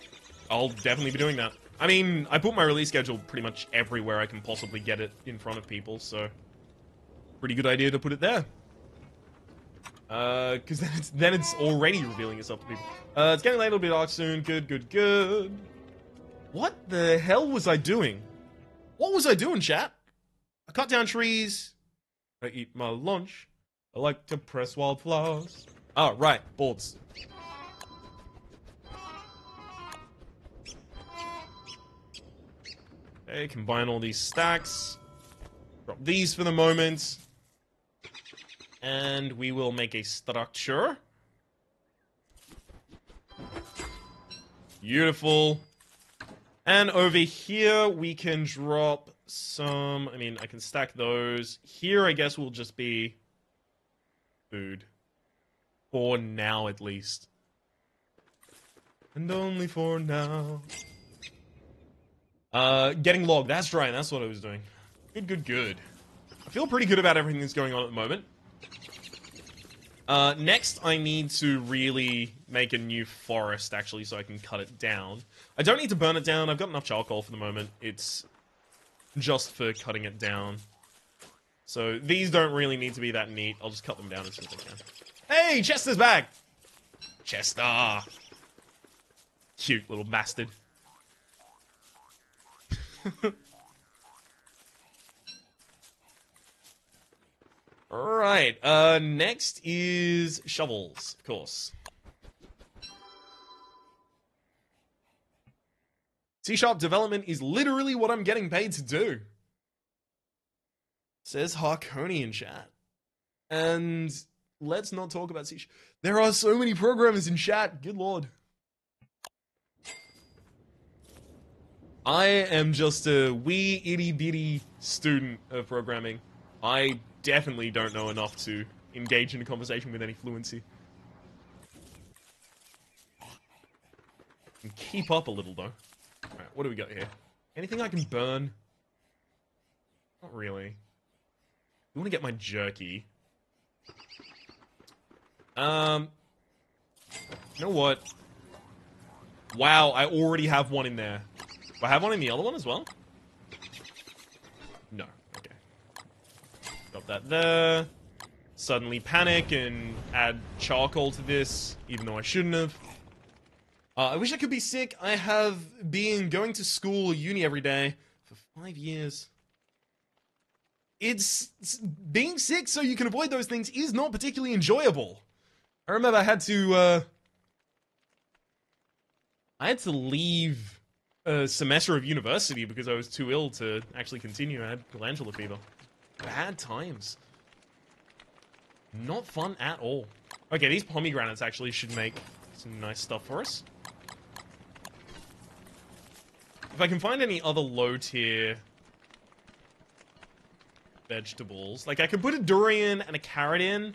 I'll definitely be doing that. I mean, I put my release schedule pretty much everywhere I can possibly get it in front of people, so... Pretty good idea to put it there. Because then it's already revealing itself to people. It's getting late, it'll be dark soon. Good. What the hell was I doing? What was I doing, chat? I cut down trees. I eat my lunch. I like to press wildflowers. Oh, right. Boards. Okay, combine all these stacks. Drop these for the moment. And we will make a structure. Beautiful. And over here, we can drop some... I mean, I can stack those. Here, I guess, will just be food. For now, at least. And only for now. Getting logged. That's right. That's what I was doing. Good. I feel pretty good about everything that's going on at the moment. Next, I need to really make a new forest, actually, so I can cut it down. I don't need to burn it down. I've got enough charcoal for the moment. It's just for cutting it down. So these don't really need to be that neat. I'll just cut them down as soon as I can. Hey, Chester's back! Chester! Cute little bastard. Alright, next is shovels, of course. C# development is literally what I'm getting paid to do. Says Harconi in chat. And let's not talk about C#. There are so many programmers in chat, good lord. I am just a wee itty bitty student of programming. I definitely don't know enough to engage in a conversation with any fluency. And keep up a little, though. Alright, what do we got here? Anything I can burn? Not really. I want to get my jerky. You know what? Wow, I already have one in there. Do I have one in the other one as well? No. Okay. Got that there. Suddenly panic and add charcoal to this, even though I shouldn't have. I wish I could be sick. I have been going to school or uni every day for 5 years. It's being sick so you can avoid those things is not particularly enjoyable. I remember I had to leave a semester of university because I was too ill to actually continue. I had glandular fever. Bad times. Not fun at all. Okay, these pomegranates actually should make some nice stuff for us. If I can find any other low-tier vegetables. Like, I could put a durian and a carrot in.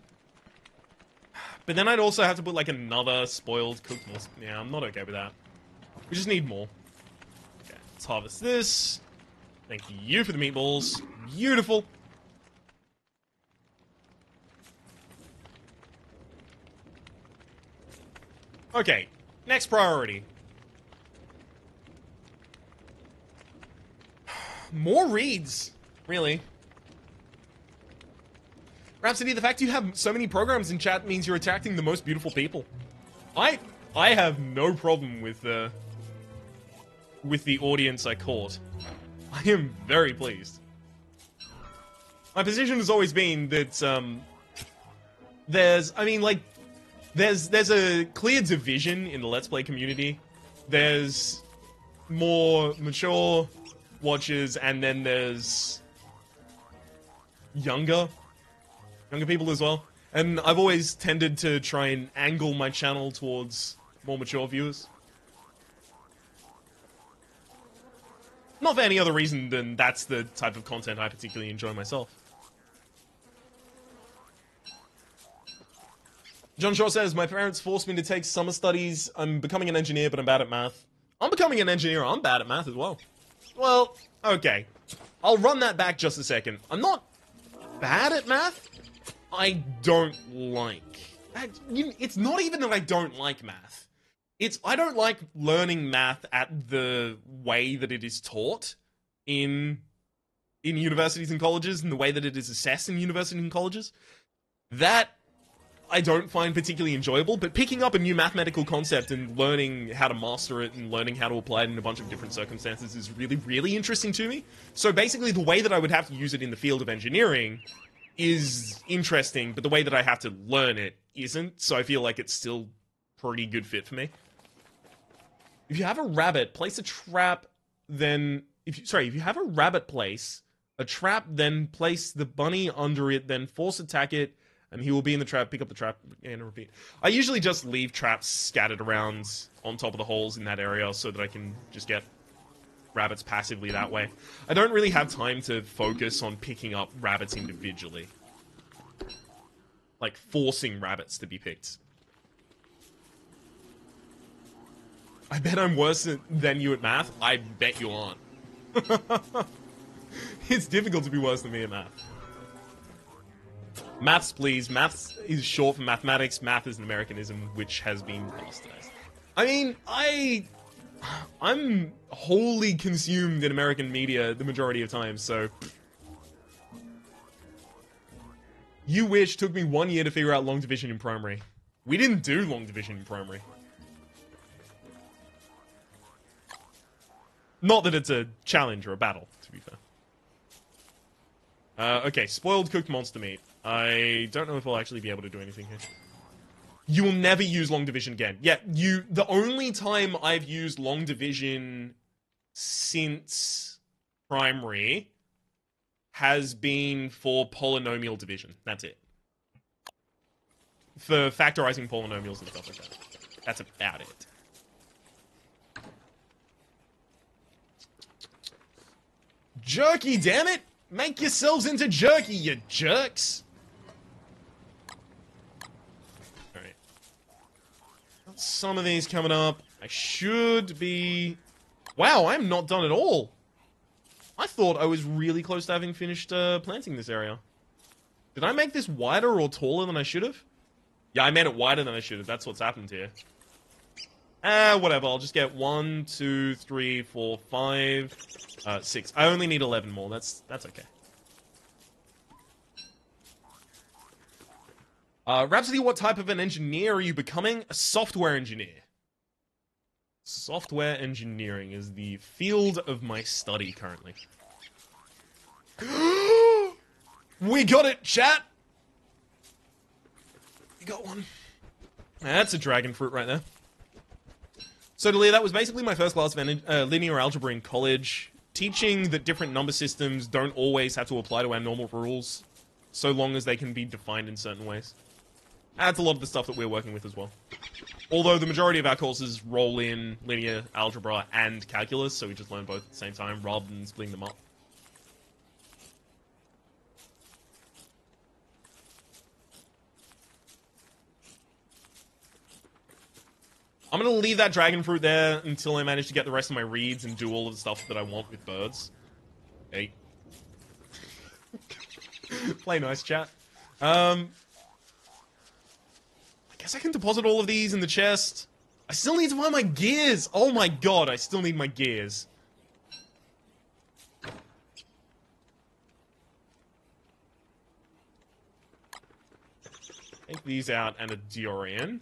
But then I'd also have to put, like, another spoiled cooked meal. Yeah, I'm not okay with that. We just need more. Okay, let's harvest this. Thank you for the meatballs. Beautiful. Okay, next priority. More reads, really. Rhapsody, the fact you have so many programs in chat means you're attracting the most beautiful people. I have no problem with the audience I caught. I am very pleased. My position has always been that there's a clear division in the Let's Play community. There's more mature watchers, and then there's younger younger people as well. And I've always tended to try and angle my channel towards more mature viewers. Not for any other reason than that's the type of content I particularly enjoy myself. John Shaw says, my parents forced me to take summer studies. I'm becoming an engineer, but I'm bad at math. I'm becoming an engineer, I'm bad at math as well. Well, okay. I'll run that back just a second. I'm not bad at math. I don't like... It's not even that I don't like math. It's I don't like learning math at the way that it is taught in universities and colleges, and the way that it is assessed in universities and colleges. That I don't find particularly enjoyable, but picking up a new mathematical concept and learning how to master it and learning how to apply it in a bunch of different circumstances is really, really interesting to me. So basically, the way that I would have to use it in the field of engineering is interesting, but the way that I have to learn it isn't, so I feel like it's still pretty good fit for me. If you have a rabbit, place a trap, then... If you have a rabbit place a trap, then place the bunny under it, then force attack it, and he will be in the trap, pick up the trap, and repeat. I usually just leave traps scattered around on top of the holes in that area so that I can just get rabbits passively that way. I don't really have time to focus on picking up rabbits individually. Like, forcing rabbits to be picked. I bet I'm worse than you at math. I bet you aren't. It's difficult to be worse than me at math. Maths, please. Maths is short for mathematics. Math is an Americanism, which has been bastardized. I mean, I'm wholly consumed in American media the majority of times, so... You wish took me 1 year to figure out long division in primary. We didn't do long division in primary. Not that it's a challenge or a battle, to be fair. Okay, spoiled cooked monster meat. I don't know if I'll actually be able to do anything here. You will never use long division again. Yeah, the only time I've used long division since primary has been for polynomial division. That's it. For factorizing polynomials and stuff like that. That's about it. Jerky, damn it! Make yourselves into jerky, you jerks! Alright. Got some of these coming up. I should be... Wow, I'm not done at all! I thought I was really close to having finished planting this area. Did I make this wider or taller than I should have? Yeah, I made it wider than I should have. That's what's happened here. Whatever. I'll just get 1, 2, 3, 4, 5, 6. I only need 11 more. That's okay. Rhapsody, what type of an engineer are you becoming? A software engineer. Software engineering is the field of my study currently. We got it, chat! We got one. That's a dragon fruit right there. So, Dalia, that was basically my first class of linear algebra in college. Teaching that different number systems don't always have to apply to our normal rules, so long as they can be defined in certain ways. That's a lot of the stuff that we're working with as well. Although the majority of our courses roll in linear algebra and calculus, so we just learn both at the same time rather than splitting them up. I'm gonna leave that dragon fruit there until I manage to get the rest of my reeds and do all of the stuff that I want with birds. Hey. Play nice, chat. I guess I can deposit all of these in the chest. I still need to find my gears! Oh my god, I still need my gears. Take these out and a Durian.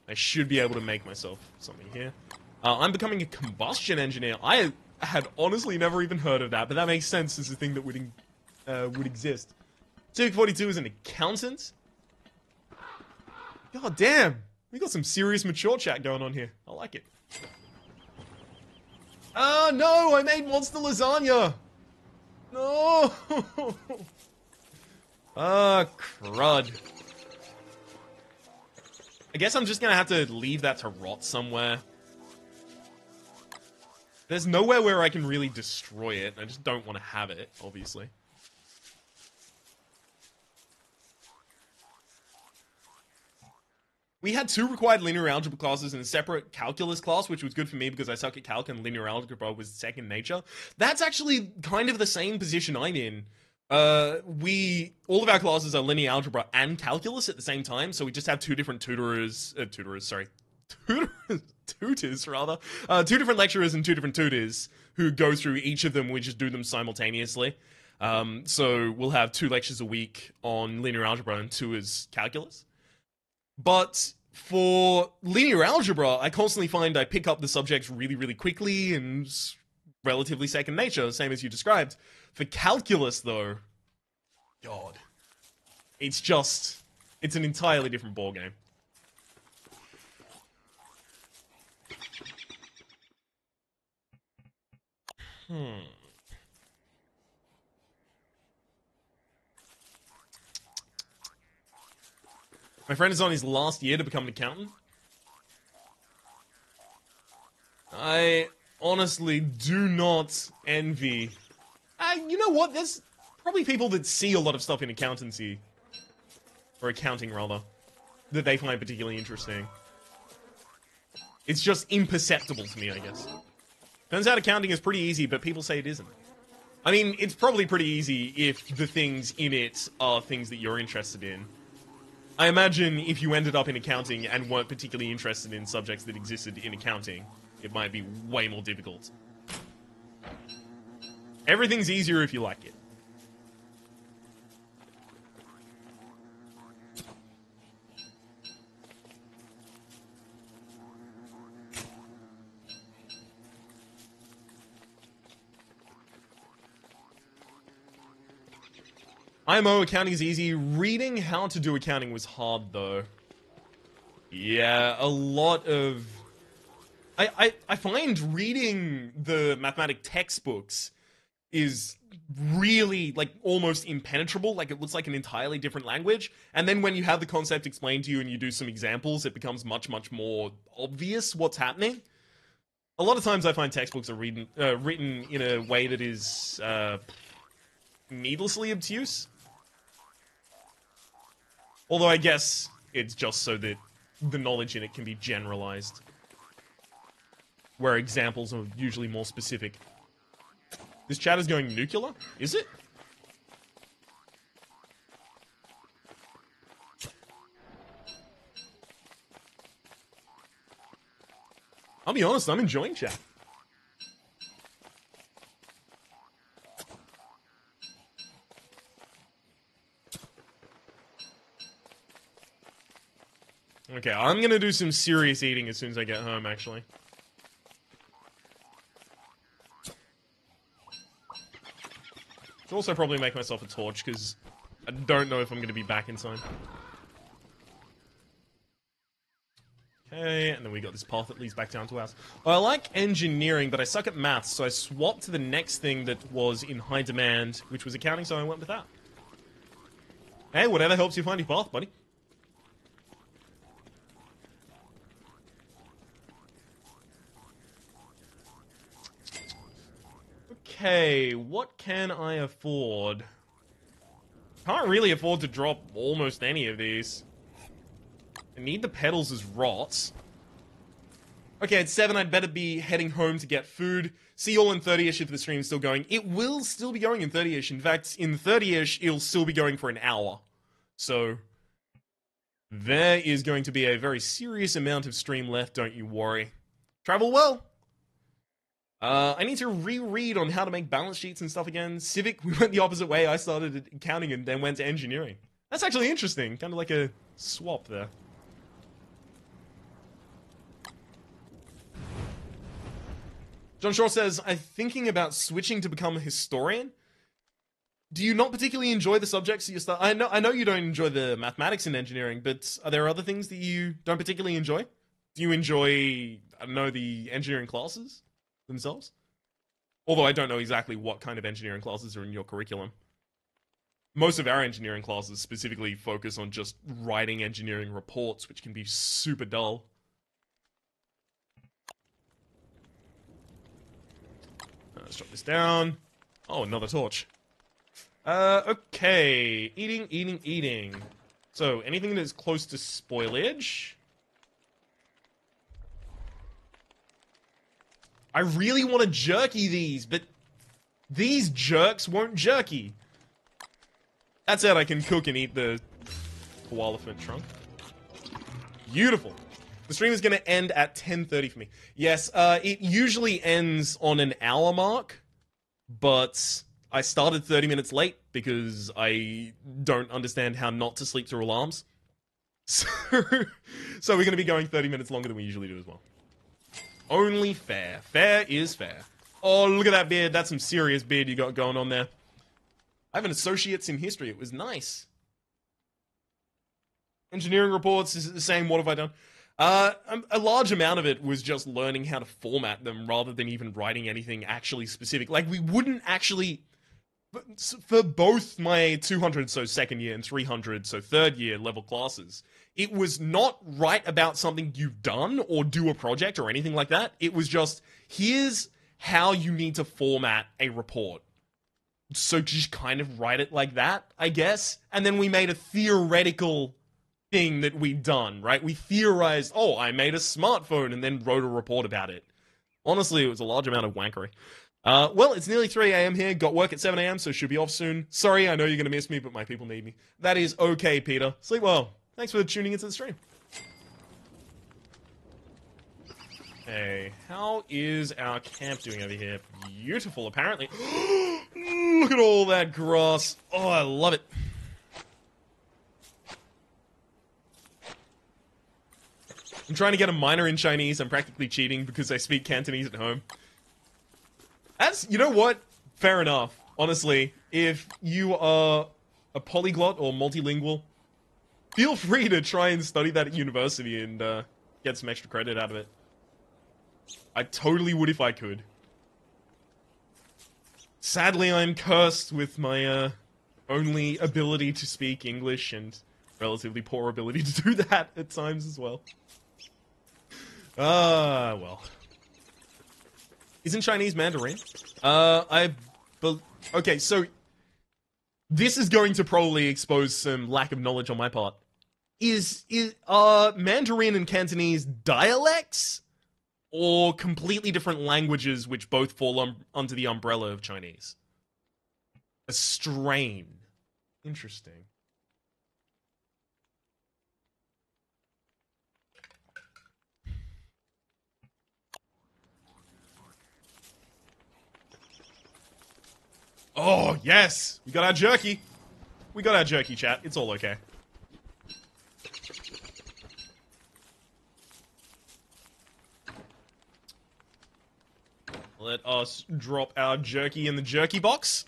I should be able to make myself something here. I'm becoming a combustion engineer. I had honestly never even heard of that, but that makes sense as a thing that would exist. Civic 42 is an accountant? God damn! We got some serious mature chat going on here. I like it. Oh no! I made monster lasagna! No! Crud. I guess I'm just gonna have to leave that to rot somewhere. There's nowhere where I can really destroy it. I just don't want to have it, obviously. We had 2 required linear algebra classes and a separate calculus class, which was good for me because I suck at calc and linear algebra was second nature. That's actually kind of the same position I'm in. All of our classes are linear algebra and calculus at the same time, so we just have 2 different tutors, rather. 2 different lecturers and 2 different tutors who go through each of them. We just do them simultaneously. So we'll have 2 lectures a week on linear algebra and 2 as calculus. But for linear algebra, I constantly find I pick up the subjects really, really quickly and relatively second nature, same as you described. For calculus, though, God, it's an entirely different ballgame. My friend is on his last year to become an accountant. I honestly do not envy. You know what? There's probably people that see a lot of stuff in accountancy, or accounting rather, that they find particularly interesting. It's just imperceptible to me, I guess. Turns out accounting is pretty easy, but people say it isn't. I mean, it's probably pretty easy if the things in it are things that you're interested in. I imagine if you ended up in accounting and weren't particularly interested in subjects that existed in accounting, it might be way more difficult. Everything's easier if you like it. IMO, accounting is easy. Reading how to do accounting was hard, though. Yeah, a lot of... I find reading the mathematic textbooks is really, like, almost impenetrable. Like, it looks like an entirely different language. And then when you have the concept explained to you and you do some examples, it becomes much, much more obvious what's happening. A lot of times I find textbooks are written in a way that is needlessly obtuse. Although I guess it's just so that the knowledge in it can be generalized. Where examples are usually more specific. This chat is going nuclear? Is it? I'll be honest, I'm enjoying chat. Okay, I'm gonna do some serious eating as soon as I get home, actually. Should also probably make myself a torch, because I don't know if I'm gonna be back in time. Okay, and then we got this path that leads back down to ours. I like engineering, but I suck at maths, so I swapped to the next thing that was in high demand, which was accounting, so I went with that. Hey, whatever helps you find your path, buddy. Okay, what can I afford? Can't really afford to drop almost any of these. I need the pedals as rots. Okay, at 7, I'd better be heading home to get food. See you all in 30-ish if the stream's still going. It will still be going in 30-ish. In fact, in 30-ish, it'll still be going for an hour. So, there is going to be a very serious amount of stream left, don't you worry. Travel well! I need to reread on how to make balance sheets and stuff again. Civic, we went the opposite way. I started at accounting and then went to engineering. That's actually interesting. Kind of like a swap there. John Shaw says, I'm thinking about switching to become a historian. Do you not particularly enjoy the subjects that you start? I know you don't enjoy the mathematics in engineering, but are there other things that you don't particularly enjoy? Do you enjoy, I don't know, the engineering classes themselves? Although I don't know exactly what kind of engineering classes are in your curriculum. Most of our engineering classes specifically focus on just writing engineering reports, which can be super dull. Let's drop this down. Oh, another torch. Okay. Eating. So, anything that is close to spoilage? I really want to jerky these, but these jerks won't jerky. That's it, I can cook and eat the koala-fint trunk. Beautiful. The stream is going to end at 10:30 for me. Yes, it usually ends on an hour mark, but I started 30 minutes late because I don't understand how not to sleep through alarms. So we're going to be going 30 minutes longer than we usually do as well. Only fair. Fair is fair. Oh, look at that beard. That's some serious beard you got going on there. I have an associate's in history. It was nice. Engineering reports, is it the same? What have I done? A large amount of it was just learning how to format them rather than even writing anything actually specific. Like, we wouldn't actually... For both my 200, so second year, and 300, so third year level classes, it was not write about something you've done or do a project or anything like that. It was just, here's how you need to format a report. So just kind of write it like that, I guess. And then we made a theoretical thing that we'd done, right? We theorized, oh, I made a smartphone and then wrote a report about it. Honestly, it was a large amount of wankery. Well, it's nearly 3 a.m. here. Got work at 7 a.m., so should be off soon. Sorry, I know you're going to miss me, but my people need me. That is okay, Peter. Sleep well. Thanks for tuning into the stream. Hey, how is our camp doing over here? Beautiful, apparently. Look at all that grass. Oh, I love it. I'm trying to get a minor in Chinese. I'm practically cheating because I speak Cantonese at home. You know what? Fair enough. Honestly, if you are a polyglot or multilingual, feel free to try and study that at university and get some extra credit out of it. I totally would if I could. Sadly, I'm cursed with my only ability to speak English and relatively poor ability to do that at times as well. Well. Isn't Chinese Mandarin? Okay, so this is going to probably expose some lack of knowledge on my part. Is Mandarin and Cantonese dialects or completely different languages which both fall under the umbrella of Chinese? A strain. Interesting. Oh, yes! We got our jerky. We got our jerky, chat. It's all okay. Let us drop our jerky in the jerky box.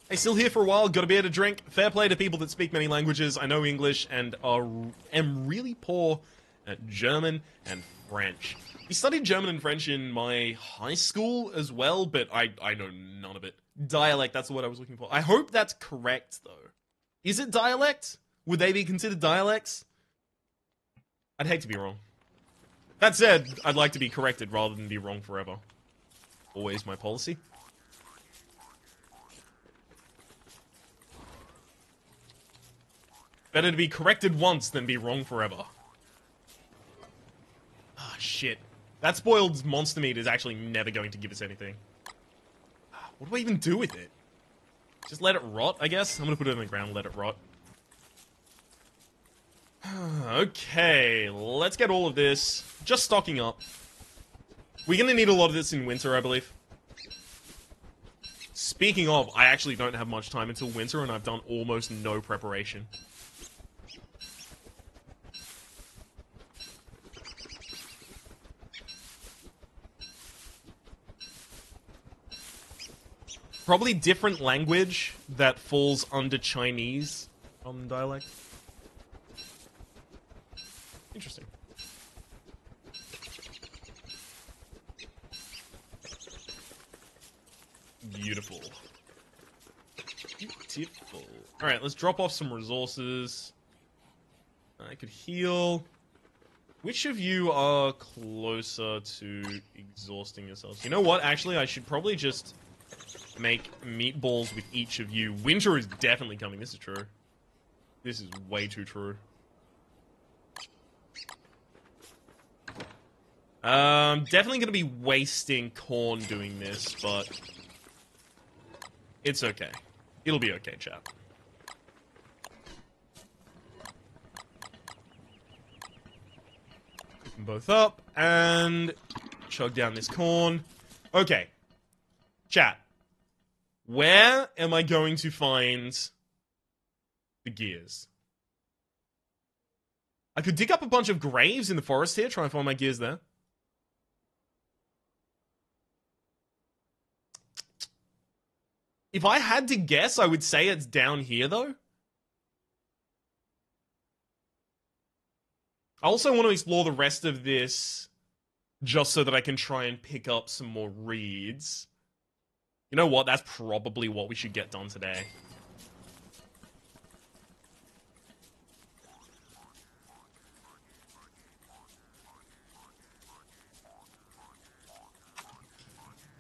Hey, still here for a while. Got a beer to drink. Fair play to people that speak many languages. I know English and am really poor at German and French. We studied German and French in my high school as well, but I know none of it. Dialect, that's the word I was looking for. I hope that's correct, though. Is it dialect? Would they be considered dialects? I'd hate to be wrong. That said, I'd like to be corrected rather than be wrong forever. Always my policy. Better to be corrected once than be wrong forever. Ah, shit. That spoiled monster meat is actually never going to give us anything. What do I even do with it? Just let it rot, I guess? I'm gonna put it on the ground and let it rot. Okay, let's get all of this. Just stocking up. We're gonna need a lot of this in winter, I believe. Speaking of, I actually don't have much time until winter, and I've done almost no preparation. Probably different language that falls under Chinese dialect. Interesting. Beautiful. Beautiful. Alright, let's drop off some resources. I could heal. Which of you are closer to exhausting yourselves? You know what? Actually, I should probably just make meatballs with each of you. Winter is definitely coming. This is true. This is way too true. Definitely gonna be wasting corn doing this, but it's okay. It'll be okay, chat. Pick them both up and chug down this corn. Okay. Chat. Where am I going to find the gears? I could dig up a bunch of graves in the forest here, try and find my gears there. If I had to guess, I would say it's down here, though. I also want to explore the rest of this just so that I can try and pick up some more reeds. You know what? That's probably what we should get done today.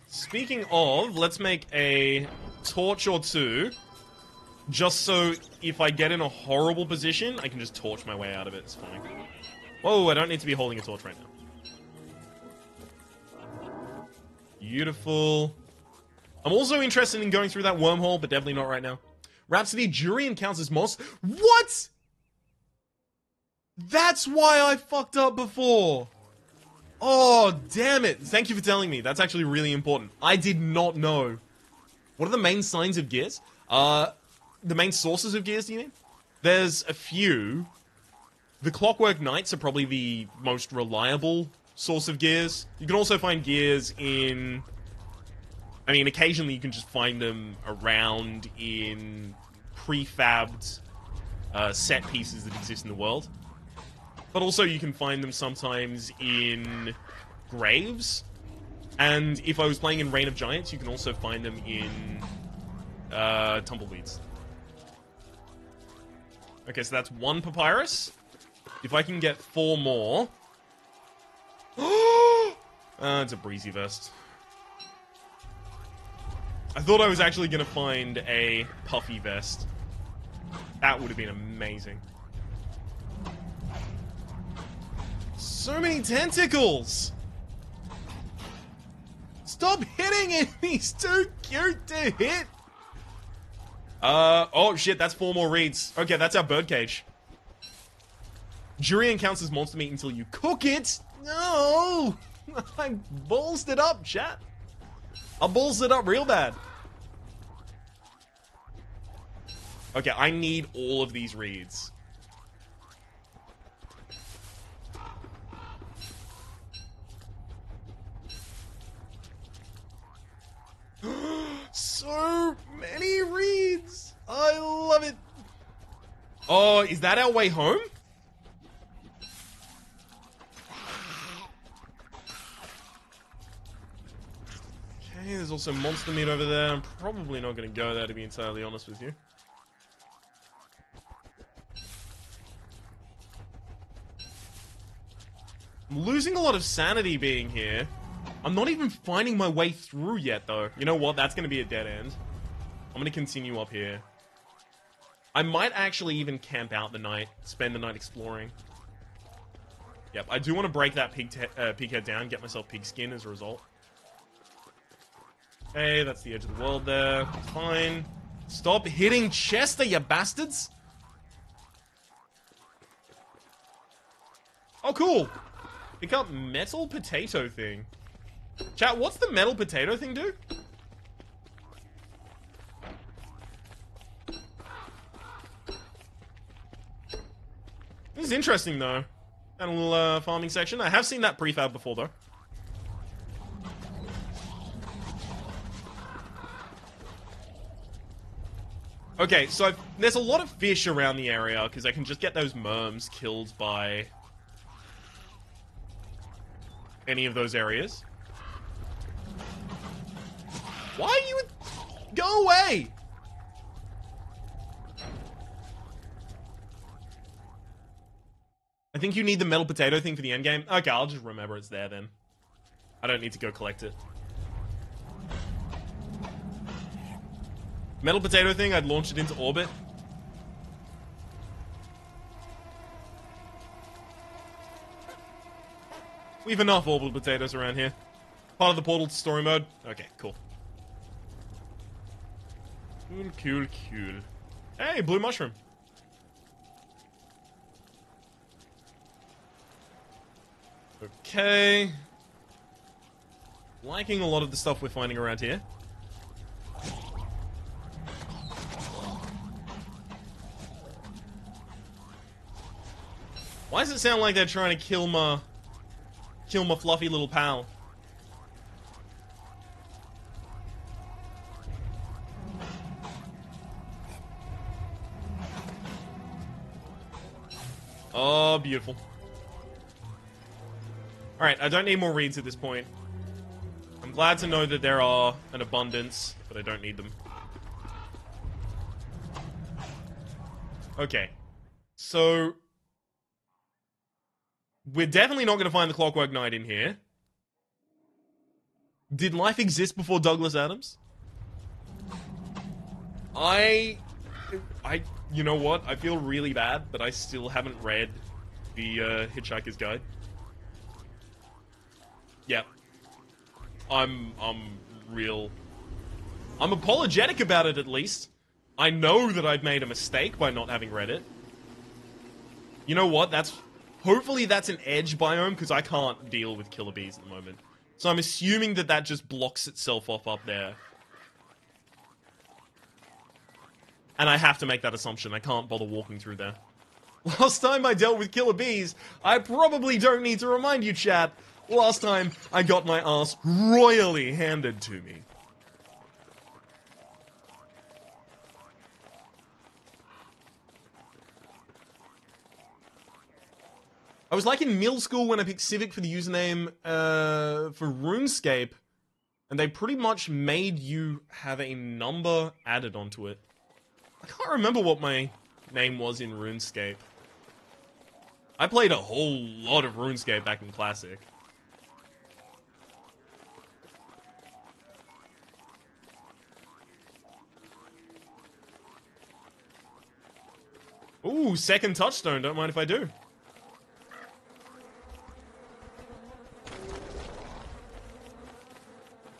Speaking of, let's make a torch or two, just so if I get in a horrible position, I can just torch my way out of it. It's fine. Whoa, I don't need to be holding a torch right now. Beautiful. I'm also interested in going through that wormhole, but definitely not right now. Rhapsody, jury encounters monsters. What? That's why I fucked up before. Oh, damn it. Thank you for telling me. That's actually really important. I did not know. What are the main signs of gears? The main sources of gears, do you mean? There's a few. The Clockwork Knights are probably the most reliable source of gears. You can also find gears in... I mean, occasionally you can just find them around in prefabbed set pieces that exist in the world. But also you can find them sometimes in graves. And if I was playing in Reign of Giants, you can also find them in tumbleweeds. Okay, so that's one papyrus. If I can get 4 more... it's a breezy vest. I thought I was actually going to find a puffy vest. That would have been amazing. So many tentacles! Stop hitting it! He's too cute to hit! Oh shit, that's 4 more reeds. Okay, that's our birdcage. Jury encounters monster meat until you cook it! No! I ballsed it up, chat. I ballsed it up real bad. Okay, I need all of these reeds. So many reeds! I love it! Oh, is that our way home? Okay, there's also monster meat over there. I'm probably not going to go there, to be entirely honest with you. I'm losing a lot of sanity being here. I'm not even finding my way through yet, though. You know what? That's going to be a dead end. I'm going to continue up here. I might actually even camp out the night, spend the night exploring. Yep, I do want to break that pig head down, get myself pig skin as a result. Okay, that's the edge of the world there. Fine. Stop hitting Chester, you bastards! Oh, cool! Pick up metal potato thing. Chat, what's the metal potato thing do? This is interesting, though. That little farming section. I have seen that prefab before, though. Okay, so there's a lot of fish around the area, because I can just get those merms killed by any of those areas. Why are you... Go away! I think you need the metal potato thing for the endgame. Okay, I'll just remember it's there then. I don't need to go collect it. Metal potato thing, I'd launch it into orbit. We have enough orbital potatoes around here. Part of the portal to story mode. Okay, cool. Cool. Hey, blue mushroom. Okay. Liking a lot of the stuff we're finding around here. Why does it sound like they're trying to kill my fluffy little pal? Oh, beautiful. Alright, I don't need more reeds at this point. I'm glad to know that there are an abundance, but I don't need them. Okay. So we're definitely not going to find the Clockwork Knight in here. Did life exist before Douglas Adams? You know what? I feel really bad, but I still haven't read the Hitchhiker's Guide. Yep. I'm apologetic about it, at least. I know that I've made a mistake by not having read it. You know what? Hopefully that's an edge biome, because I can't deal with killer bees at the moment. So I'm assuming that that just blocks itself off up there. And I have to make that assumption. I can't bother walking through there. Last time I dealt with killer bees, I probably don't need to remind you, chat. Last time, I got my ass royally handed to me. I was like in middle school when I picked Civic for the username for RuneScape, and they pretty much made you have a number added onto it. I can't remember what my name was in RuneScape. I played a whole lot of RuneScape back in Classic. Ooh, second touchstone, don't mind if I do.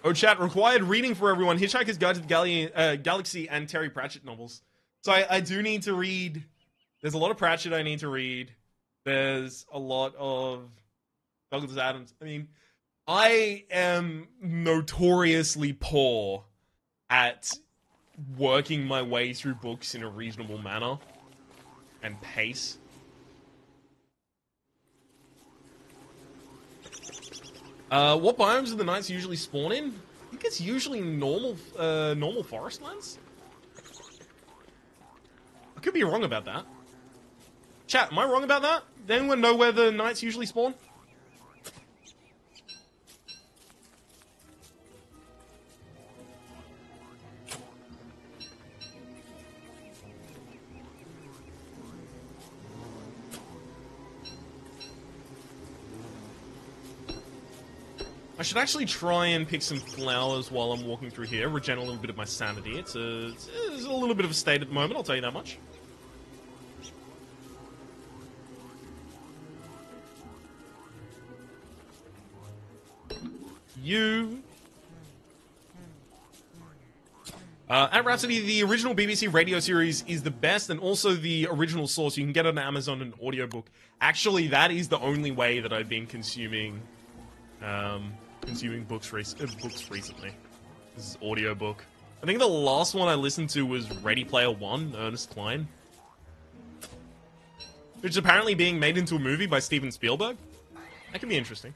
Oh, chat, required reading for everyone. Hitchhiker's Guide to the Galaxy and Terry Pratchett novels. So I do need to read. There's a lot of Pratchett I need to read. There's a lot of Douglas Adams. I mean, I am notoriously poor at working my way through books in a reasonable manner and pace. What biomes do the knights usually spawn in? I think it's usually normal forestlands. I could be wrong about that. Chat, am I wrong about that? Does anyone know where the knights usually spawn? I should actually try and pick some flowers while I'm walking through here, regen a little bit of my sanity. It's a little bit of a state at the moment, I'll tell you that much. At Rhapsody, the original BBC radio series is the best, and also the original source. You can get it on Amazon an audiobook. Actually, that is the only way that I've been consuming books recently. This is audiobook. I think the last one I listened to was Ready Player One, Ernest Cline. Which is apparently being made into a movie by Steven Spielberg. That could be interesting.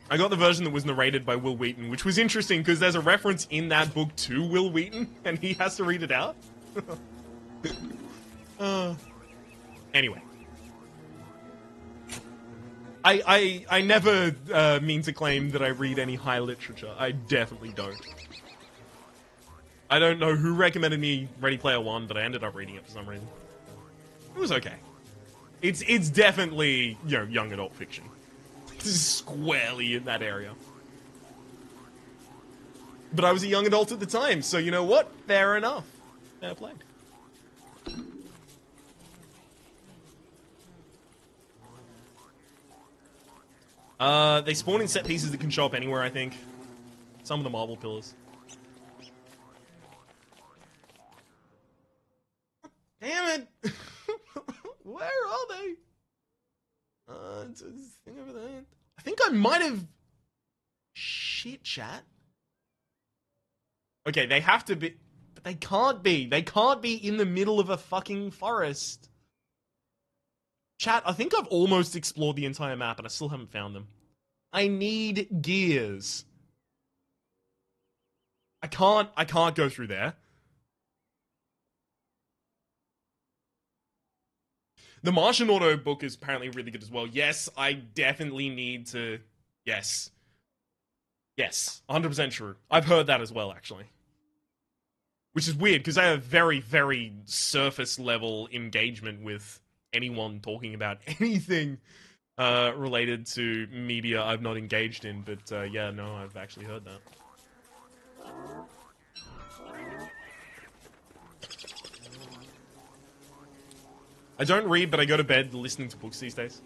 I got the version that was narrated by Will Wheaton, which was interesting because there's a reference in that book to Will Wheaton, and he has to read it out. Anyway. I never mean to claim that I read any high literature. I definitely don't. I don't know who recommended me Ready Player One, but I ended up reading it for some reason. It was okay. It's definitely, you know, young adult fiction. This is squarely in that area. But I was a young adult at the time, so you know what? Fair enough. Fair play. They spawn in set pieces that can show up anywhere, I think. Some of the marble pillars. Damn it! Where are they? It's a thing over there. I think I might have... Shit, chat. Okay, they have to be... But they can't be. They can't be in the middle of a fucking forest. Chat, I think I've almost explored the entire map and I still haven't found them. I need gears. I can't go through there. The Martian Auto book is apparently really good as well. Yes, I definitely need to... Yes. Yes, 100% true. I've heard that as well, actually. Which is weird, because I have very, very surface level engagement with anyone talking about anything related to media I've not engaged in. But yeah, no, I've actually heard that. I don't read, but I go to bed listening to books these days.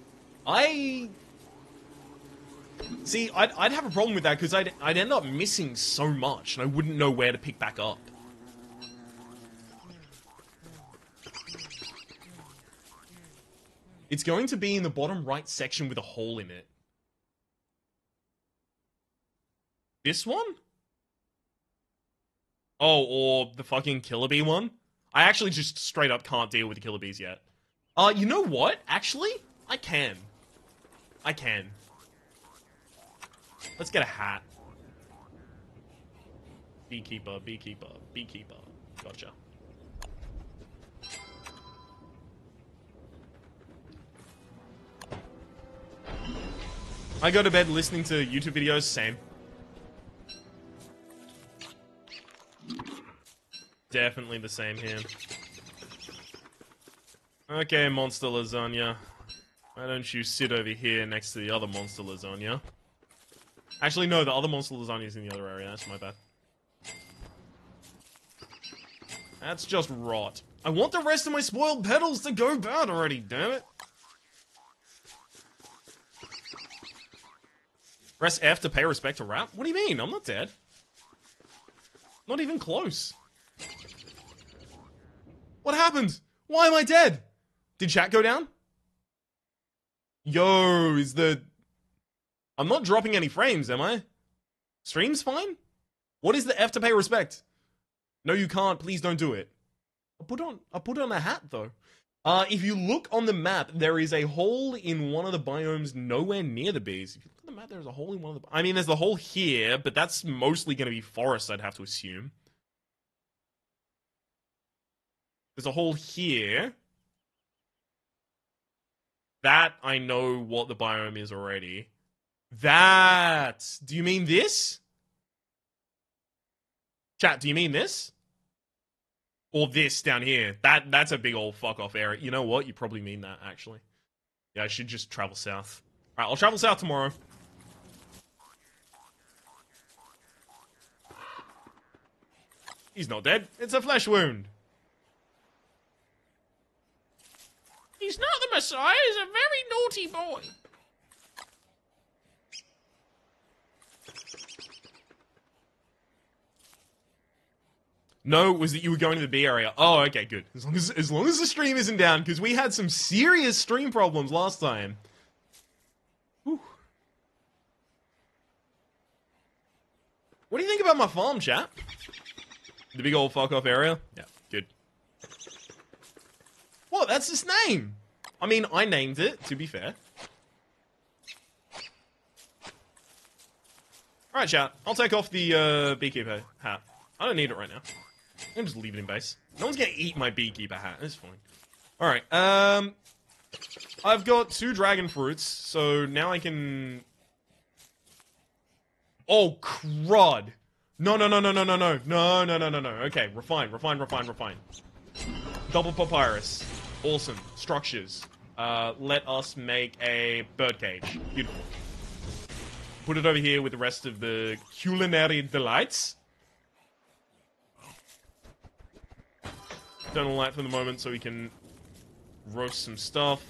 See, I'd have a problem with that, because I'd end up missing so much, and I wouldn't know where to pick back up. It's going to be in the bottom right section with a hole in it. This one? Oh, or the fucking killer bee one? I actually just straight up can't deal with the killer bees yet. You know what? Actually, I can. I can. Let's get a hat. Beekeeper, beekeeper, beekeeper. Gotcha. I go to bed listening to YouTube videos, same. Definitely the same here. Okay, monster lasagna. Why don't you sit over here next to the other monster lasagna? Actually, no, the other monster lasagna is in the other area. That's my bad. That's just rot. I want the rest of my spoiled petals to go bad already, damn it. Press F to pay respect to Rap? What do you mean? I'm not dead. Not even close. What happened? Why am I dead? Did chat go down? Yo, is the... I'm not dropping any frames, am I? Stream's fine? What is the F to pay respect? No, you can't. Please don't do it. I'll put on a hat, though. If you look on the map, there is a hole in one of the biomes nowhere near the bees. If you look on the map, there's a hole in one of the... I mean, there's the hole here, but that's mostly going to be forest, I'd have to assume. There's a hole here. That, I know what the biome is already. That! Do you mean this? Chat, do you mean this? Or this down here? That's a big old fuck-off area. You know what? You probably mean that, actually. Yeah, I should just travel south. Alright, I'll travel south tomorrow. He's not dead. It's a flesh wound. He's not the Messiah. He's a very naughty boy. No, was that you were going to the B area. Oh, okay, good. As long as the stream isn't down, because we had some serious stream problems last time. Whew. What do you think about my farm, chat? The big old fuck-off area? Yeah, good. What? That's its name! I mean, I named it, to be fair. Alright, chat. I'll take off the beekeeper hat. I don't need it right now. I can just leave it in base. No one's gonna eat my beekeeper hat. It's fine. Alright, I've got 2 dragon fruits, so now I can... Oh, crud! No. Okay, refine. Double papyrus. Awesome. Structures. let us make a birdcage. Beautiful. Put it over here with the rest of the culinary delights. Turn on light for the moment so we can roast some stuff.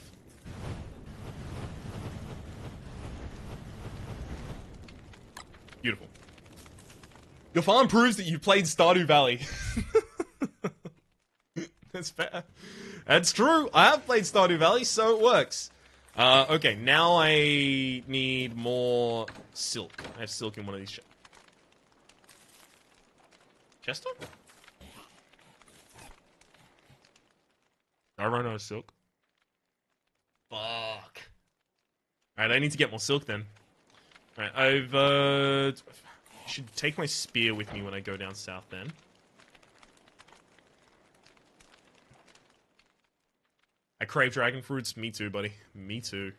Beautiful. Your farm proves that you've played Stardew Valley. That's fair. That's true. I have played Stardew Valley, so it works. Okay, now I need more silk. I have silk in one of these Chester? I run out of silk. Fuck. Alright, I need to get more silk then. Alright, I should take my spear with me when I go down south then. I crave dragon fruits. Me too, buddy. Me too.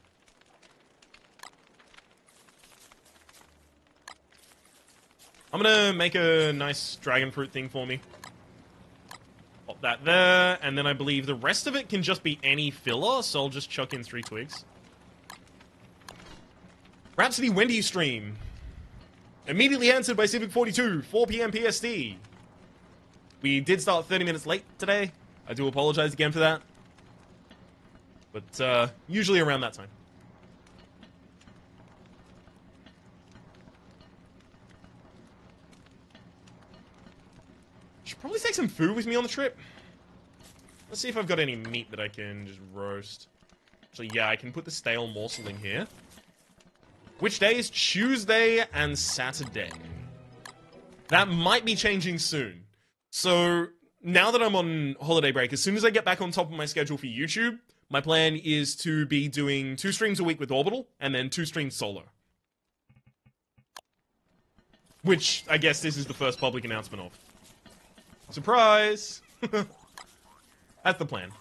I'm gonna make a nice dragon fruit thing for me. Pop that there, and then I believe the rest of it can just be any filler, so I'll just chuck in 3 twigs. Rhapsody, when do you stream? Immediately answered by Civic42, 4 PM PST. We did start 30 minutes late today. I do apologize again for that. But, usually around that time. Should probably take some food with me on the trip. Let's see if I've got any meat that I can just roast. Actually, yeah, I can put the stale morsel in here. Which day is Tuesday and Saturday? That might be changing soon. So, now that I'm on holiday break, as soon as I get back on top of my schedule for YouTube, my plan is to be doing 2 streams a week with Orbital, and then 2 streams solo. Which, I guess this is the first public announcement of. Surprise! That's the plan.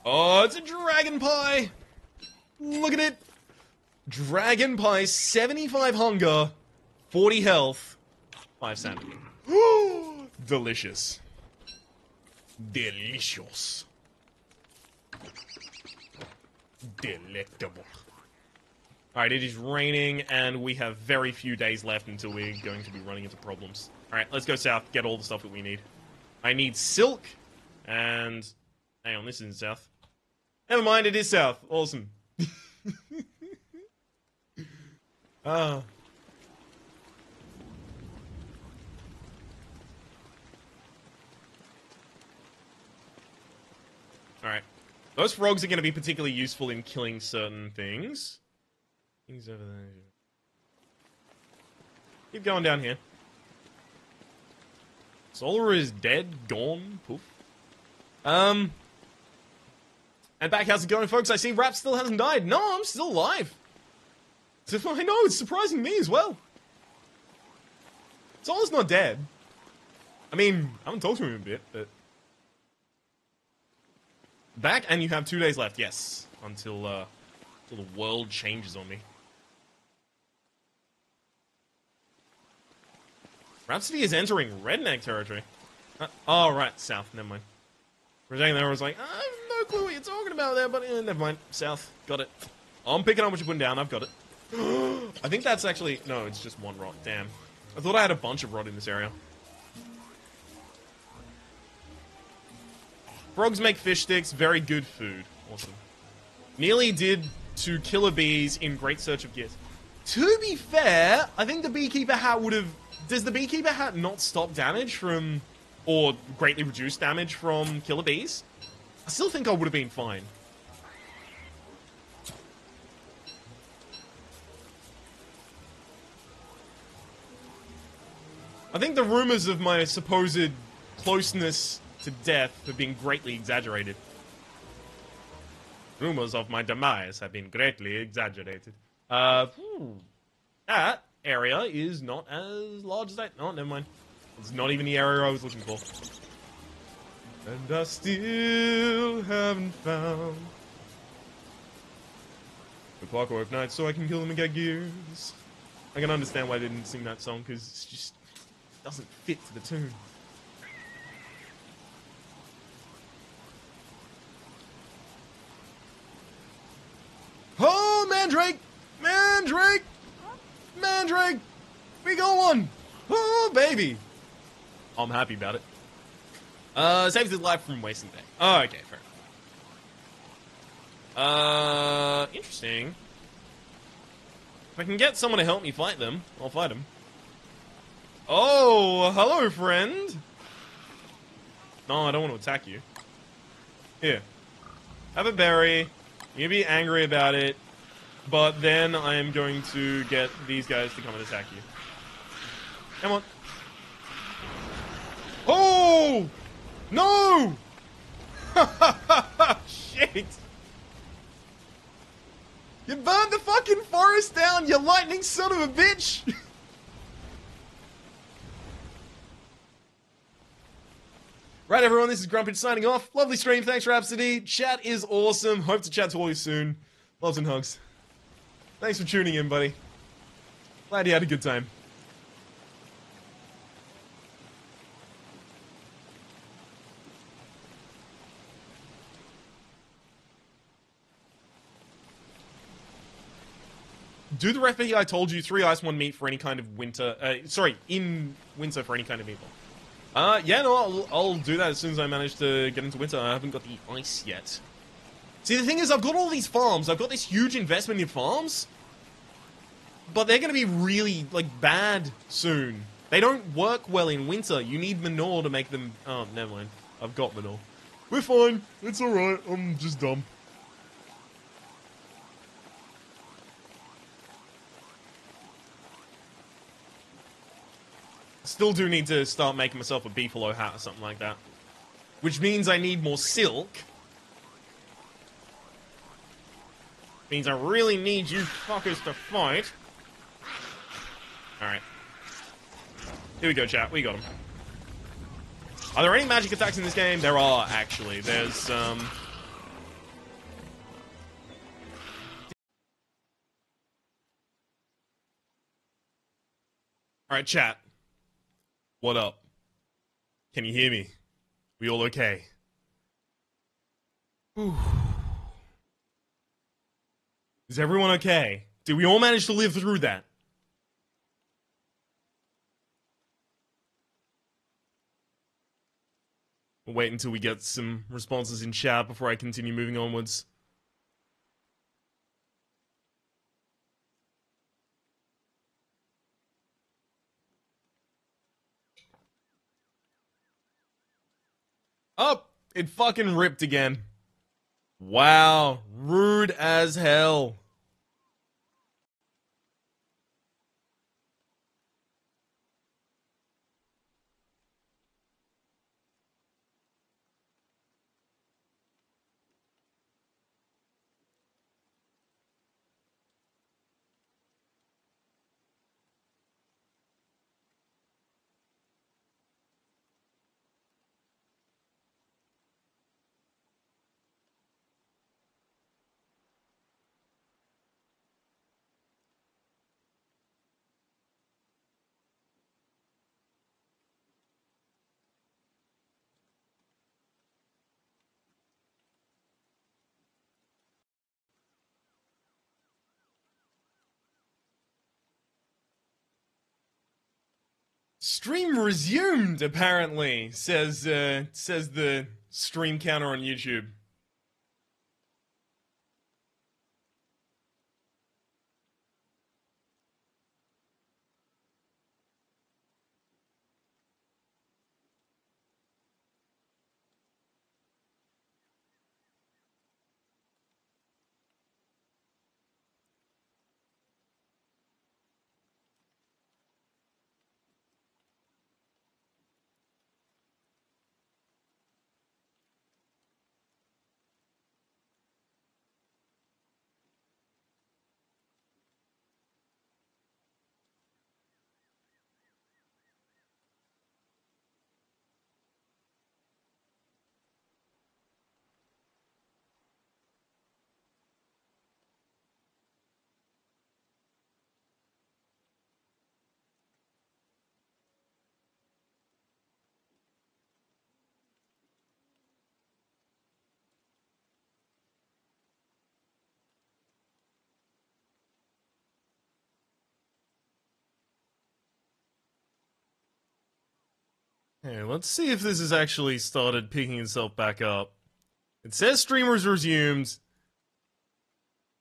Oh, it's a dragon pie! Look at it! Dragon pie, 75 hunger, 40 health, 5 sanity. Delicious. Delicious. Delectable. Alright, it is raining, and we have very few days left until we're going to be running into problems. Alright, let's go south, get all the stuff that we need. I need silk, and... Hang on, this isn't south. Never mind, it is south. Awesome. Ah. Alright. Those frogs are going to be particularly useful in killing certain things. Things over there. Keep going down here. Solar is dead, gone, poof. And back, how's it going, folks? I see Rap still hasn't died. No, I'm still alive. I know, it's surprising me as well. Solar's not dead. I mean, I haven't talked to him in a bit, but... Back, and you have 2 days left, yes. Until the world changes on me. Rhapsody is entering redneck territory. Oh, right, south, never mind. For a second there, I was like, I have no clue what you're talking about there, but never mind. South, got it. I'm picking up what you're putting down, I've got it. I think that's actually... No, it's just 1 rod, damn. I thought I had a bunch of rod in this area. Frogs make fish sticks, very good food. Awesome. Nearly did 2 killer bees in Great Search of Gears. To be fair, I think the Beekeeper hat would have... Does the Beekeeper hat not stop damage from... Or greatly reduce damage from killer bees? I still think I would have been fine. I think the rumors of my supposed closeness to death have been greatly exaggerated. Rumors of my demise have been greatly exaggerated. That area is not as large as that. Oh, never mind. It's not even the area I was looking for. And I still haven't found the Clockwork Knight so I can kill them and get gears. I can understand why I didn't sing that song, because it just doesn't fit to the tune. Mandrake! Mandrake! Mandrake! We got one! Oh, baby! I'm happy about it. Saves his life from wasting day. Oh, okay, fair enough. Interesting. If I can get someone to help me fight them, I'll fight them. Oh, hello, friend! No, I don't want to attack you. Here. Have a berry. You'll be angry about it. But then I am going to get these guys to come and attack you. Come on. Oh! No! Shit! You burned the fucking forest down, you lightning son of a bitch! Right, everyone, this is Grumpage signing off. Lovely stream, thanks, Rhapsody. Chat is awesome. Hope to chat to all you soon. Loves and hugs. Thanks for tuning in, buddy. Glad you had a good time. Do the recipe I told you, 3 ice, 1 meat for any kind of winter, in winter for any kind of meatball. Yeah, no, I'll do that as soon as I manage to get into winter. I haven't got the ice yet. See, the thing is, I've got all these farms. I've got this huge investment in farms. But they're gonna be really, like, bad soon. They don't work well in winter. You need manure to make them... Oh, never mind. I've got manure. We're fine. It's alright. I'm just dumb. Still do need to start making myself a beefalo hat or something like that. Which means I need more silk. Means I really need you fuckers to fight. Alright. Here we go, chat. We got him. Are there any magic attacks in this game? There are, actually. There's, Alright, chat. What up? Can you hear me? We all okay? Whew. Is everyone okay? Did we all manage to live through that? We'll wait until we get some responses in chat before I continue moving onwards. Oh, it fucking ripped again. Wow, rude as hell. Stream resumed, apparently, says the stream counter on YouTube. Okay, let's see if this has actually started picking itself back up. It says streamers resumed.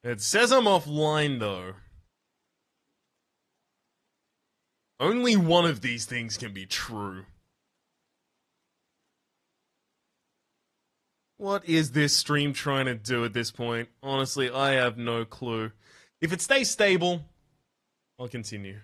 It says I'm offline, though. Only one of these things can be true. What is this stream trying to do at this point? Honestly, I have no clue. If it stays stable, I'll continue.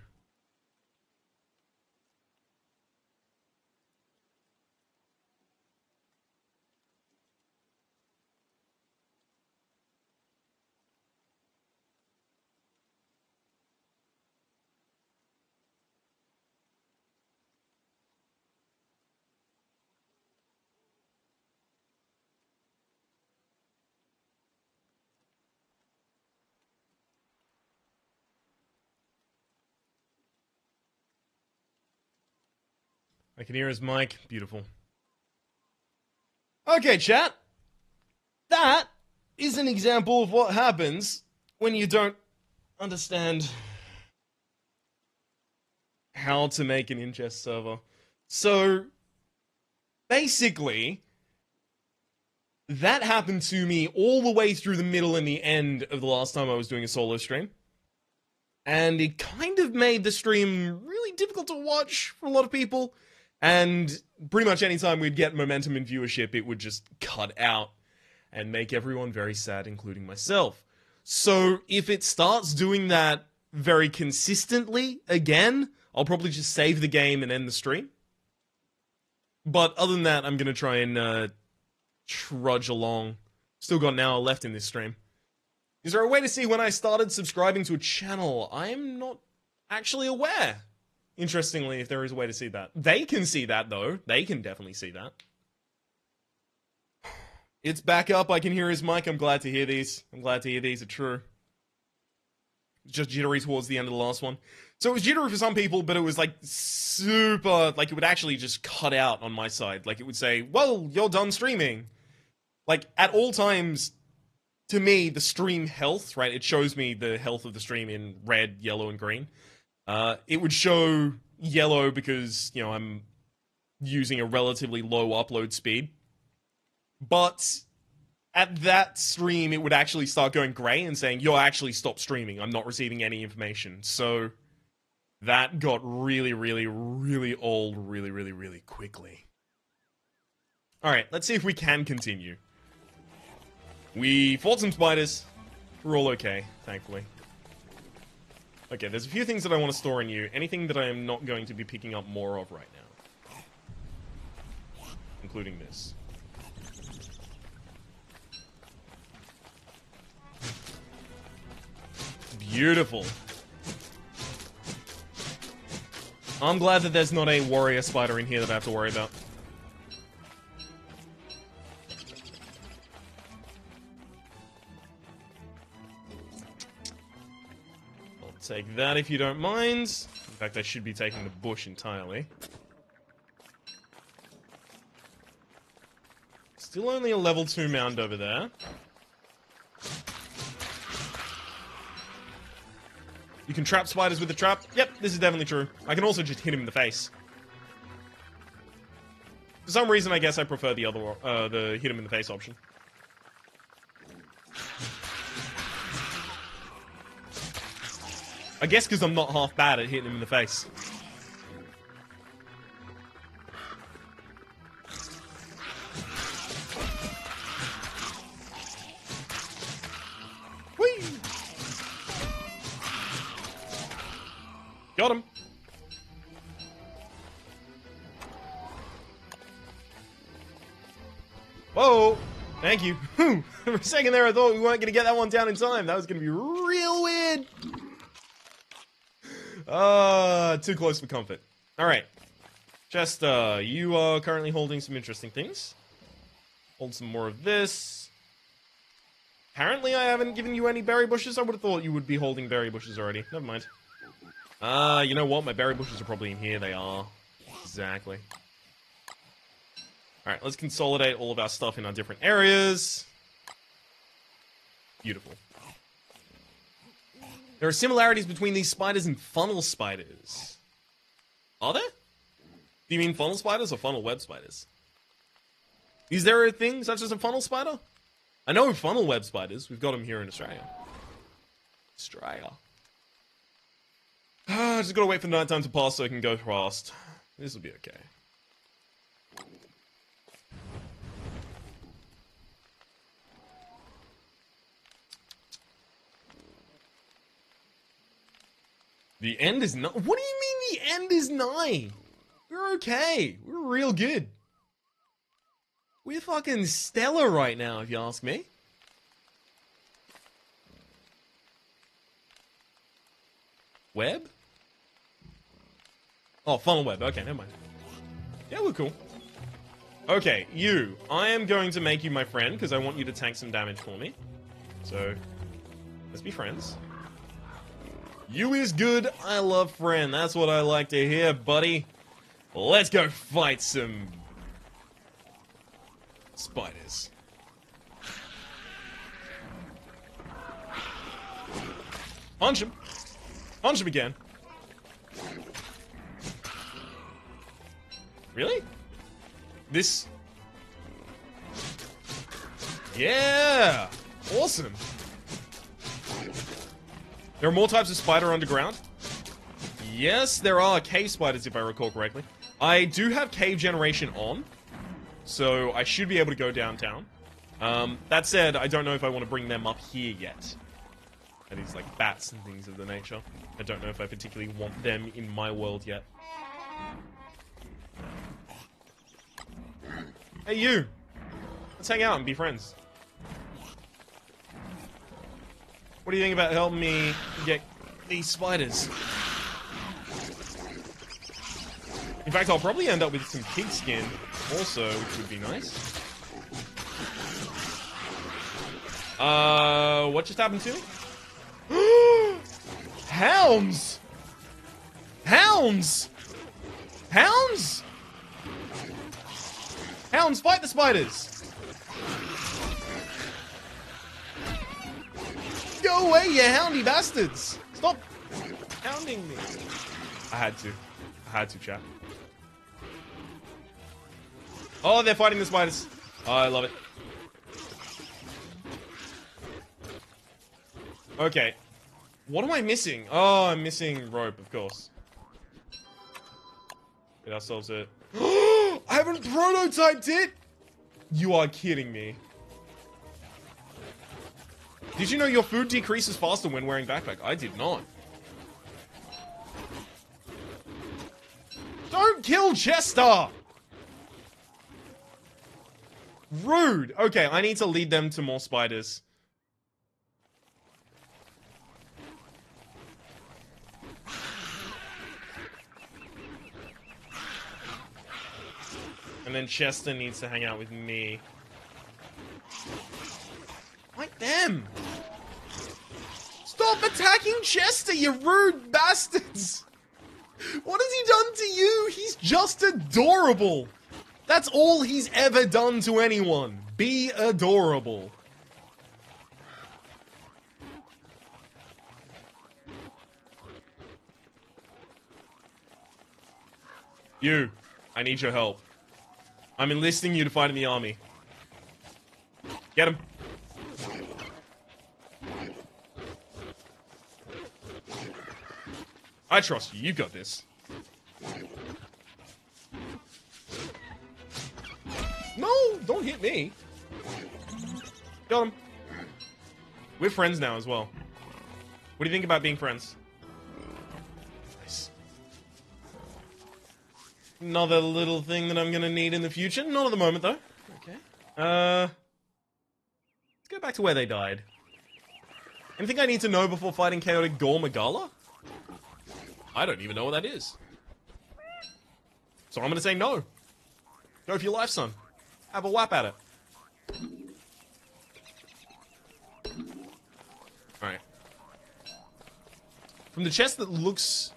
I can hear his mic. Beautiful. Okay, chat. That is an example of what happens when you don't understand how to make an ingest server. So, basically, that happened to me all the way through the middle and the end of the last time I was doing a solo stream. And it kind of made the stream really difficult to watch for a lot of people. And pretty much any time we'd get momentum in viewership, it would just cut out and make everyone very sad, including myself. So if it starts doing that very consistently again, I'll probably just save the game and end the stream. But other than that, I'm going to try and trudge along. Still got an hour left in this stream. Is there a way to see when I started subscribing to a channel? I'm not actually aware. Interestingly, if there is a way to see that. They can see that, though. They can definitely see that. It's back up. I can hear his mic. I'm glad to hear these. I'm glad to hear these are true. Just jittery towards the end of the last one. So it was jittery for some people, but it was like super, like it would actually just cut out on my side. Like it would say, well, you're done streaming. Like at all times, to me, the stream health, right? It shows me the health of the stream in red, yellow, and green. It would show yellow because, you know, I'm using a relatively low upload speed. But at that stream, it would actually start going grey and saying, you're actually stopped streaming. I'm not receiving any information. So that got really, really, really old really, really, really quickly. Alright, let's see if we can continue. We fought some spiders. We're all okay, thankfully. Okay, there's a few things that I want to store in you. Anything that I am not going to be picking up more of right now. Including this. Beautiful. I'm glad that there's not a warrior spider in here that I have to worry about. Take that if you don't mind. In fact, I should be taking the bush entirely. Still only a level 2 mound over there. You can trap spiders with the trap. Yep, this is definitely true. I can also just hit him in the face. For some reason, I guess I prefer the other, the hit him in the face option. I guess because I'm not half bad at hitting him in the face. Whee! Got him. Whoa! Thank you. For a second there, I thought we weren't going to get that one down in time. That was going to be real weird. Too close for comfort. Alright. Chester, you are currently holding some interesting things. Hold some more of this. Apparently I haven't given you any berry bushes. I would have thought you would be holding berry bushes already. Never mind. You know what? My berry bushes are probably in here. They are. Exactly. Alright, let's consolidate all of our stuff in our different areas. Beautiful. There are similarities between these spiders and funnel spiders. Are there? Do you mean funnel spiders or funnel web spiders? Is there a thing such as a funnel spider? I know funnel web spiders. We've got them here in Australia. Just gotta wait for nighttime to pass so I can go fast. This will be okay. The end is not. What do you mean the end is nigh? We're okay. We're real good. We're fucking stellar right now, if you ask me. Web? Oh, funnel web. Okay, never mind. Yeah, we're cool. Okay, you. I am going to make you my friend because I want you to tank some damage for me. So, let's be friends. You is good. I love friend. That's what I like to hear, buddy. Let's go fight some spiders. Punch him. Punch him again. Really? This... Yeah! Awesome! There are more types of spider underground? Yes, there are cave spiders if I recall correctly. I do have cave generation on, so I should be able to go downtown. That said, I don't know if I want to bring them up here yet. And these like bats and things of the nature. I don't know if I particularly want them in my world yet. Hey you! Let's hang out and be friends. What do you think about helping me get these spiders? In fact, I'll probably end up with some pig skin also, which would be nice. What just happened to me? Hounds! Hounds! Hounds! Hounds, fight the spiders! Go away, you houndy bastards! Stop hounding me. I had to, chat. Oh, they're fighting the spiders. Oh, I love it. Okay. What am I missing? Oh, I'm missing rope, of course. Get ourselves a... I haven't prototyped it! You are kidding me. Did you know your food decreases faster when wearing backpack? I did not. Don't kill Chester! Rude! Okay, I need to lead them to more spiders. And then Chester needs to hang out with me. Like them! Stop attacking Chester, you rude bastards! What has he done to you? He's just adorable! That's all he's ever done to anyone. Be adorable. You, I need your help. I'm enlisting you to fight in the army. Get him. I trust you. You got this. No, don't hit me. Got him. We're friends now as well. What do you think about being friends? Nice. Another little thing that I'm gonna need in the future. Not at the moment, though. Okay. Let's go back to where they died. Anything I need to know before fighting Chaotic Gore Magala? I don't even know what that is. So I'm gonna say no. Go for your life, son. Have a whap at it. Alright. From the chest that looks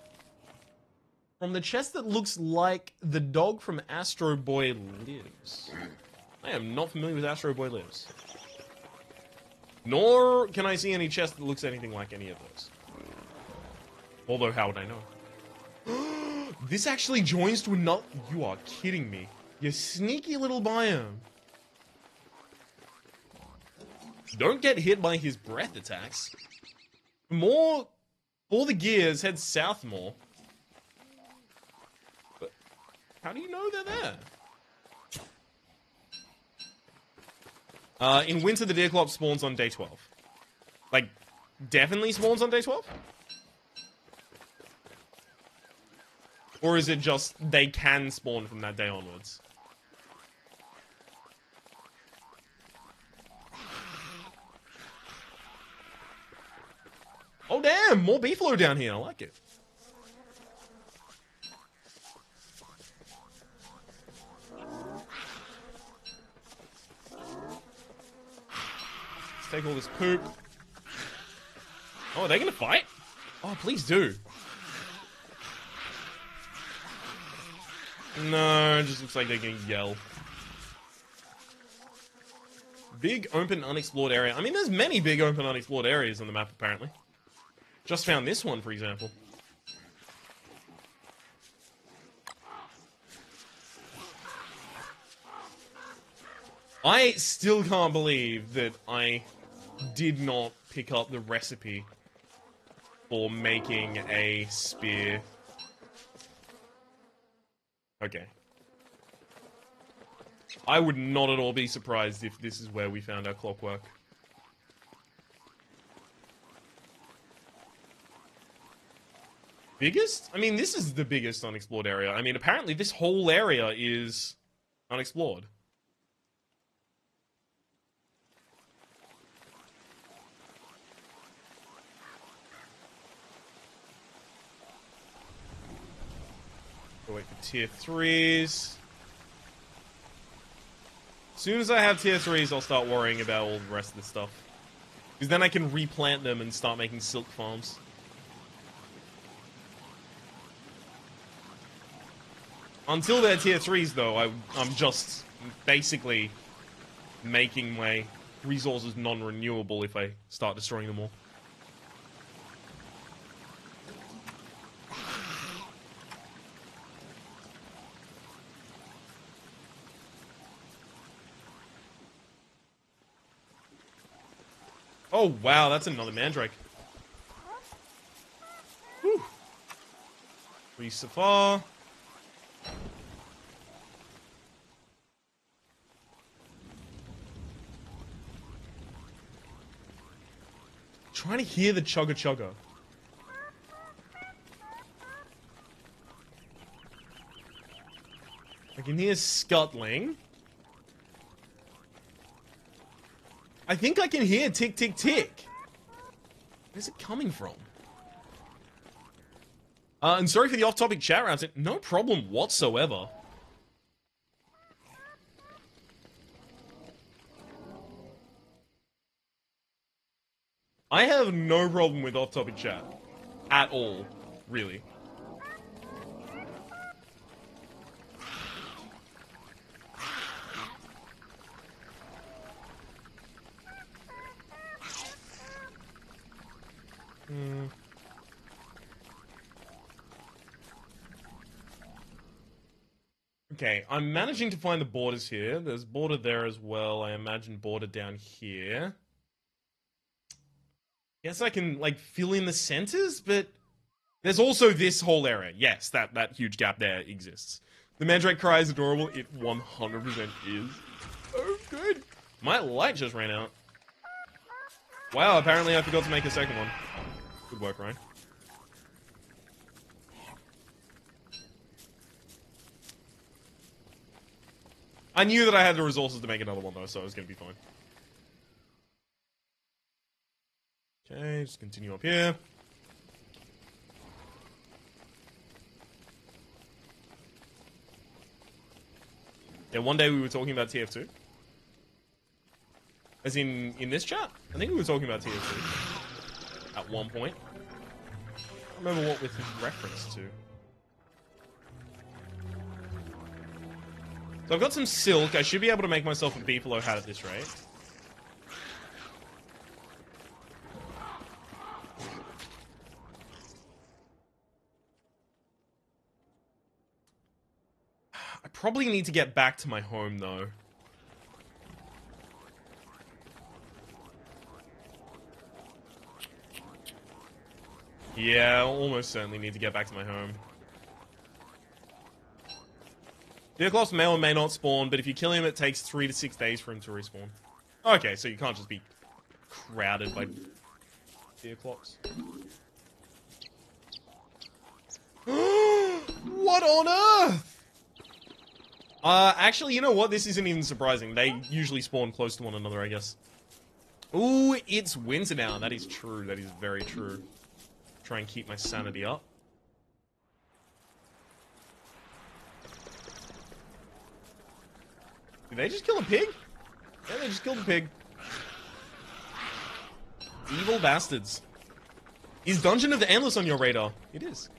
like the dog from Astro Boy Lives. I am not familiar with Astro Boy Lives. Nor can I see any chest that looks anything like any of those. Although, how would I know? This actually joins to another... You are kidding me. You sneaky little biome. Don't get hit by his breath attacks. More... All the gears head south more. But how do you know they're there? In winter, the Deerclop spawns on day 12. Like, definitely spawns on day 12? Or is it just they can spawn from that day onwards? Oh damn, more beefalo down here, I like it. Let's take all this poop. Oh, are they gonna fight? Oh, please do. No, it just looks like they're gonna yell. Big open unexplored area. I mean, there's many big open unexplored areas on the map, apparently. Just found this one, for example. I still can't believe that I did not pick up the recipe for making a spear. Okay. I would not at all be surprised if this is where we found our clockwork. Biggest? I mean, this is the biggest unexplored area. I mean, apparently this whole area is unexplored. I'll wait for tier 3s. As soon as I have tier 3s, I'll start worrying about all the rest of this stuff. Because then I can replant them and start making silk farms. Until they're tier 3s, though, I'm just basically making my resources non-renewable if I start destroying them all. Oh, wow, that's another mandrake. Whew. 3 so far. Trying to hear the chugga chugga. I can hear scuttling. I think I can hear tick tick tick. Where's it coming from? And sorry for the off-topic chat rounds. No problem whatsoever. I have no problem with off-topic chat. At all. Really. Okay, I'm managing to find the borders here. There's border there as well. I imagine border down here. Guess I can, like, fill in the centers, but there's also this whole area. Yes, that huge gap there exists. The Mandrake cry is adorable. It 100% is. Oh, good. My light just ran out. Wow, apparently I forgot to make a second one. Good work, Ryan. I knew that I had the resources to make another one, though, so it was going to be fine. Okay, just continue up here. Yeah, one day we were talking about TF2. As in this chat? I think we were talking about TF2. At one point. I don't remember what with reference to. So I've got some silk. I should be able to make myself a beefalo hat at this rate. I probably need to get back to my home, though. Yeah, I'll almost certainly need to get back to my home. Deerclops may or may not spawn, but if you kill him, it takes 3 to 6 days for him to respawn. Okay, so you can't just be crowded by Deerclops. What on earth? Actually, you know what? This isn't even surprising. They usually spawn close to one another, I guess. Ooh, it's winter now. That is true. That is very true. Try and keep my sanity up. Did they just kill a pig? Yeah, they just killed a pig. Evil bastards. Is Dungeon of the Endless on your radar? It is.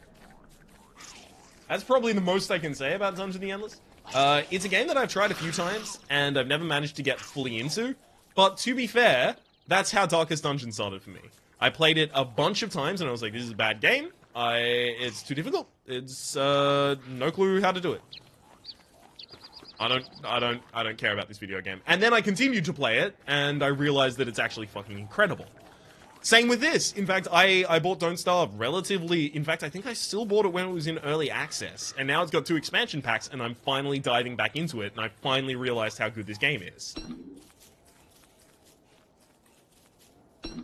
That's probably the most I can say about Dungeon of the Endless. It's a game that I've tried a few times, and I've never managed to get fully into. But to be fair, that's how Darkest Dungeon started for me. I played it a bunch of times, and I was like, this is a bad game. It's too difficult. It's, no clue how to do it. I don't care about this video game. And then I continued to play it, and I realized that it's actually fucking incredible. Same with this. In fact, I bought Don't Starve relatively... In fact, I think I still bought it when it was in early access. And now it's got 2 expansion packs, and I'm finally diving back into it, and I finally realized how good this game is.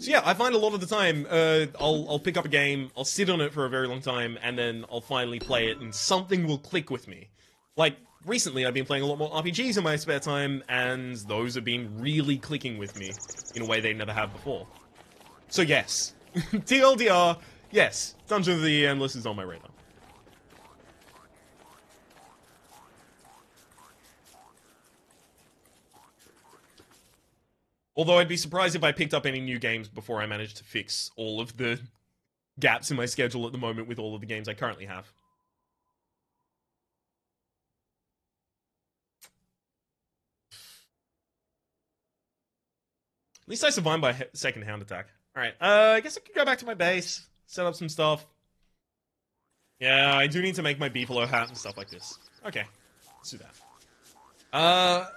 So yeah, I find a lot of the time, I'll pick up a game, I'll sit on it for a very long time, and then I'll finally play it, and something will click with me. Like, recently I've been playing a lot more RPGs in my spare time, and those have been really clicking with me in a way they never have before. So yes, TLDR, yes, Dungeon of the Endless is on my radar. Although I'd be surprised if I picked up any new games before I managed to fix all of the gaps in my schedule at the moment with all of the games I currently have. At least I survived by second hound attack. Alright, I guess I could go back to my base, set up some stuff. Yeah, I do need to make my beefalo hat and stuff like this. Okay, let's do that.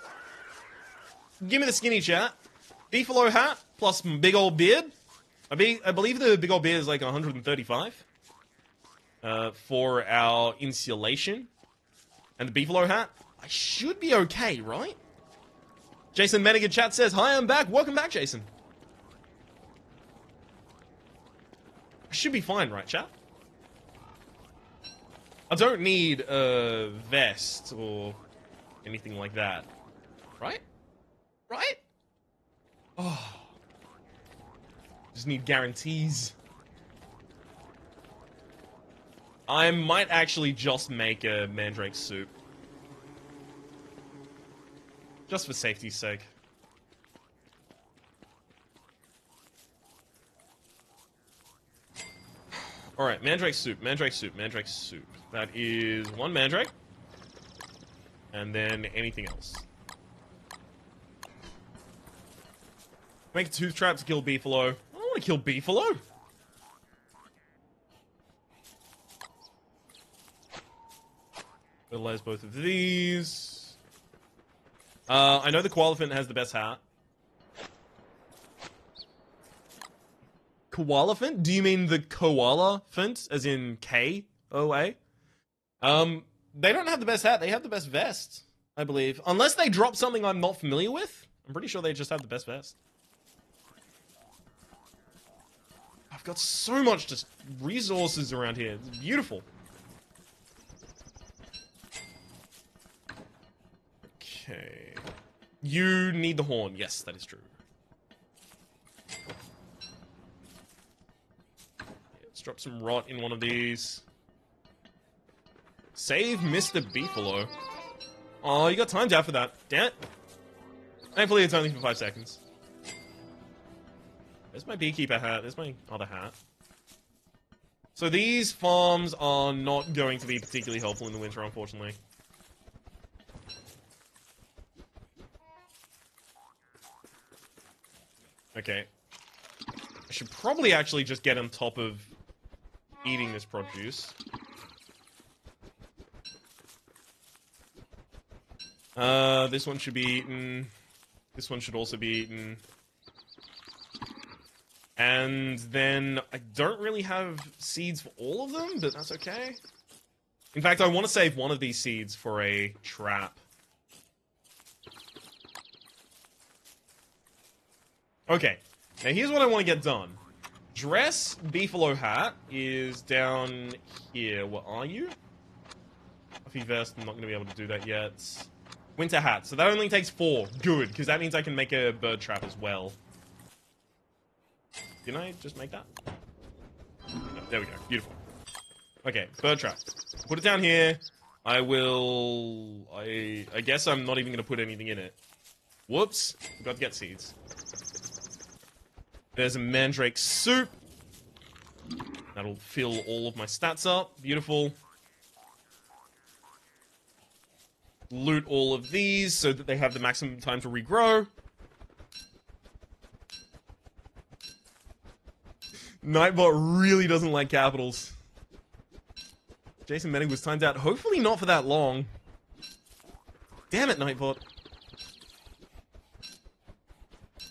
Give me the skinny chat. Beefalo hat, plus big old beard. I believe the big old beard is like 135. For our insulation. And the beefalo hat, I should be okay, right? Jason Menigan chat says, hi, I'm back. Welcome back, Jason. I should be fine, right, chat? I don't need a vest or anything like that. Right? Right? Oh. Just need guarantees. I might actually just make a mandrake soup. Just for safety's sake. Alright, mandrake soup, mandrake soup, mandrake soup. That is 1 mandrake. And then anything else. Make a tooth trap to kill beefalo. I don't want to kill beefalo. Fertilize both of these. I know the koalafant has the best hat. Koalafant? Do you mean the koala fant, as in K-O-A? They don't have the best hat. They have the best vest, I believe. Unless they drop something I'm not familiar with. I'm pretty sure they just have the best vest. I've got so much just resources around here. It's beautiful. Okay. You need the horn. Yes, that is true. Let's drop some rot in one of these. Save Mr. Beefalo. Oh, you got timed out for that. Damn it. Thankfully, it's only for 5 seconds. There's my beekeeper hat. There's my other hat. So these farms are not going to be particularly helpful in the winter, unfortunately. Okay. I should probably actually just get on top of eating this produce. This one should be eaten. This one should also be eaten. And then I don't really have seeds for all of them, but that's okay. In fact, I want to save one of these seeds for a trap. Okay, now here's what I want to get done. Dress Beefalo Hat is down here. Where are you? Puffy Vest, I'm not going to be able to do that yet. Winter Hat, so that only takes 4. Good, because that means I can make a bird trap as well. Didn't I just make that? No, there we go. Beautiful. Okay, bird trap. Put it down here. I will... I guess I'm not even going to put anything in it. Whoops. Forgot to get seeds. There's a mandrake soup. That'll fill all of my stats up. Beautiful. Loot all of these so that they have the maximum time to regrow. Nightbot really doesn't like capitals. Jason Menning was timed out. Hopefully not for that long. Damn it, Nightbot.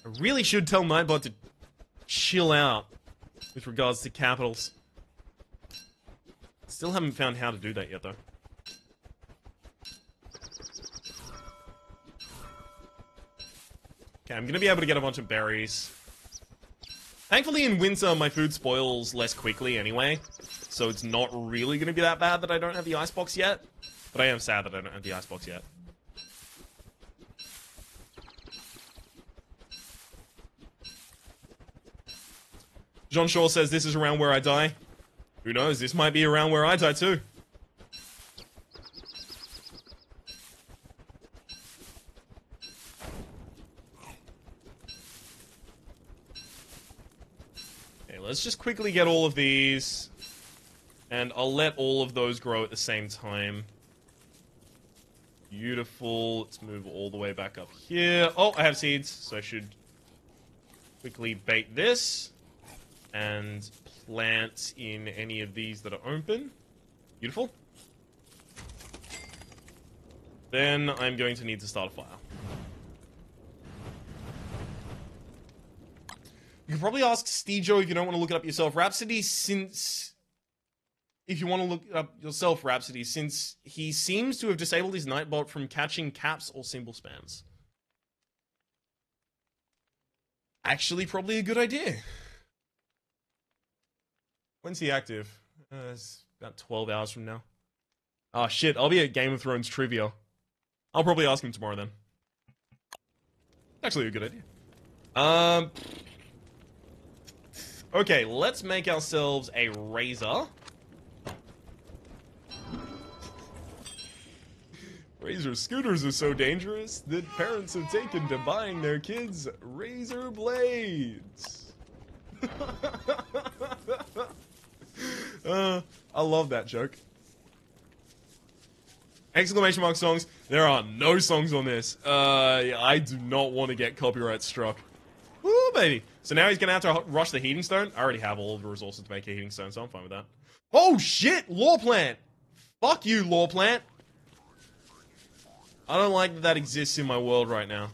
I really should tell Nightbot to chill out with regards to capitals. Still haven't found how to do that yet, though. Okay, I'm gonna be able to get a bunch of berries. Thankfully, in winter, my food spoils less quickly anyway, so it's not really gonna be that bad that I don't have the icebox yet. But I am sad that I don't have the icebox yet. John Shaw says this is around where I die. Who knows, this might be around where I die too. Okay, let's just quickly get all of these. And I'll let all of those grow at the same time. Beautiful. Let's move all the way back up here. Oh, I have seeds, so I should quickly bait this. And plant in any of these that are open. Beautiful. Then I'm going to need to start a fire. You can probably ask Steejo if you don't want to look it up yourself. Rhapsody, since... If you want to look it up yourself, Rhapsody, since he seems to have disabled his Nightbot from catching caps or symbol spams. Actually, probably a good idea. When's he active? It's about 12 hours from now. Oh shit, I'll be at Game of Thrones trivia. I'll probably ask him tomorrow then. Actually a good idea. Okay, let's make ourselves a razor. Razor scooters are so dangerous that parents have taken to buying their kids razor blades. I love that joke. Exclamation mark songs. There are no songs on this. I do not want to get copyright struck. Woo, baby. So now he's gonna have to rush the heating stone. I already have all of the resources to make a heating stone, so I'm fine with that. Oh shit! Law plant! Fuck you, law plant! I don't like that that exists in my world right now.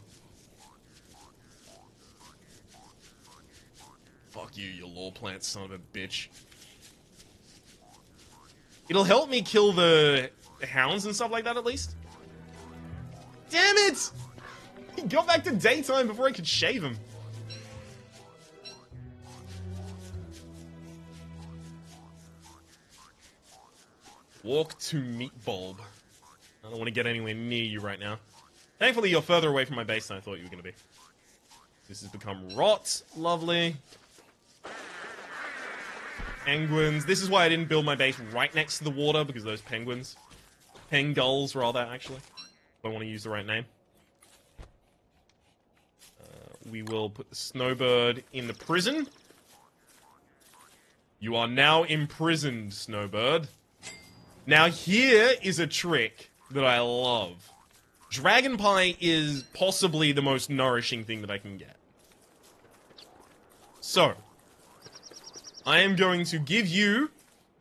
Fuck you, you law plant son of a bitch. It'll help me kill the hounds and stuff like that, at least. Damn it! He got back to daytime before I could shave him. Walk to Meatbulb. I don't want to get anywhere near you right now. Thankfully, you're further away from my base than I thought you were going to be. This has become rot. Lovely. Penguins. This is why I didn't build my base right next to the water, because those penguins. Pengulls, rather, actually. If I want to use the right name. We will put the snowbird in the prison. You are now imprisoned, snowbird. Now here is a trick that I love. Dragon pie is possibly the most nourishing thing that I can get. So, I am going to give you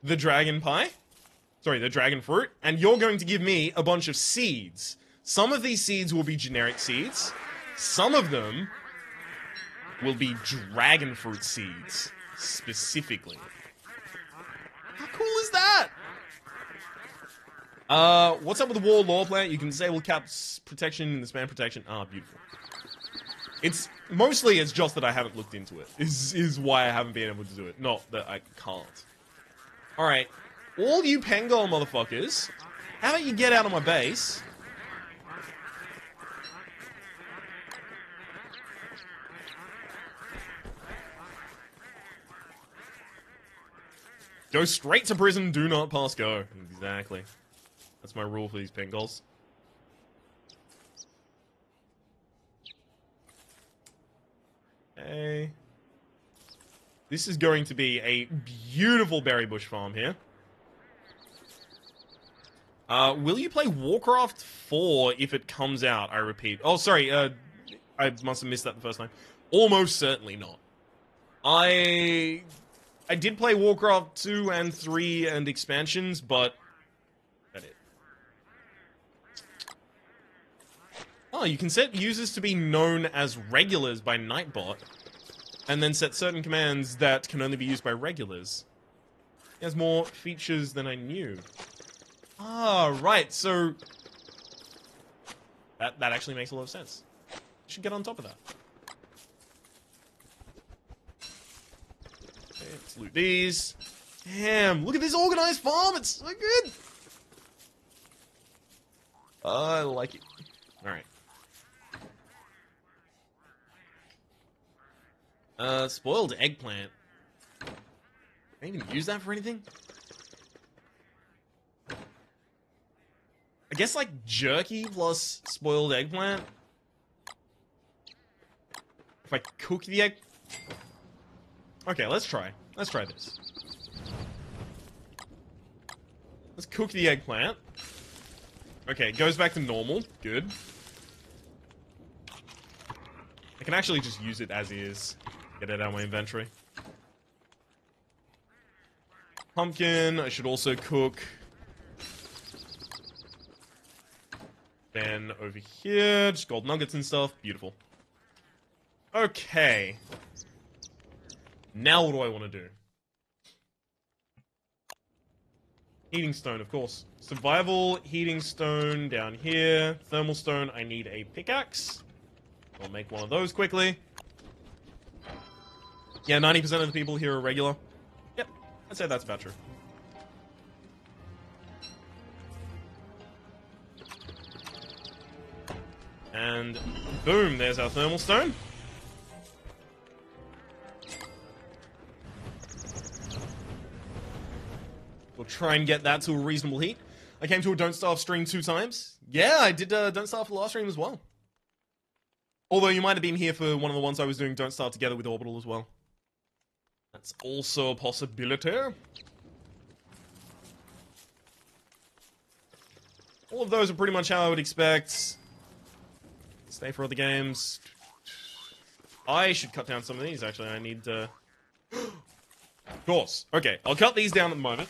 the dragon pie. Sorry, the dragon fruit. And you're going to give me a bunch of seeds. Some of these seeds will be generic seeds. Some of them will be dragon fruit seeds, specifically. How cool is that? What's up with the wall lore plant? You can disable caps protection and the spam protection. Ah, beautiful. It's just that I haven't looked into it. Is why I haven't been able to do it. Not that I can't. Alright. All you Pangol motherfuckers, how about you get out of my base? Go straight to prison, do not pass go. Exactly. That's my rule for these Pengols. Okay. This is going to be a beautiful berry bush farm here. Will you play Warcraft 4 if it comes out? I repeat. Oh, sorry. I must have missed that the first time. Almost certainly not. I did play Warcraft 2 and 3 and expansions, but that's it. Oh, you can set users to be known as regulars by Nightbot, and then set certain commands that can only be used by regulars. It has more features than I knew. Ah, right, so that actually makes a lot of sense. You should get on top of that. Okay, let's loot these. Damn, look at this organized farm, it's so good! I like it. Alright. Spoiled eggplant. Can I even use that for anything? I guess, like, jerky plus spoiled eggplant? If I cook the egg... Okay, let's try. Let's try this. Let's cook the eggplant. Okay, it goes back to normal. Good. I can actually just use it as is. Get it out of my inventory. Pumpkin, I should also cook. Then over here, just gold nuggets and stuff. Beautiful. Okay. Now what do I want to do? Heating stone, of course. Survival, heating stone down here. Thermal stone, I need a pickaxe. I'll make one of those quickly. Yeah, 90% of the people here are regular. Yep, I'd say that's about true. And boom, there's our thermal stone. We'll try and get that to a reasonable heat. I came to a Don't Starve stream 2 times. Yeah, I did Don't Starve for the last stream as well. Although you might have been here for one of the ones I was doing Don't Starve together with Orbital as well. That's also a possibility. All of those are pretty much how I would expect. Stay for other games. I should cut down some of these, actually. I need to... Of course. Okay, I'll cut these down at the moment.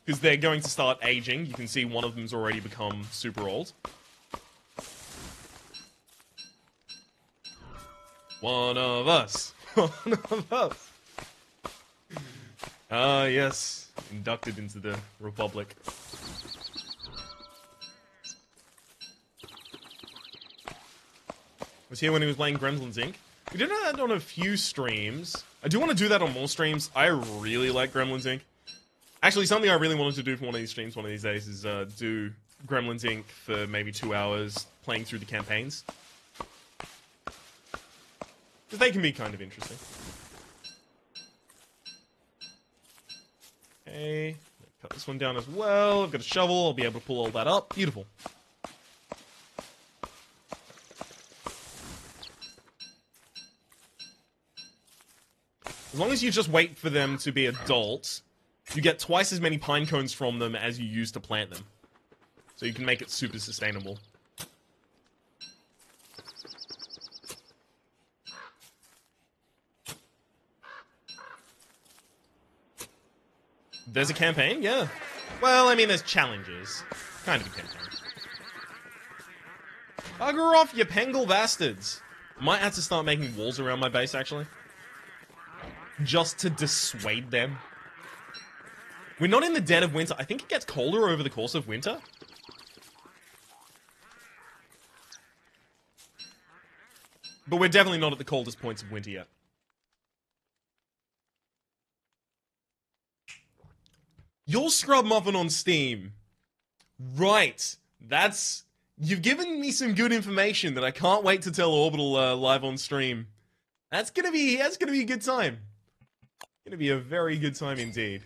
Because they're going to start aging. You can see one of them's already become super old. One of us. One of us. Ah, yes. Inducted into the Republic. I was here when he was playing Gremlins Inc. We did that on a few streams. I do want to do that on more streams. I really like Gremlins Inc. Actually, something I really wanted to do for one of these streams one of these days is do Gremlins Inc. for maybe 2 hours, playing through the campaigns. Because they can be kind of interesting. Okay, cut this one down as well. I've got a shovel, I'll be able to pull all that up. Beautiful. As long as you just wait for them to be adults, you get twice as many pine cones from them as you use to plant them. So you can make it super sustainable. There's a campaign? Yeah. Well, I mean, there's challenges. Kind of a campaign. Bugger off, you Pengal bastards. Might have to start making walls around my base, actually. Just to dissuade them. We're not in the dead of winter. I think it gets colder over the course of winter. But we're definitely not at the coldest points of winter yet. You're Scrub Muffin on Steam. Right. That's... You've given me some good information that I can't wait to tell Orbital live on stream. That's gonna be a good time. Gonna be a very good time indeed.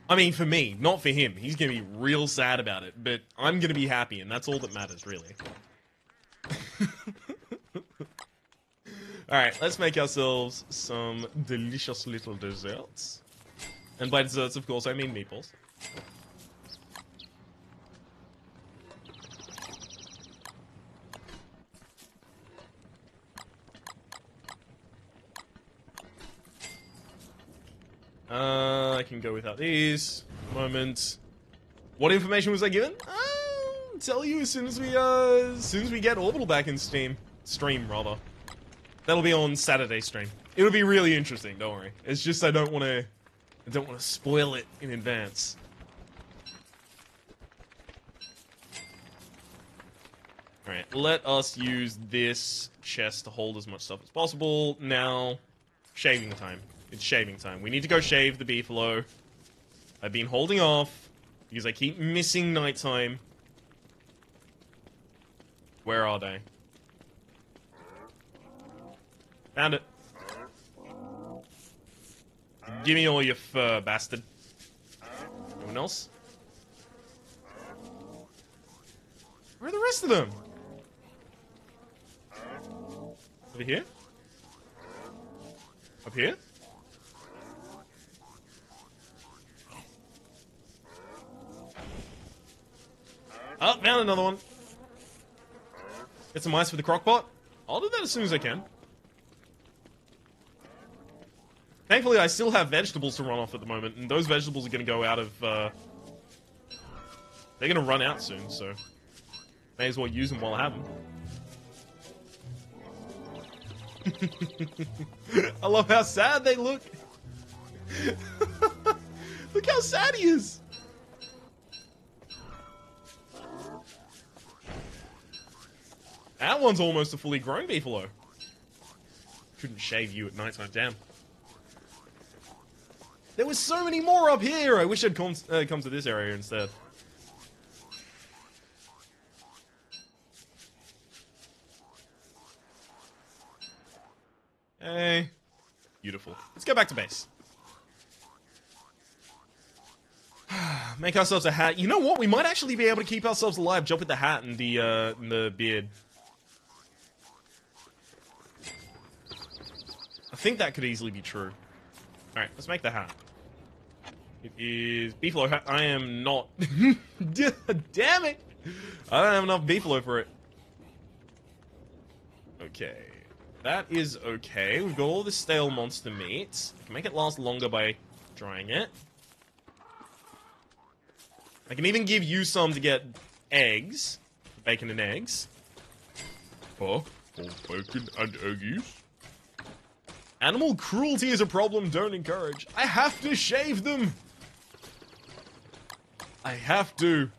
I mean, for me, not for him. He's gonna be real sad about it, but I'm gonna be happy, and that's all that matters, really. Alright, let's make ourselves some delicious little desserts. And by desserts, of course, I mean meatballs. I can go without these. Moment. What information was I given? I'll tell you as soon as we get Orbital back in stream rather. That'll be on Saturday stream. It'll be really interesting. Don't worry. It's just I don't want to spoil it in advance. All right. Let us use this chest to hold as much stuff as possible. Now, shaving time. It's shaving time. We need to go shave the beefalo. I've been holding off because I keep missing nighttime. Where are they? Found it. Give me all your fur, bastard. Anyone else? Where are the rest of them? Over here? Up here? Oh, found another one. Get some ice for the crock pot. I'll do that as soon as I can. Thankfully, I still have vegetables to run off at the moment, and those vegetables are going to go out of, they're going to run out soon, so may as well use them while I have them. I love how sad they look. Look how sad he is. That one's almost a fully grown beefalo. Couldn't shave you at nighttime, damn. There was so many more up here! I wish I'd come to this area instead. Hey. Beautiful. Let's go back to base. Make ourselves a hat. You know what? We might actually be able to keep ourselves alive. Jump with the hat and the beard. I think that could easily be true. Alright, let's make the hat. It is beefalo hat. I am not... Damn it! I don't have enough beefalo for it. Okay. That is okay. We've got all this stale monster meat. I can make it last longer by drying it. I can even give you some to get eggs. Bacon and eggs. Oh, bacon and eggies. Animal cruelty is a problem, don't encourage. I have to shave them! I have to.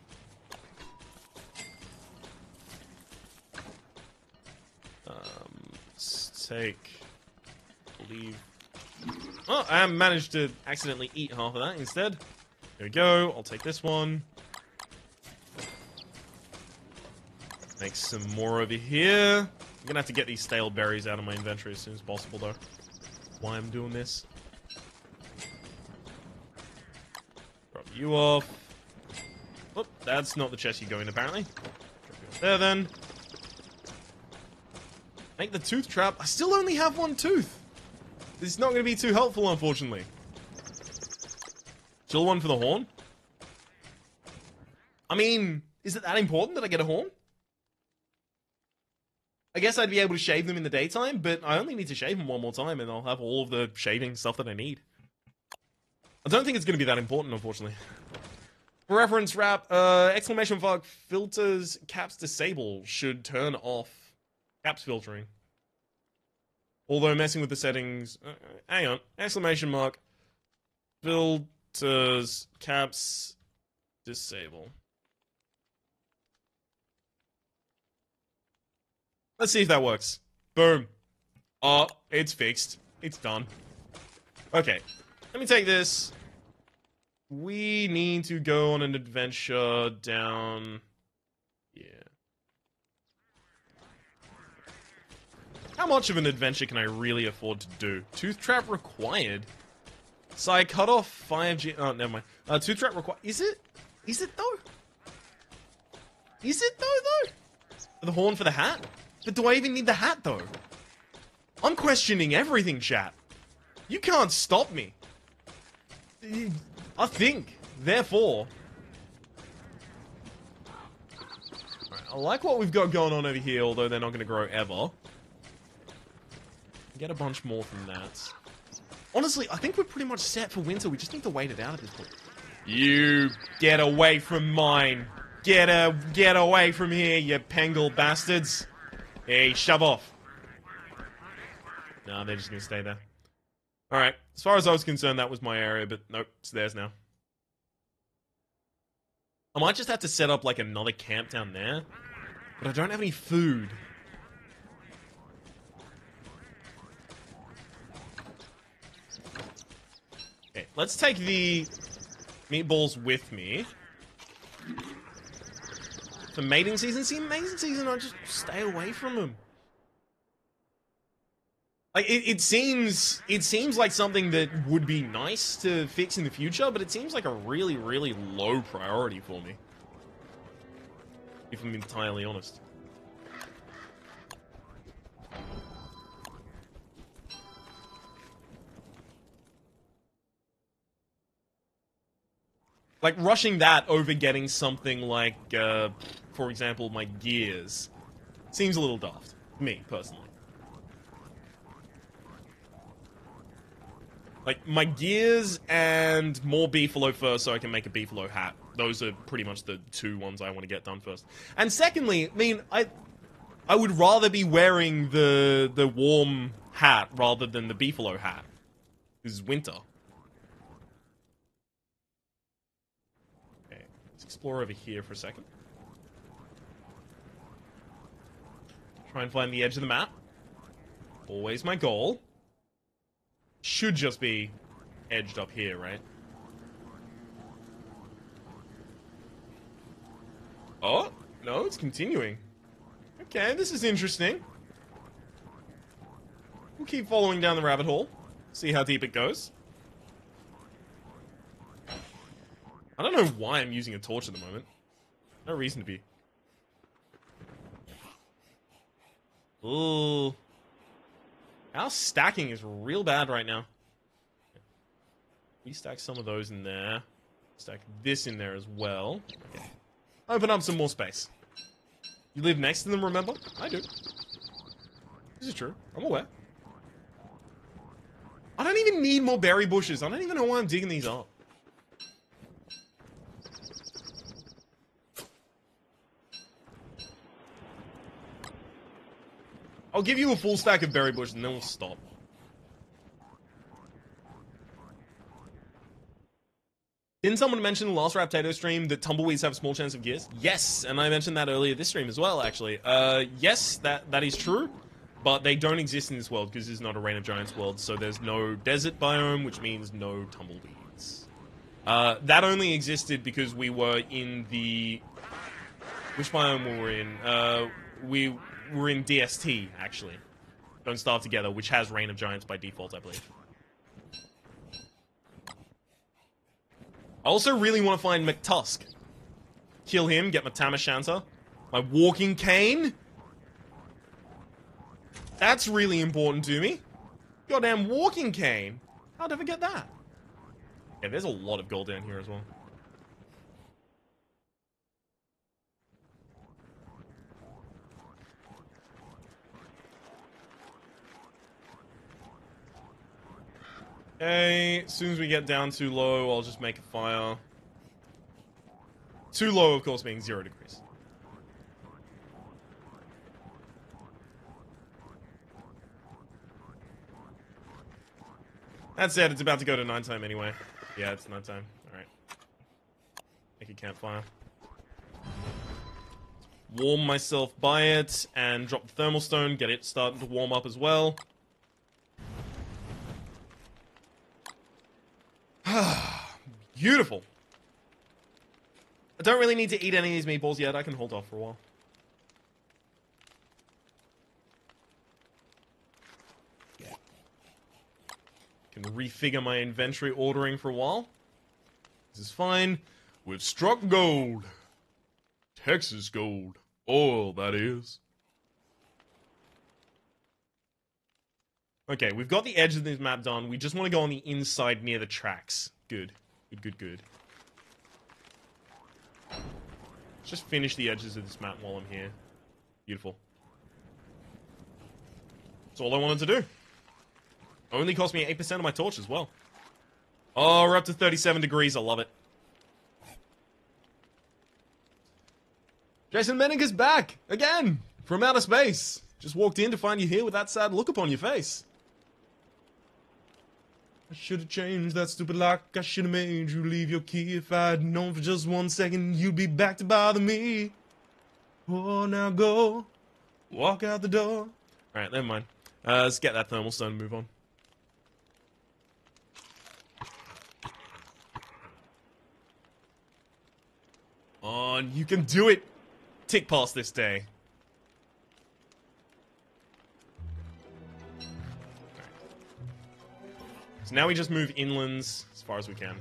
Let's take... leave... Oh, I managed to accidentally eat half of that instead. There we go, I'll take this one. Make some more over here. I'm gonna have to get these stale berries out of my inventory as soon as possible, though. Why I'm doing this. Drop you off. Oh, that's not the chest you go in, apparently. Drop you off there, then. Make the tooth trap. I still only have one tooth. This is not going to be too helpful, unfortunately. Still one for the horn? I mean, is it that important that I get a horn? I guess I'd be able to shave them in the daytime, but I only need to shave them one more time and I'll have all of the shaving stuff that I need. I don't think it's going to be that important, unfortunately. For reference, exclamation mark filters caps disable should turn off caps filtering. Although messing with the settings, hang on, exclamation mark filters caps disable. Let's see if that works. Boom. Oh, it's fixed. It's done. Okay, let me take this. We need to go on an adventure down here. How much of an adventure can I really afford to do? Tooth trap required. So I cut off 5G. Oh, never mind. Tooth trap required. Is it? Is it though? Is it though? The horn for the hat? But do I even need the hat though? I'm questioning everything, chat. You can't stop me. I think. Therefore. Right, I like what we've got going on over here, although they're not going to grow ever. Get a bunch more from that. Honestly, I think we're pretty much set for winter. We just need to wait it out at this point. You get away from mine. Get away from here, you Pengal bastards. Hey, shove off. No, they're just going to stay there. Alright, as far as I was concerned, that was my area, but nope, it's theirs now. I might just have to set up, like, another camp down there. But I don't have any food. Okay, let's take the meatballs with me. For mating season? See, mating season, I just stay away from them. Like, it seems like something that would be nice to fix in the future, but it seems like a really, really low priority for me. If I'm entirely honest. Like, rushing that over getting something like, for example, my gears, seems a little daft. Me, personally. Like, my gears and more beefalo first so I can make a beefalo hat. Those are pretty much the two ones I want to get done first. And secondly, I mean, I would rather be wearing the warm hat rather than the beefalo hat. This is winter. Okay, let's explore over here for a second. Try and find the edge of the map. Always my goal. Should just be edged up here, right? Oh, no, it's continuing. Okay, this is interesting. We'll keep following down the rabbit hole. See how deep it goes. I don't know why I'm using a torch at the moment. No reason to be. Ooh. Our stacking is real bad right now. We stack some of those in there. Stack this in there as well. Okay. Open up some more space. You live next to them, remember? I do. This is true. I'm aware. I don't even need more berry bushes. I don't even know why I'm digging these up. I'll give you a full stack of berry bushes and then we'll stop. Didn't someone mention in the last Raptato stream that tumbleweeds have a small chance of gears? Yes, and I mentioned that earlier this stream as well, actually. Yes, that is true, but they don't exist in this world because this is not a Reign of Giants world, so there's no desert biome, which means no tumbleweeds. That only existed because we were in the... Which biome were we in? We were in DST, actually. Don't Starve Together, which has Reign of Giants by default, I believe. I also really want to find McTusk. Kill him, get my Tamashanta. My walking cane. That's really important to me. Goddamn walking cane. How'd I ever get that? Yeah, there's a lot of gold down here as well. Okay, as soon as we get down too low, I'll just make a fire. Too low, of course, being 0 degrees. That said, it's about to go to nighttime anyway. Yeah, it's nighttime. Alright. Make a campfire. Warm myself by it, and drop the thermal stone, get it starting to warm up as well. Beautiful. I don't really need to eat any of these meatballs yet. I can hold off for a while. Can refigure my inventory ordering for a while. This is fine. We've struck gold. Texas gold. Oil, that is. Okay, we've got the edge of this map done. We just want to go on the inside near the tracks. Good. Good, good, good. Let's just finish the edges of this map while I'm here. Beautiful. That's all I wanted to do. Only cost me 8% of my torch as well. Oh, we're up to 37 degrees. I love it. Jason Menninger's back! Again! From outer space. Just walked in to find you here with that sad look upon your face. I should have changed that stupid lock. I should have made you leave your key. If I'd known for just 1 second, you'd be back to bother me. Oh, now go. Walk out the door. Alright, never mind. Let's get that thermal stone and move on. On, you can do it! Tick past this day. So now we just move inlands as far as we can.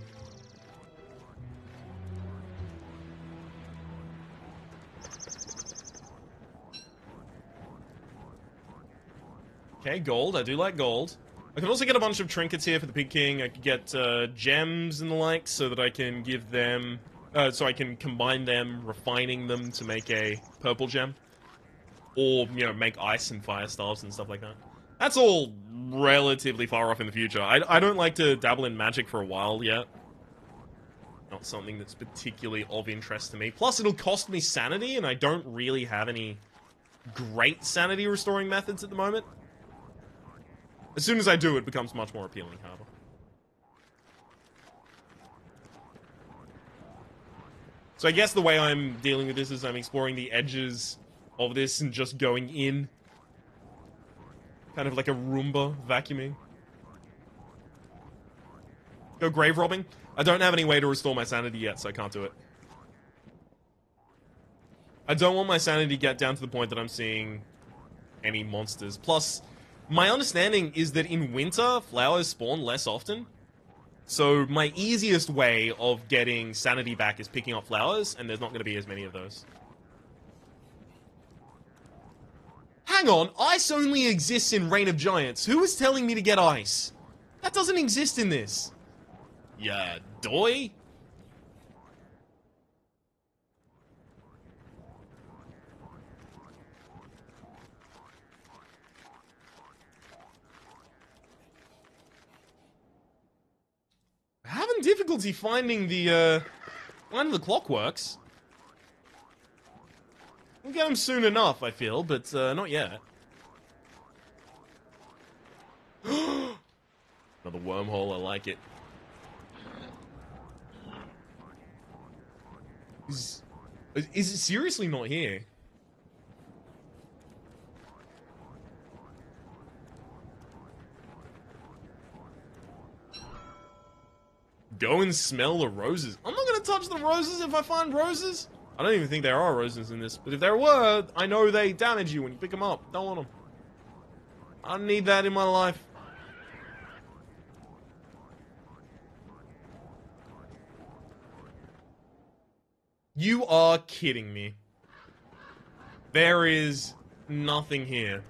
Okay, gold. I do like gold. I can also get a bunch of trinkets here for the Pig King. I could get gems and the like so that I can give them... so I can combine them, refining them to make a purple gem. Or, you know, make ice and fire staves and stuff like that. That's all relatively far off in the future. I don't like to dabble in magic for a while yet. Not something that's particularly of interest to me. Plus, it'll cost me sanity, and I don't really have any great sanity restoring methods at the moment. As soon as I do, it becomes much more appealing, however. So I guess the way I'm dealing with this is I'm exploring the edges of this and just going in. Kind of like a Roomba vacuuming. Go grave robbing? I don't have any way to restore my sanity yet, so I can't do it. I don't want my sanity to get down to the point that I'm seeing any monsters. Plus, my understanding is that in winter, flowers spawn less often. So my easiest way of getting sanity back is picking up flowers, and there's not going to be as many of those. Hang on, ice only exists in Reign of Giants. Who is telling me to get ice? That doesn't exist in this. Yeah, doy? Having difficulty finding the clockworks. We'll get them soon enough, I feel, but not yet. Another wormhole, I like it. Is it seriously not here? Go and smell the roses. I'm not gonna touch the roses if I find roses. I don't even think there are roses in this, but if there were, I know they damage you when you pick them up. Don't want them. I don't need that in my life. You are kidding me. There is nothing here.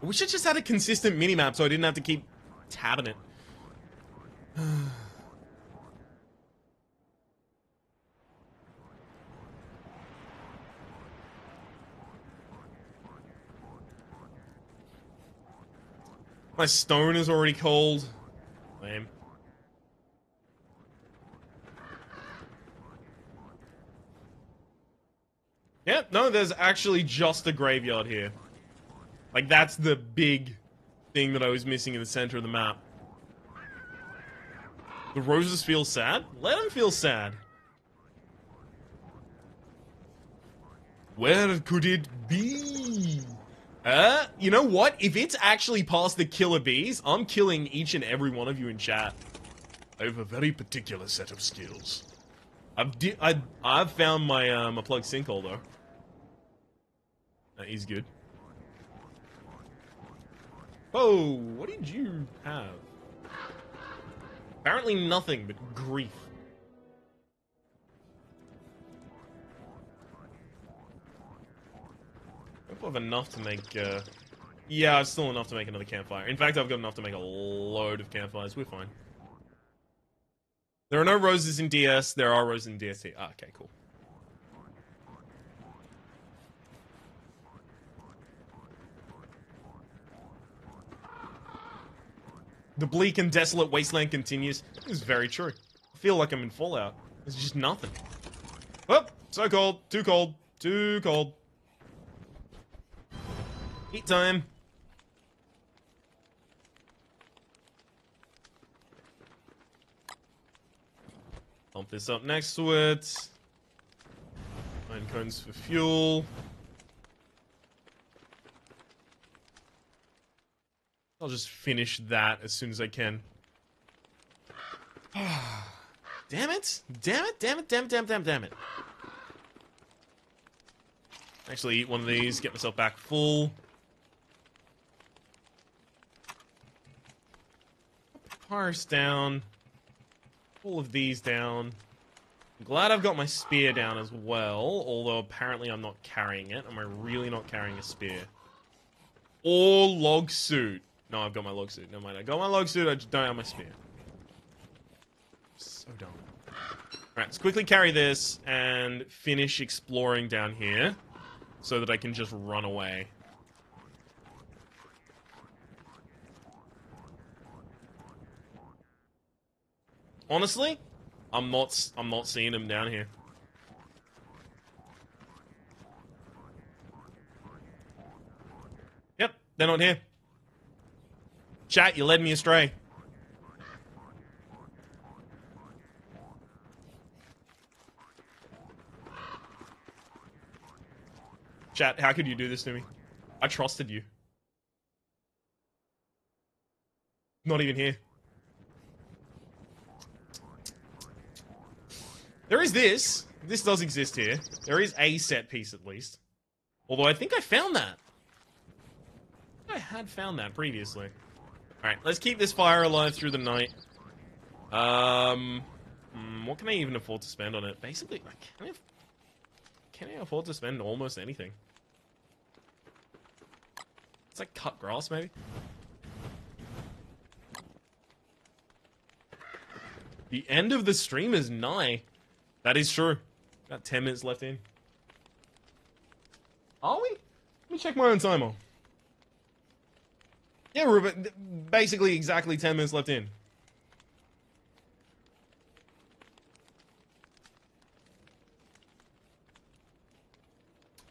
We should just had a consistent minimap so I didn't have to keep tabbing it. My stone is already cold. Lame. Yeah, no, there's actually just a graveyard here. Like, that's the big thing that I was missing in the center of the map. The roses feel sad? Let them feel sad. Where could it be? You know what? If it's actually past the killer bees, I'm killing each and every one of you in chat. I have a very particular set of skills. I've found my plug sinkhole though. He's good. Oh, what did you have? Apparently nothing but grief. I hope I have enough to make, yeah, it's still enough to make another campfire. In fact, I've got enough to make a load of campfires. We're fine. There are no roses in DS. There are roses in DST. Ah, okay, cool. The bleak and desolate wasteland continues. This is very true. I feel like I'm in Fallout. There's just nothing. Oh, so cold. Too cold. Too cold. Heat time. Pump this up next to it. Pine cones for fuel. I'll just finish that as soon as I can. Damn it! Damn it! Damn it! Damn it! Damn it! Damn it! Damn it! Actually, eat one of these, get myself back full. Papyrus down. All of these down. I'm glad I've got my spear down as well, although apparently I'm not carrying it. Am I really not carrying a spear? Or log suit. No, I've got my log suit. Never mind. I got my log suit, I just don't have my spear. So dumb. Alright, let's quickly carry this and finish exploring down here so that I can just run away. Honestly, I'm not seeing him down here. Yep, they're not here. Chat, you led me astray. Chat, how could you do this to me? I trusted you. Not even here. There is this. This does exist here. There is a set piece at least. Although I think I found that. I had found that previously. Alright, let's keep this fire alive through the night. What can I even afford to spend on it? Basically, can I afford to spend almost anything? It's like cut grass, maybe? The end of the stream is nigh. That is true. Got 10 minutes left in. Are we? Let me check my own timer. Yeah, we're basically exactly 10 minutes left in.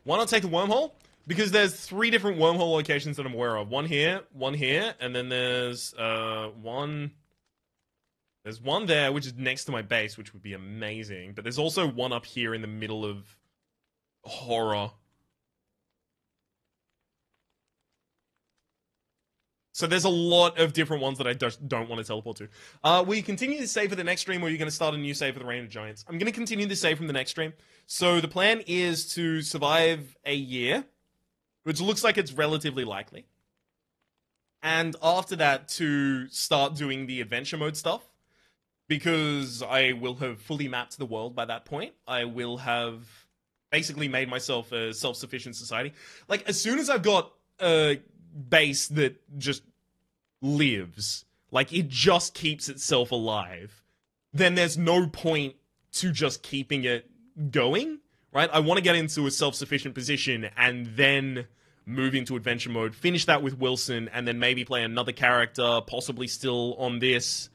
Why not take the wormhole? Because there's 3 different wormhole locations that I'm aware of. One here, and then there's one... There's one there, which is next to my base, which would be amazing. But there's also one up here in the middle of horror. So there's a lot of different ones that I don't want to teleport to. Will you continue to save for the next stream, or are you going to start a new save for the Reign of Giants? I'm going to continue to save from the next stream. So the plan is to survive a year, which looks like it's relatively likely. And after that, to start doing the adventure mode stuff. Because I will have fully mapped the world by that point. I will have basically made myself a self-sufficient society. Like, as soon as I've got a base that just lives, like, it just keeps itself alive, then there's no point to just keeping it going, right? I want to get into a self-sufficient position and then move into adventure mode, finish that with Wilson, and then maybe play another character, possibly still on this.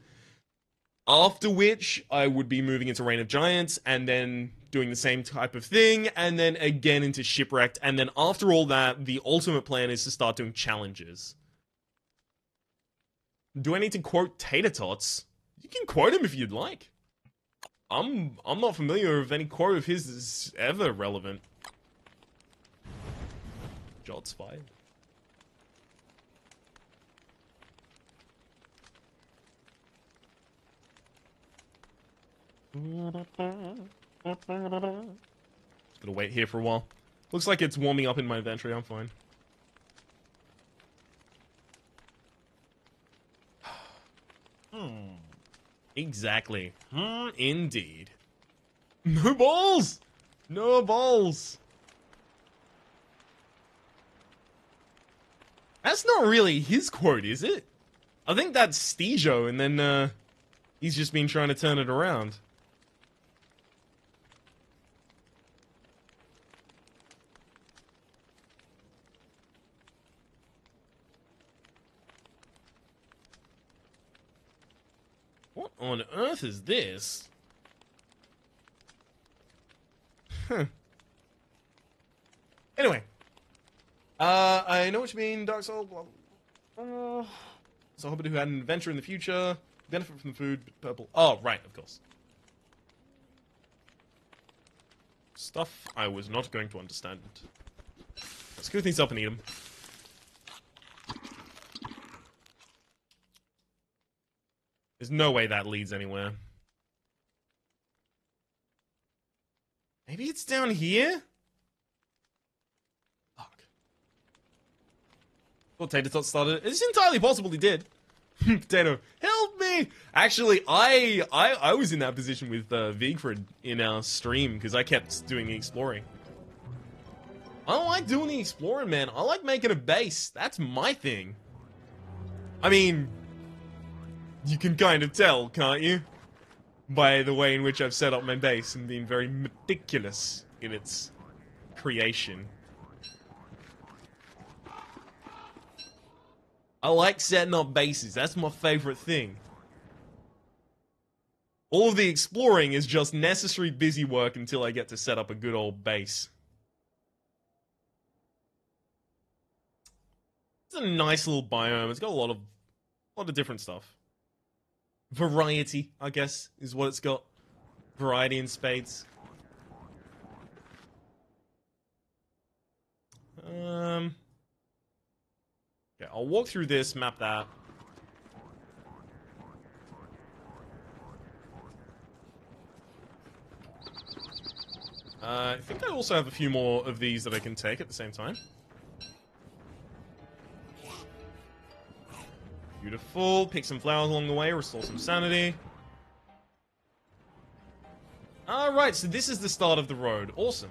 After which, I would be moving into Reign of Giants, and then doing the same type of thing, and then again into Shipwrecked, and then after all that, the ultimate plan is to start doing challenges. Do I need to quote Tater Tots? You can quote him if you'd like. I'm not familiar with any quote of his that's ever relevant. Shots fired. Just gonna wait here for a while. Looks like it's warming up in my inventory, I'm fine. Exactly. Indeed. No balls! No balls! That's not really his quote, is it? I think that's Stejo, and then, he's just been trying to turn it around. What on earth is this? Huh. Anyway. I know what you mean, Dark Soul. So, hobbit who had an adventure in the future, benefit from the food, purple. Oh, right, of course. Stuff I was not going to understand. Let's scoot things up and eat them. There's no way that leads anywhere. Maybe it's down here? Fuck. Well, Tater Tot started. It's entirely possible he did. Potato, help me! Actually, I was in that position with Vigfrid in our stream because I kept doing the exploring. I don't like doing the exploring, man. I like making a base. That's my thing. I mean, you can kind of tell, can't you? By the way in which I've set up my base and been very meticulous in its creation. I like setting up bases. That's my favorite thing. All of the exploring is just necessary busy work until I get to set up a good old base. It's a nice little biome. It's got a lot of different stuff. Variety, I guess, is what it's got. Variety in spades. Okay, I'll walk through this, map that. I think I also have a few more of these that I can take at the same time. Beautiful. Pick some flowers along the way, restore some sanity. Alright, so this is the start of the road. Awesome.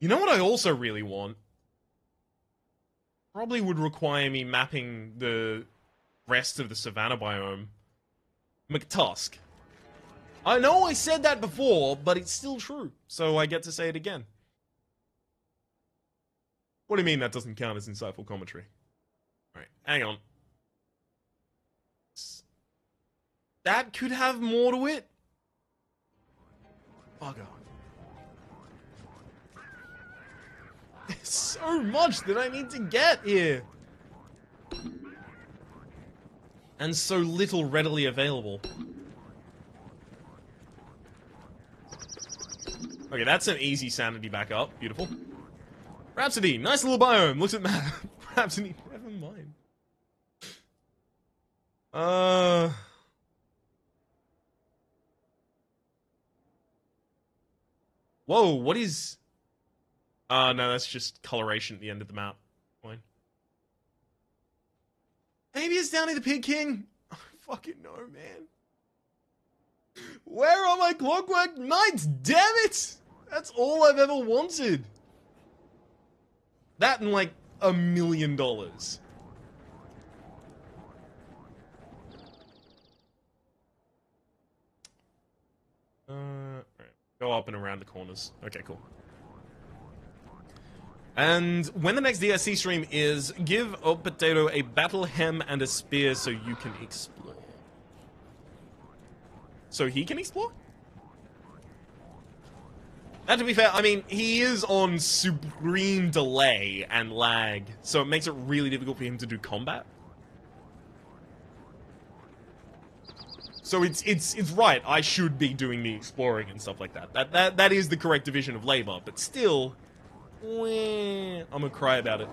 You know what I also really want? Probably would require me mapping the rest of the savannah biome. McTusk. I know I said that before, but it's still true, so I get to say it again. What do you mean that doesn't count as insightful commentary? Alright, hang on. That could have more to it? Bugger. There's so much that I need to get here. And so little readily available. Okay, that's an easy sanity back up. Beautiful. Rhapsody, nice little biome. Looks at map. Rhapsody, never mind. Whoa, what is... no, that's just coloration at the end of the map. Fine. Maybe it's down in the Pig King? I fucking know, man. Where are my clockwork knights? Damn it! That's all I've ever wanted. That and like $1 million. Right. Go up and around the corners. Okay, cool. And when the next DSC stream is, give a potato a battle hem and a spear so you can explore. So he can explore? And to be fair, I mean, he is on supreme delay and lag, so it makes it really difficult for him to do combat. So it's right, I should be doing the exploring and stuff like that. That is the correct division of labor, but still, I'm gonna cry about it.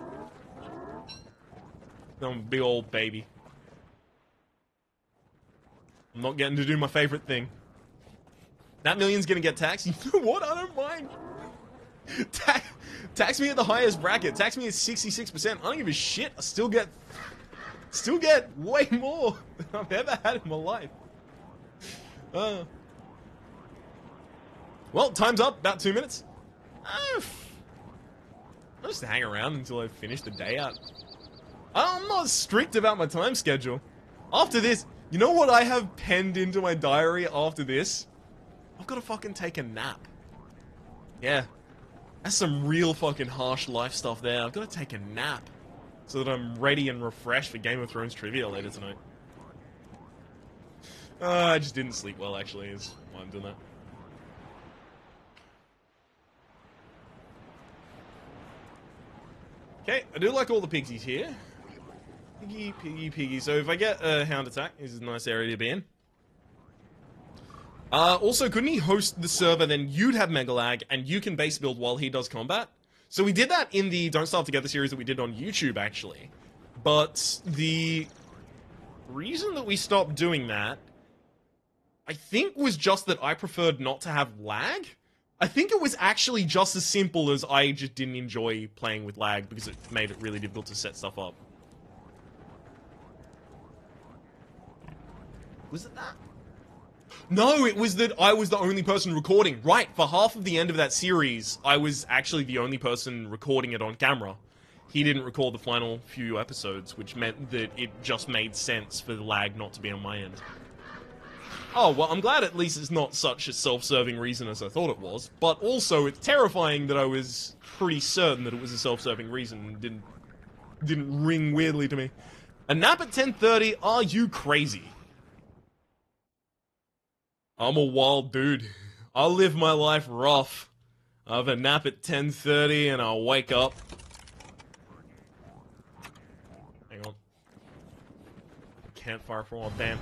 I'm a big old baby. I'm not getting to do my favorite thing. That million's gonna get taxed. You know what? I don't mind. Tax me at the highest bracket. Tax me at 66%. I don't give a shit. I still get way more than I've ever had in my life. Well, time's up. About 2 minutes. I'll just hang around until I finish the day out. I'm not strict about my time schedule. After this, you know what I have penned into my diary after this? I've got to fucking take a nap. Yeah. That's some real fucking harsh life stuff there. I've got to take a nap so that I'm ready and refreshed for Game of Thrones trivia later tonight. I just didn't sleep well, actually, is why I'm doing that. Okay, I do like all the piggies here. Piggy, piggy, piggy. So if I get a hound attack, this is a nice area to be in. Also, couldn't he host the server, then you'd have mega lag, and you can base build while he does combat? So we did that in the Don't Starve Together series that we did on YouTube, actually. But the reason that we stopped doing that, I think, was just that I preferred not to have lag. I think it was actually just as simple as I just didn't enjoy playing with lag because it made it really difficult to set stuff up. Was it that? No, it was that I was the only person recording. Right, for half of the end of that series, I was actually the only person recording it on camera. He didn't record the final few episodes, which meant that it just made sense for the lag not to be on my end. Oh, well, I'm glad at least it's not such a self-serving reason as I thought it was, but also it's terrifying that I was pretty certain that it was a self-serving reason and didn't ring weirdly to me. A nap at 10:30? Are you crazy? I'm a wild dude. I'll live my life rough. I have a nap at 10:30 and I'll wake up. Hang on. Campfire for a while, damn.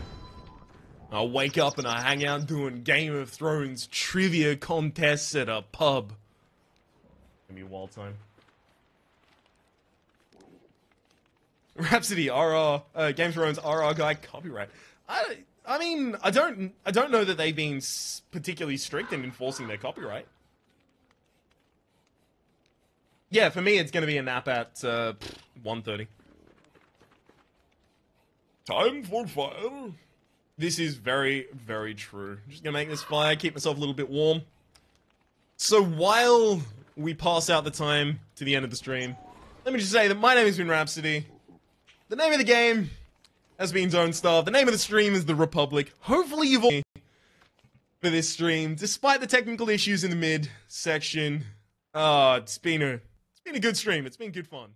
I'll wake up and I hang out doing Game of Thrones trivia contests at a pub. Give me a wild time. Rhapsody, RR, Game of Thrones RR guy, copyright. I mean, I don't know that they've been particularly strict in enforcing their copyright. Yeah, for me, it's going to be a nap at 1:30. Time for fire. This is very, very true. I'm just going to make this fire, keep myself a little bit warm. So while we pass out the time to the end of the stream, let me just say that my name has been Rhapsody. The name of the game has been Don't Starve. The name of the stream is The Rhapublic. Hopefully you've all for this stream, despite the technical issues in the mid section. It's been a good stream. It's been good fun.